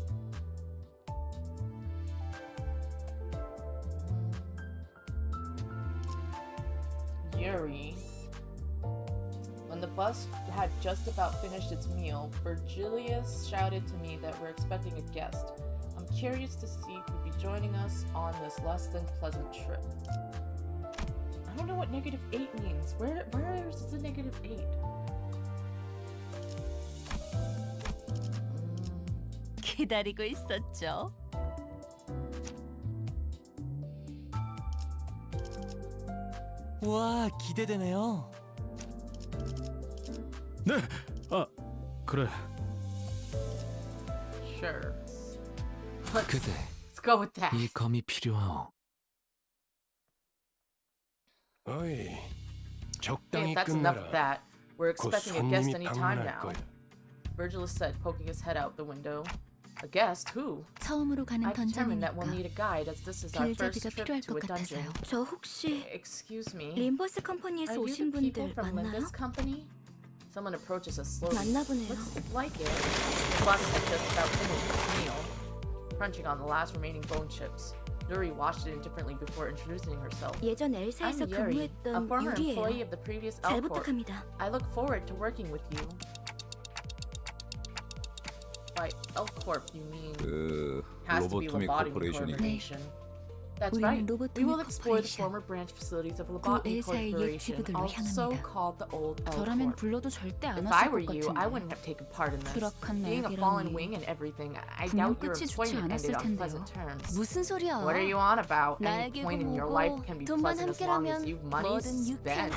Yuri. When the bus had just about finished its meal, Virgilius shouted to me that we're expecting a guest. I'm curious to see who'd be joining us on this less than pleasant trip. I don't know what -8 means. Where is the -8? 기다리고 있었죠. 와, 기대되네요. 네. 아, 그래. Sure. 그대, Let's go with that. 이 검이 필요하오. 어이, Okay, 적당히 that's enough of 끝내라. that. We're 곧 expecting a guest 손님이 any time 방문할 now. 거야. Virgilius said, poking his head out the window. A guest? Who? 처음으로 가는 I've determined that we'll 던전이니까 need a guide as this is our first 길잡이가 trip 필요할 to a 것 dungeon. 같아서요. 저 혹시 Excuse me. 림버스 컴퍼니에서 Are you 오신 the people 분들 from 맞나요? Limbus Company? Someone approaches us slowly. 맞나 보네요. Looks like it. The boss had just about finished his meal, crunching on the last remaining bone chips. Yuri watched it indifferently before introducing herself. 예전 I'm 엘사에서 Yuri, a 근무했던 former employee 유리예요. of the previous 잘 L Corp. 부탁합니다. I look forward to working with you. By L Corp, you mean has to be 로보토미 Lobotomy 코퍼레이션이. Corporation. That's 우리는 right. 로보토미 We will explore the 코퍼레이션. former branch facilities of 구 Lobotomy 엘사의 옛 Corporation, 지부들로 also 향합니다. called the Old L 저라면 Corp. 불러도 절대 안 If I 왔을 were 것 you, I 같은데. wouldn't have taken part in this. 추락한 Being a fallen 날개라니. wing and everything, I 분명 doubt your 끝이 좋지 employment 않았을 ended on 텐데요. pleasant terms. 무슨 소리야? What are you on about? Any 날개고 point in your 뭐고 life can be 돈만 pleasant as long as 함께라면 you've money 뭐든 spent.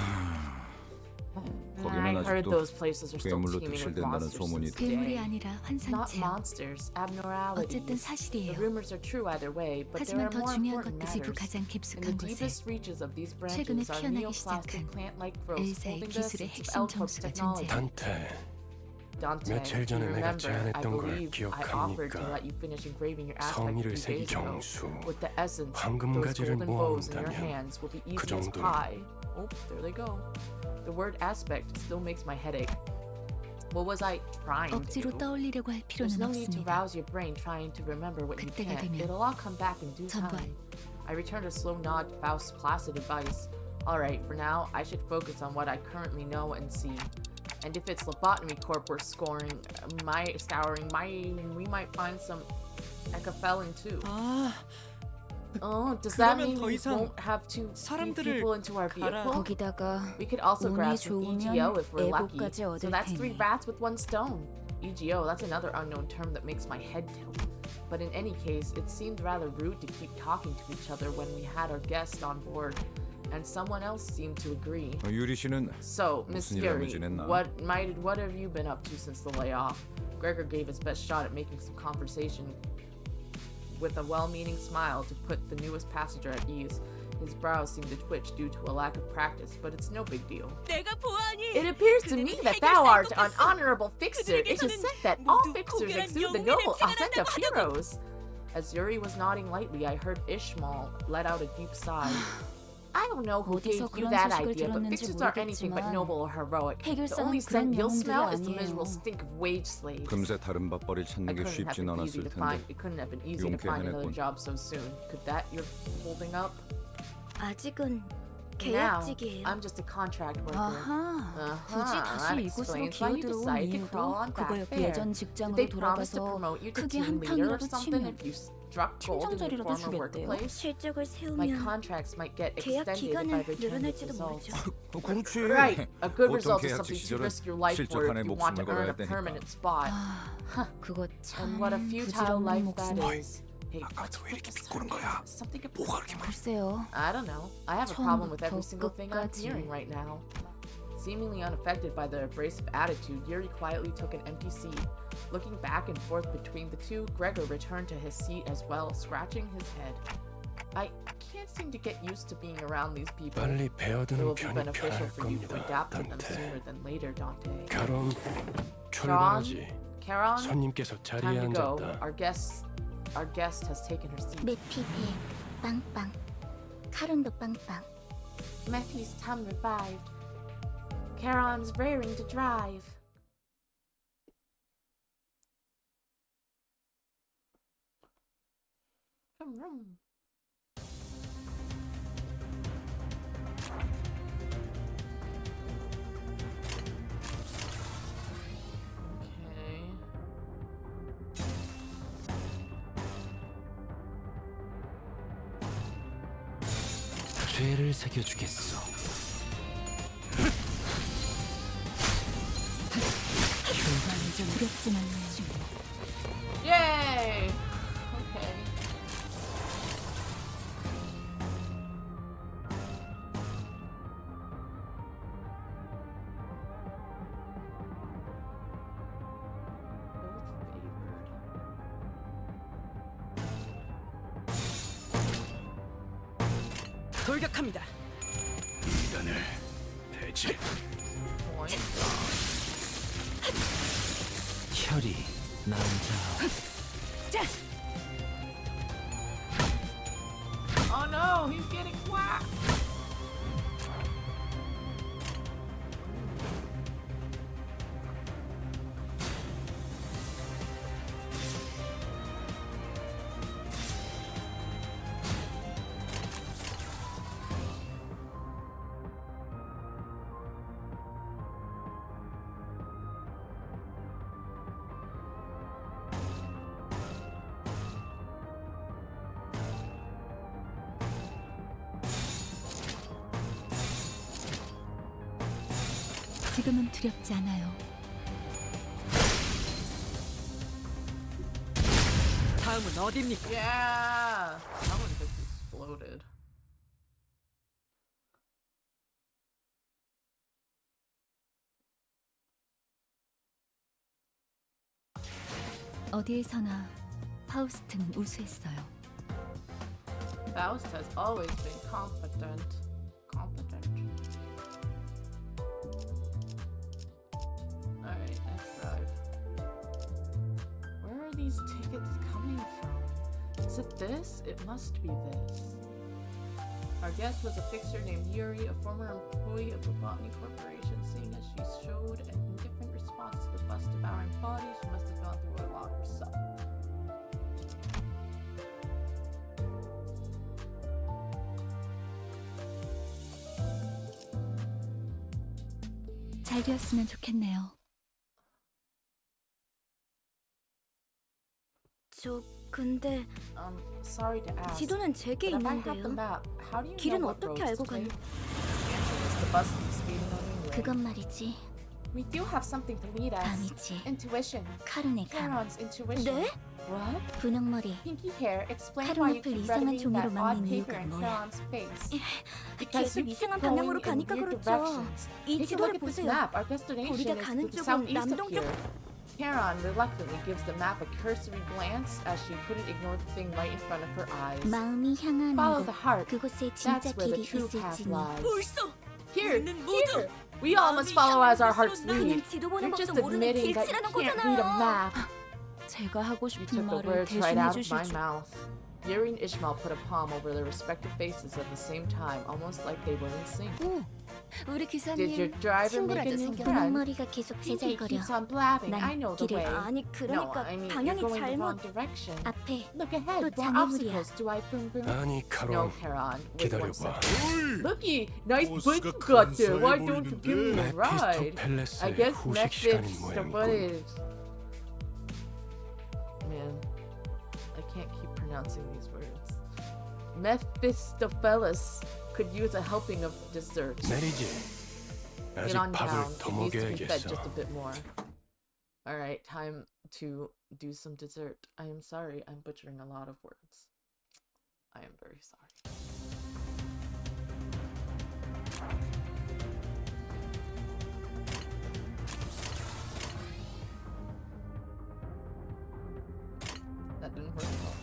거기는 I heard 아직도 those places are still 괴물로 teeming with 득실된다는 monsters 소문이 since 괴물이 day. 아니라 Not 환상체요. monsters, 어쨌든 abnormalities. The 사실이에요. rumors are true either way, but there 하지만 are 더 more 중요한 important 것 지구 matters. 가장 In the 깊숙한 곳에 deepest reaches of these 최근에 branches are 피어나기 neoplastic 시작한 plant-like growths 엘사의 holding the 기술의 essence 핵심 of L-Corp's 정수가 technology. 존재해요. 단테, Dante, 며칠 you 전에 내가 remember, I 제안했던 걸 believe I offered to 기억합니까? let you finish engraving your aspect 성의를 2 새기 days ago. 정수, With the essence, 황금 those 가지를 golden bows in your 모아온다면 hands will be 그 easy as 정도는 pie. Oh, there they go. The word aspect still makes my head ache. What was I trying to 억지로 do? 떠올리려고 할 There's 필요는 no need to 없습니다. rouse your brain trying to remember what you 그때가 can't. 되면 It'll all come back in due 전부 time. I returned a slow nod to Faust's placid advice. Alright, for now, I should focus on what I currently know and see. And if it's Lobotomy Corp we're we might find some Ecophelin too. 아, Oh, does that 그러면 mean 더 we 이상 won't have to feed 사람들을 people into our 가라. vehicle? 거기다가 We could also 운이 grab some 좋으면 EGO if we're lucky. 애고까지 So 얻을 that's 3 테니. rats with 1 stone. EGO, that's another unknown term that makes my head tilt. But in any case, it seemed rather rude to keep talking to each other when we had our guest on board, and someone else seemed to agree. 유리 씨는 So, Miss 무슨 일을 Yuri, 지냈나? what have you been up to since the layoff? Gregor gave his best shot at making some conversation with a well-meaning smile to put the newest passenger at ease. His brows seemed to twitch due to a lack of practice, but it's no big deal. 내가 보아하니 It appears to me that thou art an honorable fixer. It is said that all fixers exude the noble ascent of heroes. As Yuri was nodding lightly, I heard Ishmael let out a deep sigh. I don't know who gave 어디서 you 그런 that 소식을 idea, but 들었는지 fixers aren't anything but 모르겠지만 noble or heroic. The 해결사는 only scent 그런 you'll 영웅들이 smell is the 아니에요. miserable stink of wage slaves. 금세 다른 밥벌이 I 찾는 게 couldn't have 쉽진 been easy 않았을 to find. 텐데 It couldn't have been easy to 용케 find another 해냈군. job so soon. Could that you're holding up? 아직은 Now, 계약직이에요. I'm just a contract worker. 아하. 굳이 that 다시 이곳으로 explains why you 기어들어온 decided to crawl 이유도 on back 그거였고 there. 예전 Did 직장으로 they promise to 돌아가서 promote you to 크게 team leader or 한탕이라도 something 치면 if you struck gold in your 팀장자리라도 former 주겠대요. workplace? 실적을 My 세우면 contracts might get 계약 extended if I 기간은 return good 늘어날지도 results. 모르죠. 그렇지. Right, a good 보통 result is 계약직 something to 시절은 risk your life 실적 for 안에 if you want to 목숨을 걸어야 earn a 되니까. permanent spot. 아, 그거 참 And what a futile 부질없는 life that 목숨. is. Hey, 아까부터 왜 이렇게 what's 비꼬는 거야? something about 뭐가 그렇게 많이 글쎄요. I don't know. I have a problem with every 처음부터 single thing I'm 끝까지. hearing right now. Seemingly unaffected by the abrasive attitude, Yuri quietly took an empty seat. Looking back and forth between the two, Gregor returned to his seat as well, scratching his head. I can't seem to get used to being around these people. 빨리 It 배워두는 will be 편이 beneficial 편할 for you to 겁니다, adapt to them 단테. sooner than later, Dante. 가론, 출발하지. Charon, 손님께서 자리에 time to go. 앉았다. Our guest has taken her seat. 매피배 빵빵. 카론도 빵빵. Matthew's time revived. Charon's raring to drive. Vroom. Okay. 죄를 새겨주겠어. 두렵진 않네요. Yay! Okay. Both favored. 돌격합니다. 인간을 대지. Point. 혈이 남자. Oh no, he's getting whacked! 지금은 두렵지 않아요. 다음은 어디입니까? Yeah! That one just exploded. 어디에서나 파우스트는 우수했어요. Faust has always been competent. Alright, next drive. Where are these tickets coming from? Is it this? It must be this. Our guest was a fixer named Yuri, a former employee of the Botany Corporation. Seeing as she showed an indifferent response to the bus-devouring body, she must have gone through a lot herself. 잘 되었으면 좋겠네요. 저 근데 Sorry to ask. 지도는 제게 But if I have the 있는데요. map, how do you 길은 know what 어떻게 roads 알고 to take? 가는? The answer is the bus keeps speeding on your way. 그건 말이지. We do have something to lead us. 감이지. Intuition. 카론의 감. Charon's intuition. 네? What? 분홍머리. Pinky hair. Explain 카론을 why you 풀 keep 이상한 reading that 종이로 odd 만든 paper 이유가 in 뭐야? Charon's face. Because 계속 you keep 이상한 going 방향으로 in 가니까 weird 그렇죠. directions. 이 Take a 지도를 look at this 보세요. map. Our destination 우리가 is 가는 to the 쪽은 southeast of 남동쪽. here. Charon reluctantly gives the map a cursory glance as she couldn't ignore the thing right in front of her eyes. 마음이 향하는 Follow 곳. the heart. 그곳에 진짜 That's where the 길이 true path 있을지니. lies. 벌써 Here, 우리는 모두 here. We all must follow as our hearts lead. 그냥 지도 보는 You're just 법도 모르는 admitting that you 길치라는 can't read a 거잖아요. map. 제가 하고 You 싶은 took the 말을 words right 대신해 out of my 주시죠. mouth. Yuri and Ishmael put a palm over their respective faces at the same time, almost like they were in sync. 오, 우리 Did your 기사님 driver 친구라도 make a new 생겼나? friend? 머리가 계속 He 제잘거려. keeps on blabbing. I 난 know the 길을 way. 아니 No, 그러니까 I mean, 방향이 you're going the 잘못. wrong direction. 앞에 Look ahead. 또 What 장애물이야. obstacles do I boom boom? 아니 No, 카론, Charon. Wait one 기다려봐. second. Looky, nice 보스가 butt you got there. 근사해 Why don't you give me a 메피스토 ride? I 팰레스의 guess 후식 시간인 Mephisto, 모양이군. what is? Man, I can't keep pronouncing these words. Mephistopheles could use a helping of dessert. 내리지. Get 아직 on down. 밥을 더 It needs to be fed 먹여야겠어. just a bit more. All right, time to do some dessert. I am sorry, I'm butchering a lot of words. I am very sorry. That didn't work at all.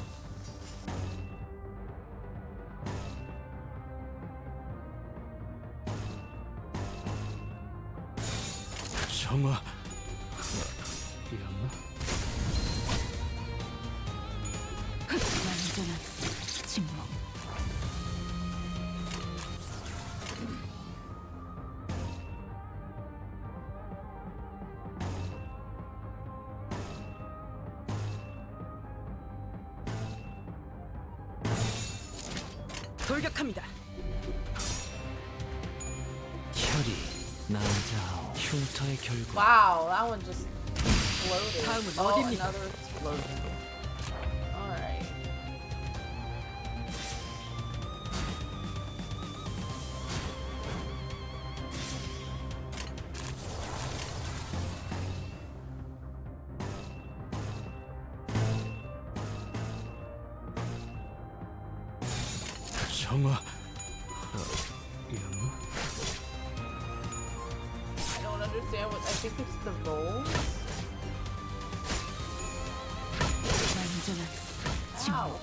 정화. 이었나? 완전한 침묵. 돌격합니다. 혈이 남자하오. 흉터의 결과. Wow, that one just exploded. 다음은 Oh, 어디입니까? another explosion. Alright. 정화. 이었나? I don't understand what I think it's the rolls. 완전한 Wow.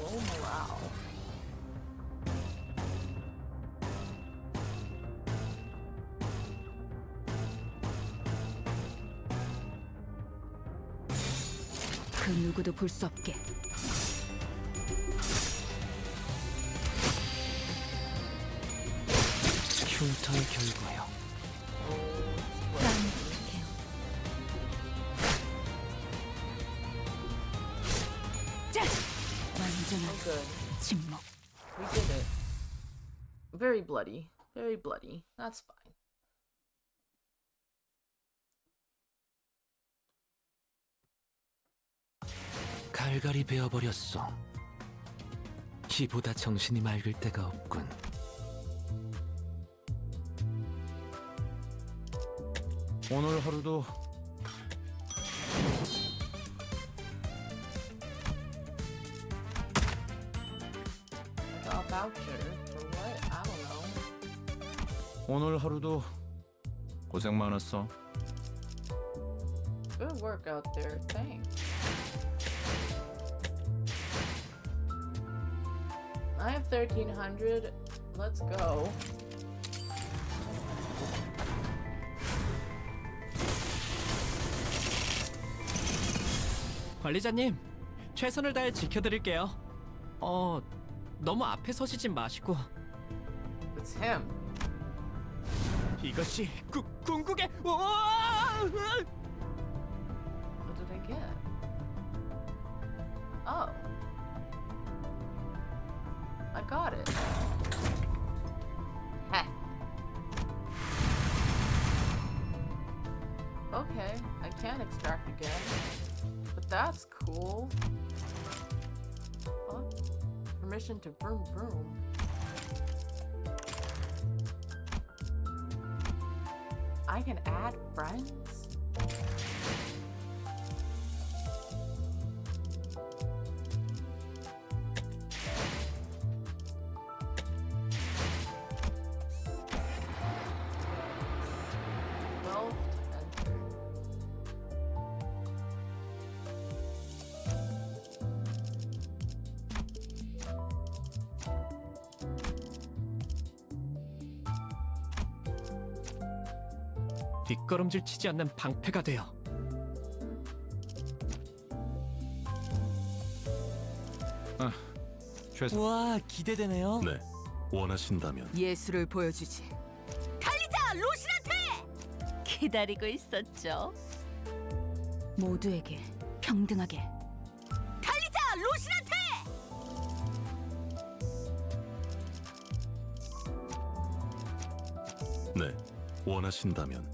Low morale. 그 누구도 볼 수 없게. 흉터의 결과요. 완벽해요. 자! 완전한 Oh, good. 침묵. We did it. Very bloody. Very bloody. That's fine. 갈갈이 베어버렸어. 이보다 정신이 맑을 때가 없군. 오늘 하루도 I got a voucher for what? I don't know. 오늘 하루도 고생 많았어. Good work out there. Thanks. I have 1300. Let's go. 관리자님, 최선을 다해 지켜드릴게요. 너무 앞에 서시지 마시고. It's him. 이것이 궁극의 What did I get? Oh. I got it. Heh. Okay, I can extract again. But that's cool. Huh? Permission to vroom vroom. I can add friends? Well, enter. 뒷걸음질 치지 않는 방패가 되어. 최소 와, 기대되네요. 네, 원하신다면 예술을 보여주지. 달리자, 로신한테! 기다리고 있었죠. 모두에게 평등하게. 달리자, 로신한테! 네, 원하신다면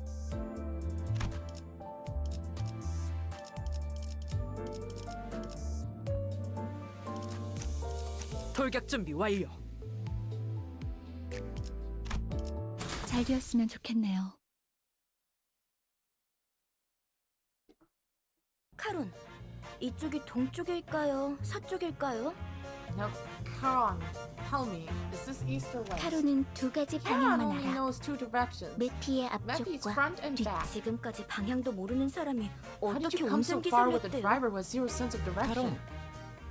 돌격 준비 완료. 잘 되었으면 좋겠네요. 카론, 이쪽이 동쪽일까요? 서쪽일까요? Now, Charon, tell me, is this east or west? 카론은 두 가지 Charon 방향만 only 알아. knows two directions. 메피의 Mephi's 앞쪽과 front and 뒤. back. 지금까지 방향도 모르는 사람이 How did 어떻게 you come so 운전기사를 far with a 했대요? driver with zero sense of direction?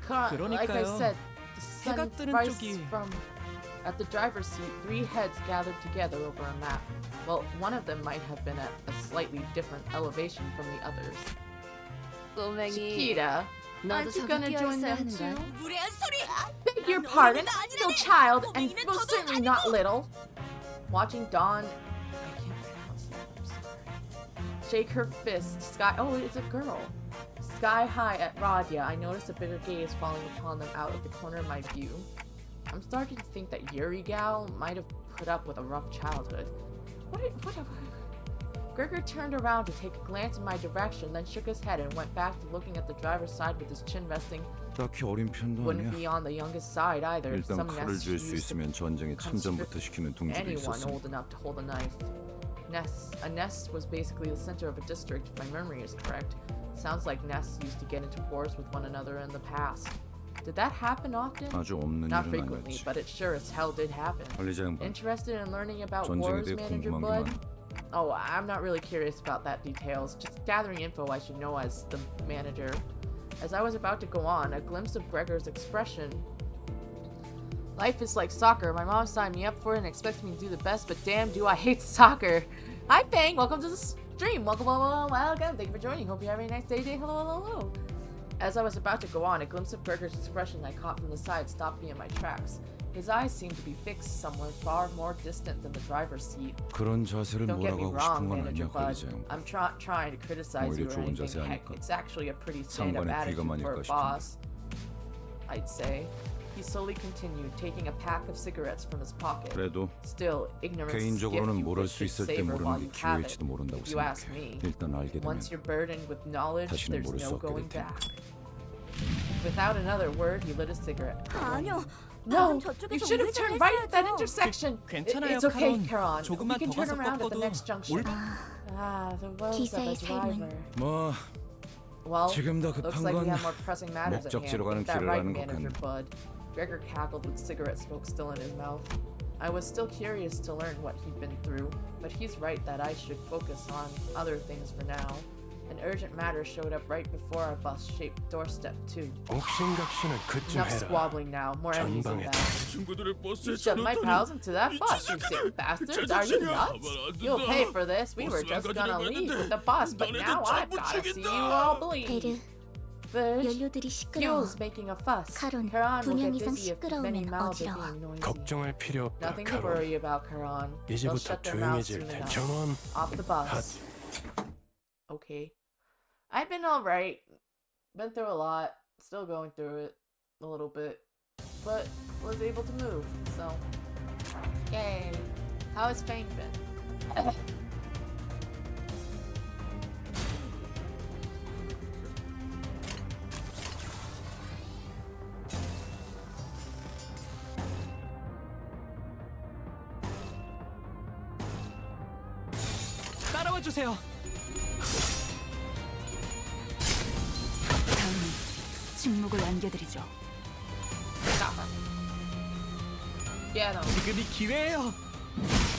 Like I 그러니까요. said, the sun 해가 뜨는 rises 쪽이- from. At the driver's seat, three heads gathered together over a map. Well, one of them might have been at a slightly different elevation from the others. 꼬맹이, Chiquita, 너도 aren't you 저기 gonna 뛰어 join 있어야 them 하는 too? 거야? 무례한 소리! Beg your pardon, no child, and most certainly not little. Watching Dawn, I can't pronounce that. I'm sorry. Shake her fist, sky. Oh, it's a girl. Sky high at Radia, I noticed a bigger gaze falling upon them out of the corner of my view. I'm starting to think that Yuri Gal might have put up with a rough childhood. What? Gregor turned around to take a glance in my direction, then shook his head and went back to looking at the driver's side with his chin resting. 딱히 어린 편도 Wouldn't 아니야. be on the youngest side either. 일단 Some 칼을 nests 쥘 수 used to 있으면 전쟁에 참전부터 시키는 동지도 anyone 있었으니 old enough to hold a knife. A nest was basically the center of a district, if my memory is correct. Sounds like nests used to get into wars with one another in the past. Did that happen often? 아주 없는 Not 일은 frequently, 아니었지. but it sure as hell did happen. 관리자 양반, Interested in learning about 전쟁에 wars, 대해 Manager 궁금한 게 Bud? 많아. Oh, I'm not really curious about that details. Just gathering info I should know as the manager. As I was about to go on, a glimpse of Gregor's expression. Life is like soccer. My mom signed me up for it and expects me to do the best, but damn do I hate soccer. Hi Fang, welcome to the stream. Welcome. Thank you for joining. Hope you're having a nice day. Hello. As I was about to go on, a glimpse of Gregor's expression I caught from the side stopped me in my tracks. His eyes seemed to be fixed somewhere far more distant than the driver's seat. 그런 자세를 Don't get me 뭐라고 하고 싶은 wrong, 건 Manager 아니야, Bud. 관리자 양반. I'm trying to criticize you 오히려 or 좋은 anything. 자세 Heck, 아닐까? it's actually a pretty stand-up 상관에 attitude 귀가 for a 많을까 싶은데. boss, I'd say. He slowly continued, taking a pack of cigarettes from his pocket. 그래도 Still, ignorance is a gift 개인적으로는 you 모를 wish 수 you'd 있을 때 savor while 모르는 you 게 have it. 기회일지도 모른다고 If you ask 생각해. me, 일단 알게 되면 once you're burdened with knowledge, 다시는 there's 모를 수 no 없게 going 될 테니까. back. Without another word, he lit a cigarette. 아니요. No, 저쪽에서 you should have turned right at that 우회전했어야죠. intersection. 괜찮아요, It's okay, 카론. Charon. We 조금만 can 더 turn 가서 around at the 꺾어도 next junction. 올- The woes of 기사의 a 삶은 driver. 뭐 Well, 지금 더 looks 급한 like we 건 have more pressing matters at hand. 목적지로 가는 Get that 길을 right, 가는 것 Manager 같네. Bud. Gregor cackled with cigarette smoke still in his mouth. I was still curious to learn what he'd been through, but he's right that I should focus on other things for now. An urgent matter showed up right before our bus-shaped doorstep, too. 옥신각신은 그쯤 Enough 해라. squabbling now. More enemies in 전방에 that. 친구들의 버스에 You shoved my pals into that 이 bus, you sick bastards! Are you nuts? You'll pay for this. We were just gonna leave with the bus, but now I've gotta see you all bleed. 베르, Verge, 연료들이 시끄러워. fuel's making a fuss. 카론, Charon 두 will 명 get 이상 busy if many 시끄러우면 mouths are 어지러워. being noisy. 걱정할 필요 없다, Nothing to 카론. worry about, Charon. They'll 이제부터 shut their mouths 조용해질 soon 테 enough. 전원 Off the bus. Okay. I've been alright. Been through a lot. Still going through it. A little bit. But was able to move, so. Yay. How has Fang been? 따라와 주세요. 다음은 침묵을 안겨드리죠. Get him. 지금이 기회예요.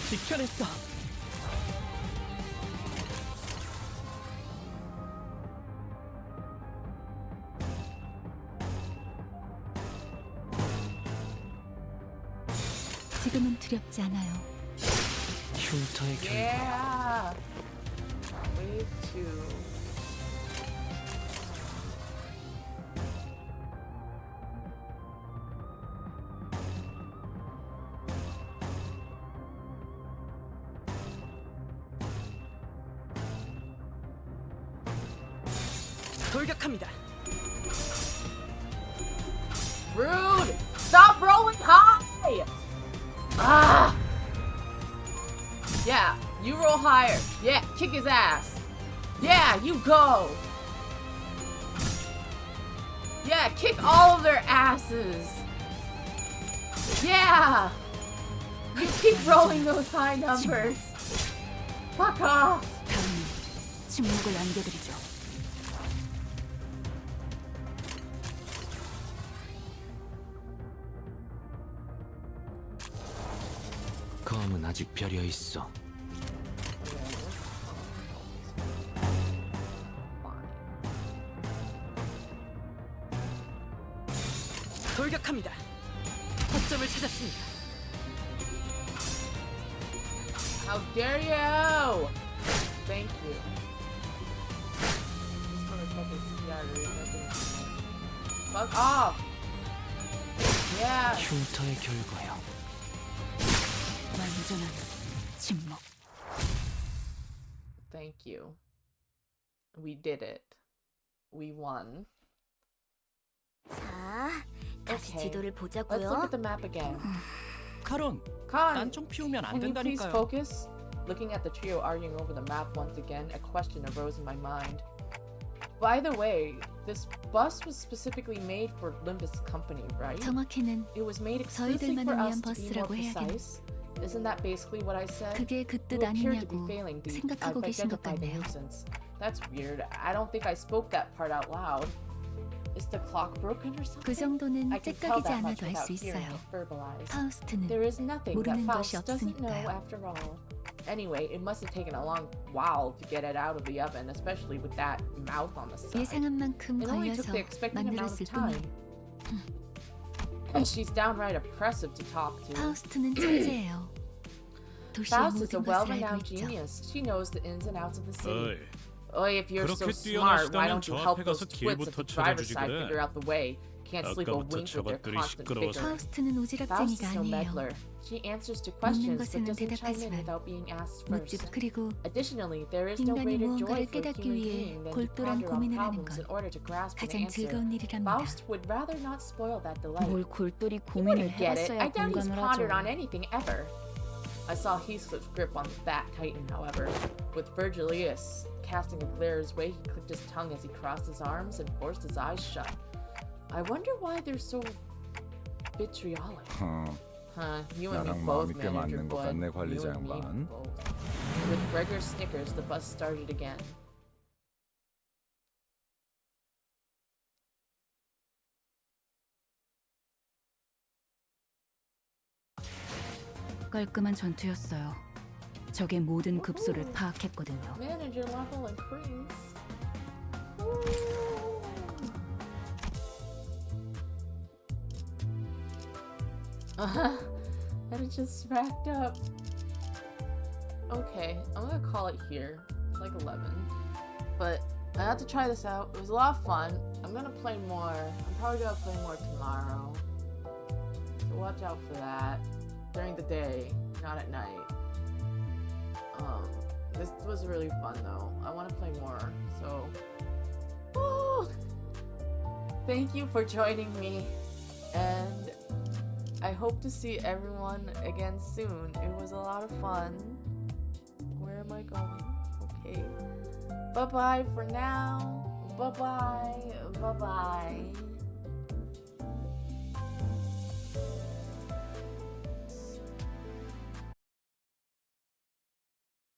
지켜냈어. 지금은 두렵지 않아요. 흉터의 결과. Yeah. Wave 2. 돌격합니다. Rude! Stop rolling high! Ah! Yeah, you roll higher. Yeah, kick his ass. Yeah, you go. Yeah, kick all of their asses. Yeah! You keep rolling those high numbers. Fuck off. 다음은 침묵을 안겨드리죠. 검은 아직 벼려 있어. 돌격합니다. 허점을 찾았습니다. How dare you! Thank you. This motherfucker's scattered. Fuck off! Yeah! 흉터의 결과요. 완전한 침묵. Thank you. We did it. We won. 자, 다시 Okay. 지도를 Let's look at 보자고요. the map again. 카론, Con, 딴청 피우면 안 can you please 된다니까요. focus? Looking at the trio arguing over the map once again, a question arose in my mind. By the way, this bus was specifically made for Limbus Company, right? 정확히는 It was made exclusively 저희들만을 for 위한 us to be more 버스라고 해야겠네. precise. Isn't that basically what I said? 그게 그 You 뜻 appear to be 아니냐고 failing to 생각하고 계신 것 identify the 같네요. nuisance. That's weird. I don't think I spoke that part out loud. Is the clock broken or something? 그 정도는 I can tell 째깍이지 that much 않아도 알 without 수 hearing 있어요. it verbalized. 파우스트는 There is nothing that 모르는 Faust 것이 doesn't know 없으니까요. after all. Anyway, it must have taken a long while to get it out of the oven, especially with that mouth on the side. 예상한 만큼 It only took 걸려서 the expected amount 만들었을 of time. 뿐이에요. She's downright oppressive to talk to. 파우스트는 천재예요. 도시의 Faust is a 모든 것을 알고 well-renowned 있죠. genius. She knows the ins and outs of the city. 어이, Oy, if you're so 그렇게 smart, why 뛰어나시다면 don't you 저 help 앞에 those 가서 twits at the 길부터 driver's 찾아주지 side 그래. figure out the way? Can't sleep a 아까부터 wink with their 저것들이 constant 시끄러워서. bickering. 파우스트는 Faust is 오지랖쟁이가 no 아니에요. meddler. She answers to 묻는 questions but 것에는 doesn't chime in 대답하지만 without being asked 묻지 first. 그리고 Additionally, there is no 인간이 greater joy 무언가를 for a 깨닫기 human 위해 being than to 골똘한 ponder on 고민을 하는 problems in 건 order to grasp an 가장 answer. 즐거운 일이랍니다. Faust would rather not spoil that delight. 뭘 골똘히 You 고민을 wouldn't get it. 해봤어야 I doubt he's 공감을 pondered 하죠. on anything ever. I saw Heathcliff's grip on the fat Titan, however. With Virgilius casting a glare his way, he clicked his tongue as he crossed his arms and forced his eyes shut. I wonder why they're so vitriolic. Huh, you and me 나랑 both, 마음이 꽤 manager 맞는 것 bud. 같네, You 관리자 and me 양반. both. With Gregor's snickers, the bus started again. 깔끔한 전투였어요. 적의 모든 급소를 파악했거든요. Manager level increased. And it just racked up. Okay, I'm gonna call it here. It's like 11. But I had to try this out. It was a lot of fun. I'm gonna play more. I'm probably gonna play more tomorrow. So watch out for that. During the day, not at night. This was really fun though. I want to play more, so... Woo! Thank you for joining me, and I hope to see everyone again soon. It was a lot of fun. Where am I going? Okay. Bye-bye for now. Bye-bye. Bye-bye.